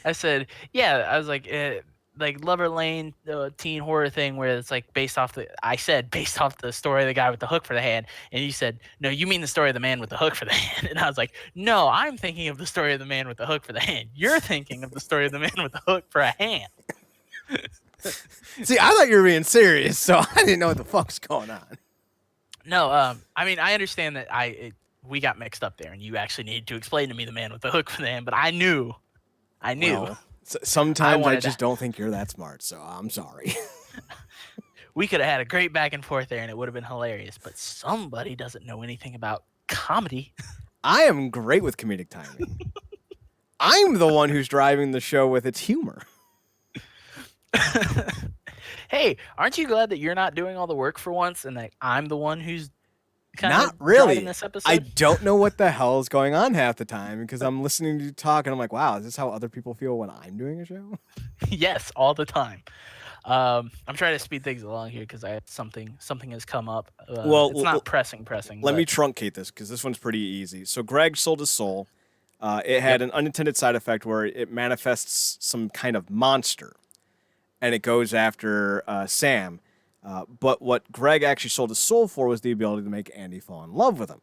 I said, yeah. I was like Lover Lane, the teen horror thing where it's like based off the story of the guy with the hook for the hand, and you said, no, you mean the story of the man with the hook for the hand, and I was like, no, I'm thinking of the story of the man with the hook for the hand. You're thinking of the story of the man with the hook for a hand. See, I thought you were being serious, so I didn't know what the fuck's going on. No, I mean I understand that we got mixed up there, and you actually needed to explain to me the man with the hook for the hand, but I knew. Well, sometimes I just don't think you're that smart, so I'm sorry. We could have had a great back and forth there, and it would have been hilarious, but somebody doesn't know anything about comedy. I am great with comedic timing. I'm the one who's driving the show with its humor. Hey, aren't you glad that you're not doing all the work for once, and that I'm the one who's not really. This episode? I don't know what the hell is going on half the time because I'm listening to you talk and I'm like, wow, is this how other people feel when I'm doing a show? Yes, all the time. I'm trying to speed things along here because I have something has come up. It's not pressing. Let me truncate this because this one's pretty easy. So Greg sold his soul. It had an unintended side effect where it manifests some kind of monster, and it goes after Sam. But what Greg actually sold his soul for was the ability to make Andy fall in love with him.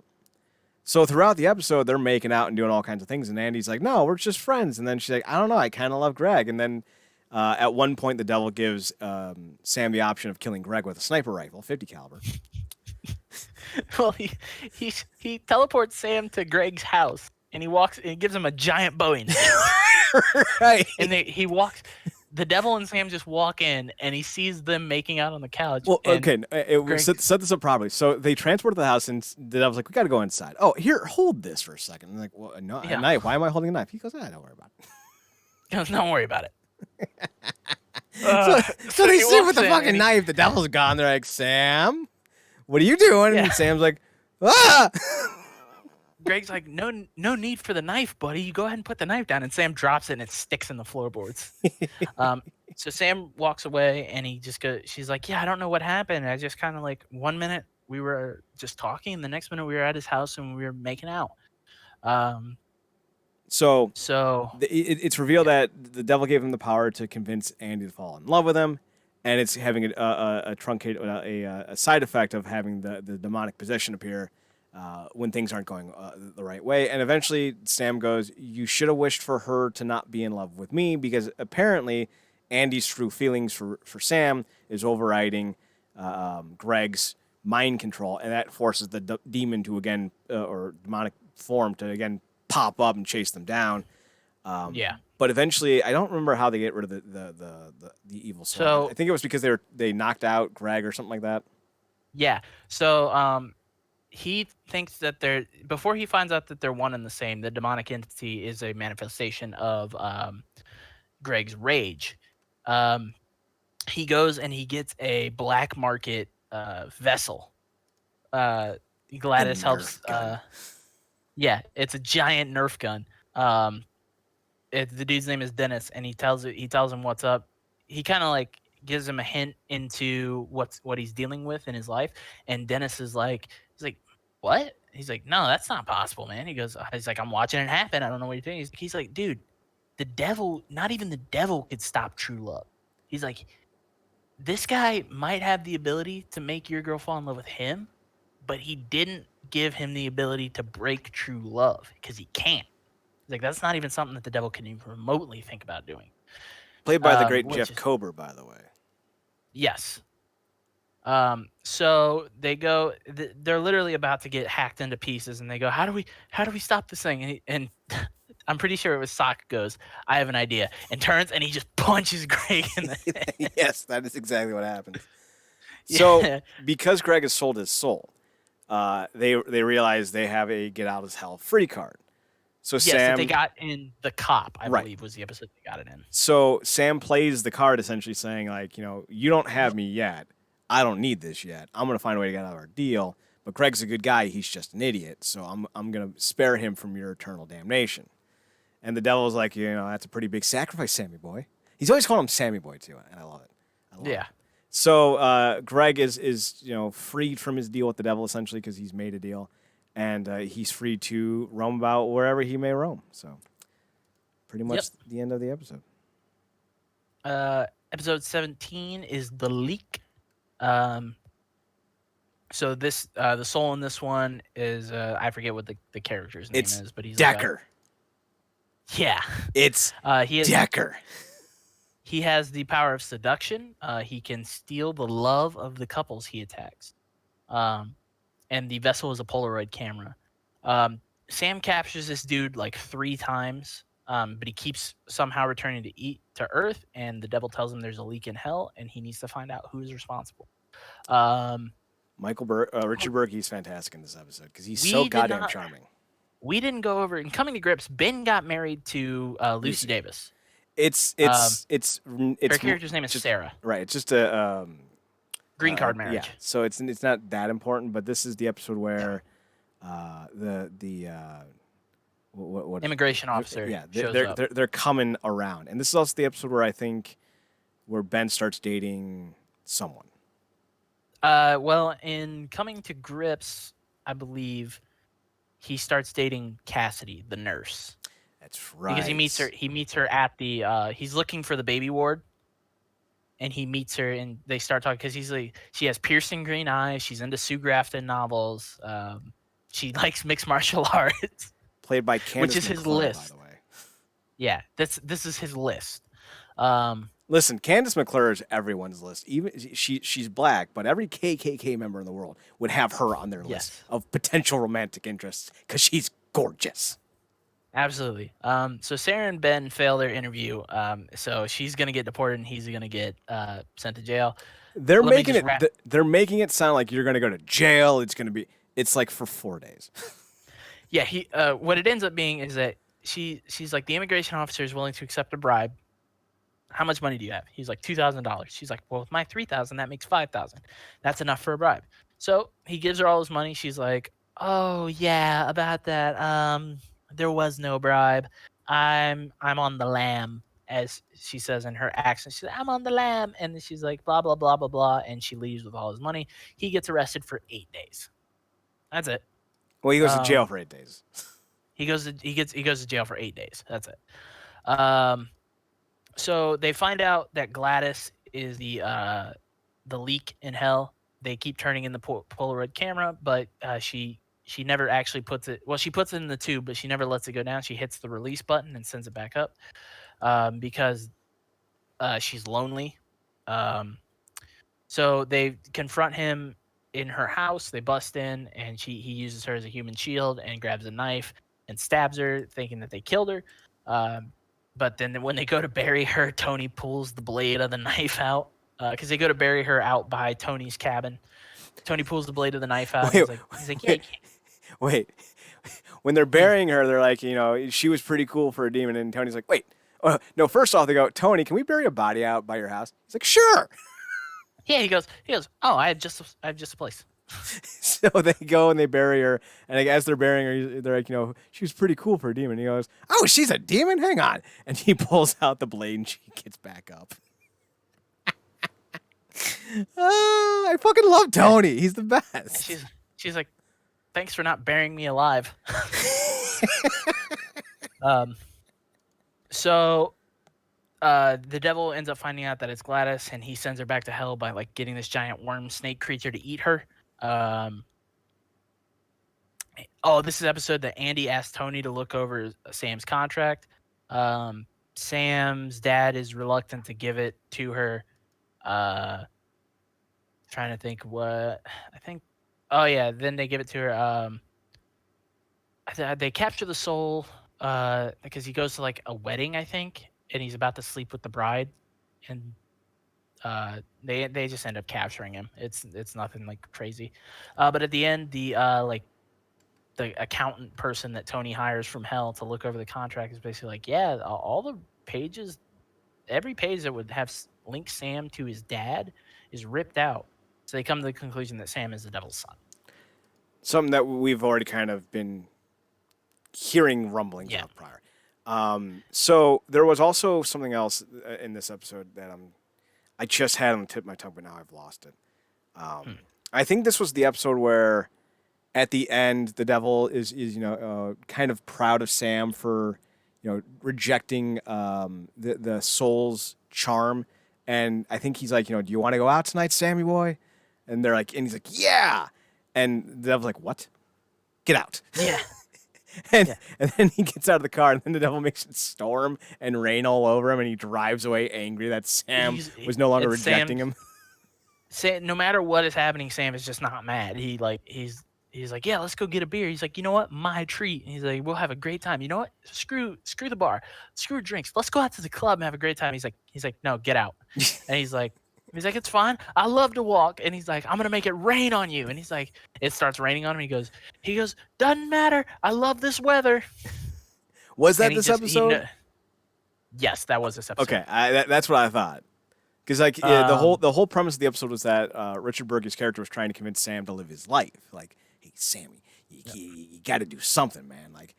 So throughout the episode, they're making out and doing all kinds of things, and Andy's like, no, we're just friends. And then she's like, I don't know, I kind of love Greg. And then at one point, the devil gives Sam the option of killing Greg with a sniper rifle, 50 caliber. Well, he teleports Sam to Greg's house, and he gives him a giant Bowie knife. Right. And he walks... The devil and Sam just walk in, and he sees them making out on the couch. Well, okay, set this up properly. So they transport to the house, and the devil's like, we got to go inside. Oh, here, hold this for a second. And they're like, well, no, a knife. Why am I holding a knife? He goes, don't worry about it. He goes, don't worry about it. So, so they he sit with walks the in fucking and knife. The devil's gone. They're like, Sam, what are you doing? Yeah. And Sam's like, ah. Greg's like, no need for the knife, buddy. You go ahead and put the knife down. And Sam drops it and it sticks in the floorboards. So Sam walks away and he just goes, she's like, yeah, I don't know what happened. I just kind of like 1 minute we were just talking and the next minute we were at his house and we were making out. So So it's revealed that the devil gave him the power to convince Andy to fall in love with him, and it's having a truncate, a side effect of having the demonic possession appear when things aren't going the right way. And eventually, Sam goes, "You should have wished for her to not be in love with me," because apparently, Andy's true feelings for Sam is overriding Greg's mind control, and that forces the demon to again or demonic form to again pop up and chase them down. yeah. But eventually, I don't remember how they get rid of the evil soul. So- I think it was because they knocked out Greg or something like that. Yeah. So he thinks that they're before he finds out that they're one and the same, the demonic entity is a manifestation of Greg's rage. He goes and he gets a black market vessel. Gladys helps. Nerf gun. Yeah, it's a giant Nerf gun. The dude's name is Dennis, and he tells him what's up. He kind of like gives him a hint into what he's dealing with in his life, and Dennis is like, he's like, what? He's like, no, that's not possible, man. He's like, I'm watching it happen. I don't know what you're doing. He's like, dude, the devil, not even the devil could stop true love. He's like, this guy might have the ability to make your girl fall in love with him, but he didn't give him the ability to break true love because he can't. Like, that's not even something that the devil can even remotely think about doing. Played by the great which Jeff is- Kober, by the way. Yes. So they go. They're literally about to get hacked into pieces, and they go, "How do we stop this thing?" And I'm pretty sure it was Sock goes, "I have an idea," and turns and he just punches Greg in the head. Yes, that is exactly what happens. So Yeah. because Greg has sold his soul, they realize they have a get out of hell free card. So Yes, Sam, that they got in the cop, I Right. believe, was the episode they got it in. So Sam plays the card essentially saying like, you don't have me yet. I don't need this yet. I'm gonna find a way to get out of our deal. But Greg's a good guy. He's just an idiot. So I'm gonna spare him from your eternal damnation. And the devil's like, that's a pretty big sacrifice, Sammy boy. He's always calling him Sammy boy too, and I love it. Yeah. So Greg is freed from his deal with the devil essentially because he's made a deal, and he's free to roam about wherever he may roam. So pretty much the end of the episode. Episode 17 is The Leak. So this the soul in this one is I forget what the character's name It's is, but he's Decker. Yeah. It's Decker. He has the power of seduction. He can steal the love of the couples he attacks. And the vessel is a Polaroid camera. Sam captures this dude like 3 times, but he keeps somehow returning to Earth, and the devil tells him there's a leak in hell, and he needs to find out who is responsible. Richard Burke's fantastic in this episode because he's so goddamn charming. We didn't go over in Coming to Grips. Ben got married to Lucy Davis. It's Her character's name is Sarah. Right. It's just a Green card marriage. Yeah. So it's not that important, but this is the episode where what Immigration officer. Yeah, shows up. they're coming around, and this is also the episode where I think where Ben starts dating someone. Well, in Coming to Grips, I believe he starts dating Cassidy, the nurse. That's right. Because he meets her at the he's looking for the baby ward, and he meets her and they start talking because he's like, she has piercing green eyes, she's into Sue Grafton novels, she likes mixed martial arts. Played by Candace which is his McClure, list. by the way. Yeah, this is his list. Listen, Candace McClure is everyone's list. Even she's black, but every KKK member in the world would have her on their list of potential romantic interests because she's gorgeous. Absolutely. So Sarah and Ben fail their interview. So she's gonna get deported and he's gonna get sent to jail. They're making it sound like you're gonna go to jail. It's like for 4 days. Yeah, what it ends up being is that she's like, the immigration officer is willing to accept a bribe. how much money do you have? He's like, $2,000. She's like, well, with my 3,000, that makes 5,000. That's enough for a bribe. So he gives her all his money. She's like, oh yeah, about that. There was no bribe. I'm on the lam, as she says in her accent. She's like, I'm on the lam, and then she's like, blah blah blah blah blah, and she leaves with all his money. He gets arrested for 8 days. That's it. Well, he goes to jail for 8 days. He goes to jail for 8 days. That's it. So they find out that Gladys is the leak in hell. They keep turning in the Polaroid camera, but she never actually puts it. Well, she puts it in the tube, but she never lets it go down. She hits the release button and sends it back up because she's lonely. So they confront him in her house. They bust in, and he uses her as a human shield and grabs a knife and stabs her, thinking that they killed her. But then when they go to bury her, Tony pulls the blade of the knife out because they go to bury her out by Tony's cabin. Tony pulls the blade of the knife out. He's like, yeah. Wait. When they're burying her, they're like, she was pretty cool for a demon. And Tony's like, wait. No, first off, they go, Tony, can we bury a body out by your house? He's like, sure. Yeah, he goes, oh, I have just a place. So they go and they bury her, and like, as they're burying her, they're like, she was pretty cool for a demon. He goes, oh, she's a demon? Hang on. And he pulls out the blade, and she gets back up. I fucking love Tony. He's the best. She's like, thanks for not burying me alive. So the devil ends up finding out that it's Gladys, and he sends her back to hell by like getting this giant worm snake creature to eat her. This is an episode that Andy asked Tony to look over Sam's contract. Sam's dad is reluctant to give it to her. Trying to think what I think. Oh yeah, then they give it to her. They capture the soul because he goes to like a wedding, I think, and he's about to sleep with the bride, and they just end up capturing him. It's nothing like crazy, but at the end, the accountant person that Tony hires from hell to look over the contract is basically like, yeah, all the pages, every page that would have link Sam to his dad is ripped out. So they come to the conclusion that Sam is the devil's son. Something that we've already kind of been hearing rumblings of prior. So there was also something else in this episode that I just had on the tip of my tongue, but now I've lost it. I think this was the episode where at the end the devil is kind of proud of Sam for rejecting the soul's charm, and I think he's like, do you want to go out tonight, Sammy boy? And they're like, and he's like, yeah. And the devil's like, what? Get out. Yeah. And then he gets out of the car, and then the devil makes it storm and rain all over him, and he drives away angry that Sam was no longer rejecting him. No matter what is happening, Sam is just not mad. He's like, yeah, let's go get a beer. He's like, you know what? My treat. And he's like, we'll have a great time. You know what? Screw the bar. Screw drinks. Let's go out to the club and have a great time. He's like, no, get out. And he's like, it's fine. I love to walk. And he's like, I'm going to make it rain on you. And he's like, it starts raining on him. He goes, doesn't matter. I love this weather. Was that this episode? Yes, that was this episode. Okay. That's what I thought. Because the whole premise of the episode was that Richard Burgess' character was trying to convince Sam to live his life. Like, hey, Sammy, you got to do something, man. Like,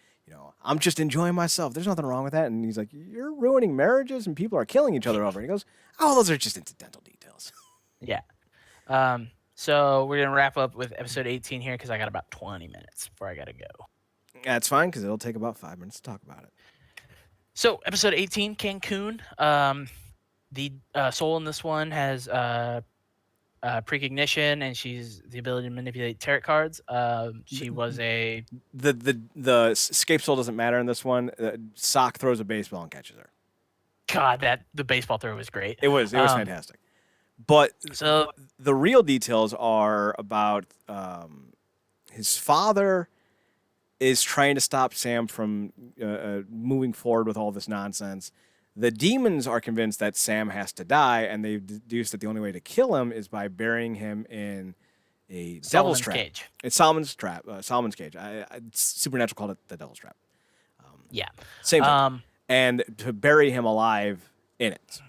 I'm just enjoying myself. There's nothing wrong with that. And he's like, you're ruining marriages and people are killing each other over it. He goes, oh, those are just incidental details. Yeah. So we're going to wrap up with episode 18 here because I got about 20 minutes before I got to go. That's fine because it'll take about 5 minutes to talk about it. So episode 18, Cancun. The soul in this one has precognition, and she's the ability to manipulate tarot cards. She was the escape soul doesn't matter in this one. Sock throws a baseball and catches her. God, the baseball throw was great. It was fantastic. But so the real details are about his father is trying to stop Sam from moving forward with all this nonsense. The demons are convinced that Sam has to die, and they've deduced that the only way to kill him is by burying him in a devil's trap. Cage. It's Solomon's trap. Solomon's cage. Supernatural called it the devil's trap. Yeah. Same thing. And to bury him alive in it.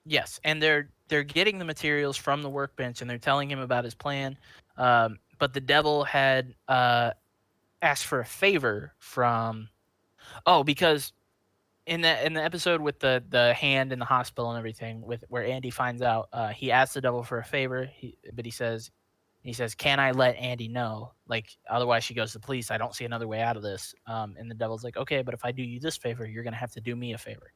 Yes, and they're getting the materials from the workbench, and they're telling him about his plan. But the devil had asked for a favor from. Oh, because in the episode with the hand in the hospital and everything, with where Andy finds out, he asks the devil for a favor. But he says, "Can I let Andy know? Like, otherwise she goes to the police. I don't see another way out of this." And the devil's like, "Okay, but if I do you this favor, you're gonna have to do me a favor."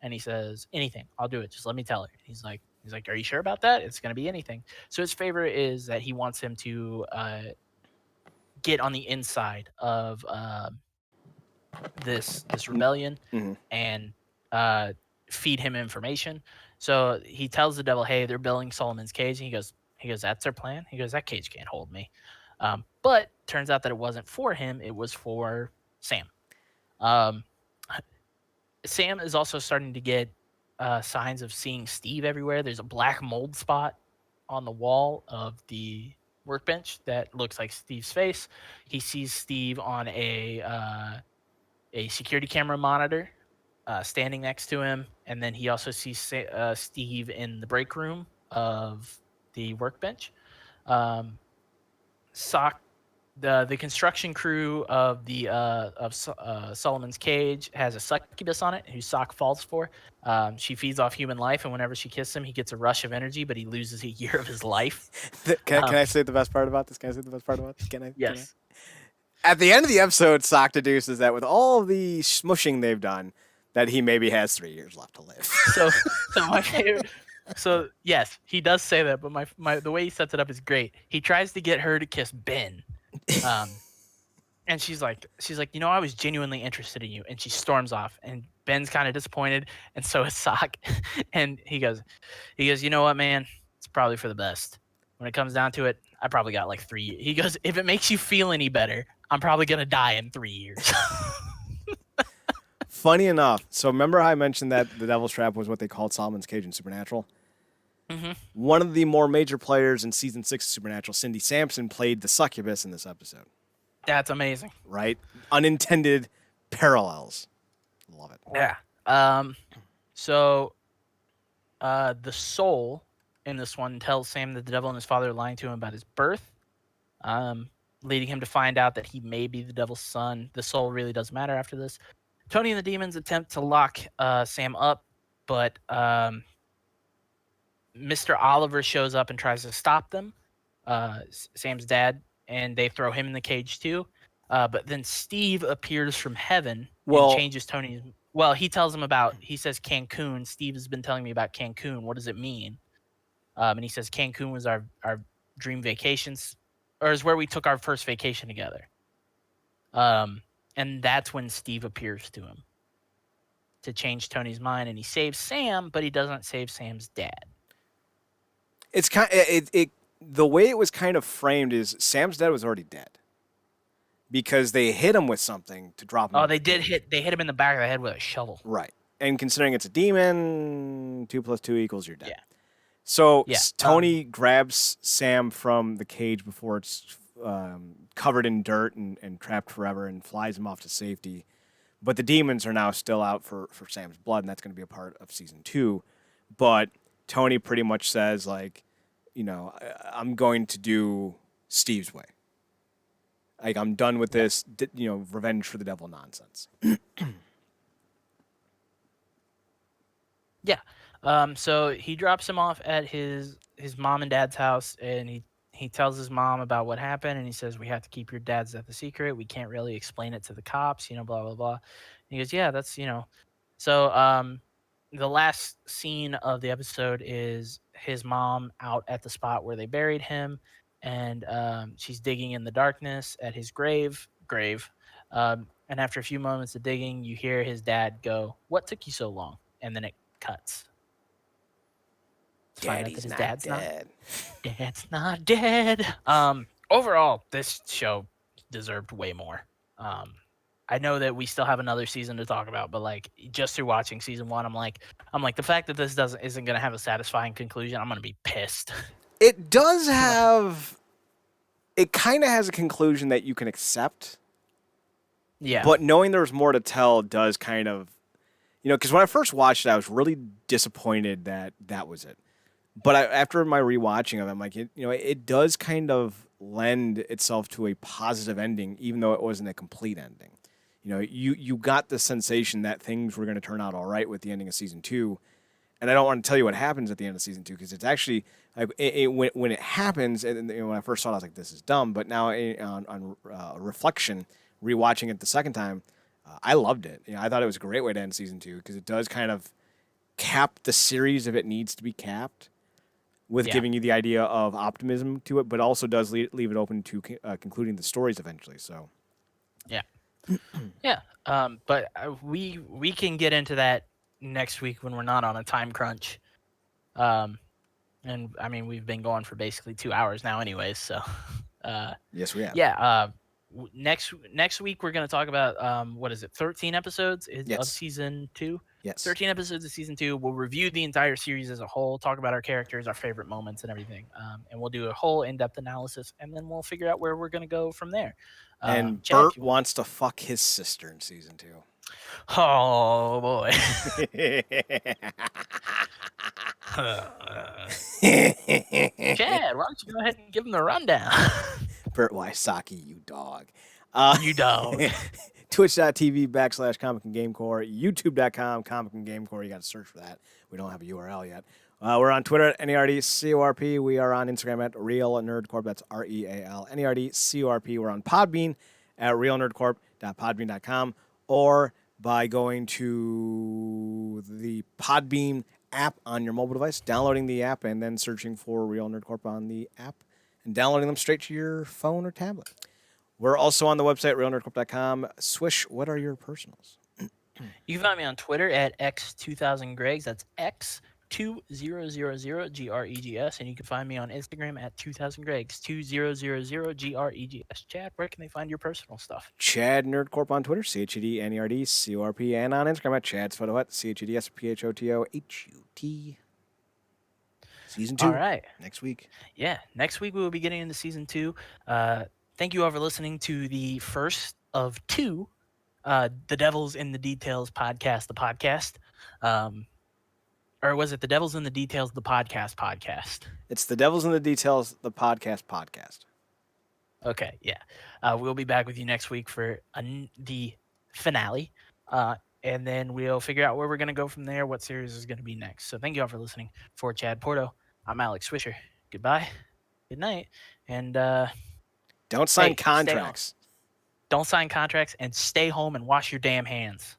And he says, "Anything, I'll do it. Just let me tell her." He's like, "Are you sure about that? It's gonna be anything." So his favor is that he wants him to get on the inside of this rebellion Mm-hmm. and uh, feed him information. So he tells the devil, "Hey, they're building Solomon's cage." And he goes, "That's their plan." He goes, "That cage can't hold me." But turns out that it wasn't for him; it was for Sam. Um, Sam is also starting to get signs of seeing Steve everywhere. There's a black mold spot on the wall of the workbench that looks like Steve's face. He sees Steve on a security camera monitor standing next to him, and then he also sees Steve in the break room of the workbench. Um, Sock, the construction crew of the Solomon's Cage has a succubus on it who Sock falls for. She feeds off human life, and whenever she kisses him, he gets a rush of energy, but he loses a year of his life. Can I say the best part about this? Can I say the best part about this? Can I? Yes. At the end of the episode, Sock deduces that with all the smushing they've done, that he maybe has 3 years left to live. So my favorite. So yes, he does say that, but my the way he sets it up is great. He tries to get her to kiss Ben, and she's like, I was genuinely interested in you, and she storms off, and Ben's kind of disappointed, and so is Sock, and he goes, you know what, man, it's probably for the best. When it comes down to it, I probably got like 3 years. He goes, if it makes you feel any better, I'm probably gonna die in 3 years. Funny enough, so remember how I mentioned that the Devil's Trap was what they called Solomon's Cage in Supernatural? Mm-hmm. One of the more major players in season 6 of Supernatural, Cindy Sampson, played the succubus in this episode. That's amazing. Right? Unintended parallels. Love it. Yeah. So the soul in this one tells Sam that the devil and his father are lying to him about his birth, leading him to find out that he may be the devil's son. The soul really doesn't matter after this. Tony and the demons attempt to lock Sam up, but Mr. Oliver shows up and tries to stop them, Sam's dad, and they throw him in the cage too. But then Steve appears from heaven and changes Tony's. Well, he tells him he says Cancun. Steve has been telling me about Cancun. What does it mean? And he says Cancun was our dream vacations, or is where we took our first vacation together. And that's when Steve appears to him to change Tony's mind, and he saves Sam, but he doesn't save Sam's dad. It's kind it the way it was kind of framed is Sam's dad was already dead because they hit him with something to drop him. Oh, they hit him in the back of the head with a shovel. Right, and considering it's a demon, 2 + 2 = you're dead. Yeah. So Tony grabs Sam from the cage before it's covered in dirt and trapped forever, and flies him off to safety. But the demons are now still out for Sam's blood, and that's going to be a part of season 2. But Tony pretty much says, like, I'm going to do Steve's way. Like, I'm done with this, revenge for the devil nonsense. Yeah. So he drops him off at his mom and dad's house, and he tells his mom about what happened, and he says, "We have to keep your dad's death a secret. We can't really explain it to the cops, blah, blah, blah." And he goes, "Yeah, that's. So the last scene of the episode is his mom out at the spot where they buried him, and she's digging in the darkness at his grave. And after a few moments of digging, you hear his dad go, "What took you so long?" And then it cuts. Daddy's not dead. Dad's not dead. Overall, this show deserved way more. I know that we still have another season to talk about, but like just through watching season 1, I'm like the fact that this isn't gonna have a satisfying conclusion, I'm gonna be pissed. It does have. It kind of has a conclusion that you can accept. Yeah. But knowing there's more to tell does kind of. Because when I first watched it, I was really disappointed that that was it. But after my rewatching of it, I'm like, it does kind of lend itself to a positive ending, even though it wasn't a complete ending. You got the sensation that things were going to turn out all right with the ending of season 2, and I don't want to tell you what happens at the end of season 2 because it's actually like when it happens. And when I first saw it, I was like, "This is dumb." But now on reflection, rewatching it the second time, I loved it. I thought it was a great way to end season 2 because it does kind of cap the series if it needs to be capped, with Yeah. giving you the idea of optimism to it, but also does leave it open to concluding the stories eventually. So Yeah. Yeah. But we can get into that next week when we're not on a time crunch. Um, and I mean we've been going for basically 2 hours now, anyways. So, yes, we have. yeah. Next week we're gonna talk about what is it? 13 episodes of Yes. season 2. Yes. 13 episodes of season 2. We'll review the entire series as a whole, talk about our characters, our favorite moments, and everything. And we'll do a whole in-depth analysis, and then we'll figure out where we're gonna go from there. And Chad, if Bert you want. wants to fuck his sister in season 2. Oh boy. Chad, why don't you go ahead and give him the rundown? Bert Wysocki, you dog. You dog. Twitch.tv/Comic and GameCorp, YouTube.com, Comic and GameCorp. You got to search for that. We don't have a URL yet. We're on Twitter at NERDCORP. We are on Instagram at Real Nerdcorp. That's REAL NERDCORP. We're on Podbean at realnerdcorp.podbean.com, or by going to the Podbean app on your mobile device, downloading the app, and then searching for Real Nerdcorp on the app and downloading them straight to your phone or tablet. We're also on the website, realnerdcorp.com. Swish, what are your personals? You can find me on Twitter at X2000Gregs. That's X2000GREGS. And you can find me on Instagram at 2000Gregs, 2000GREGS. Chad, where can they find your personal stuff? Chad Nerdcorp on Twitter, CHEDNERDCORP, and on Instagram at Chad's Photo Hut, CHEDSPHOTOHUT. Season 2. All right. Next week. Yeah. Next week we will be getting into season 2. Thank you all for listening to the first of 2 The Devil's in the Details podcast, the podcast. Or was it The Devil's in the Details, the podcast? It's The Devil's in the Details, the podcast. Okay, yeah. We'll be back with you next week for the finale. And then we'll figure out where we're going to go from there, what series is going to be next. So thank you all for listening. For Chad Porto, I'm Alex Swisher. Goodbye. Good night. And don't sign contracts. Don't sign contracts and stay home and wash your damn hands.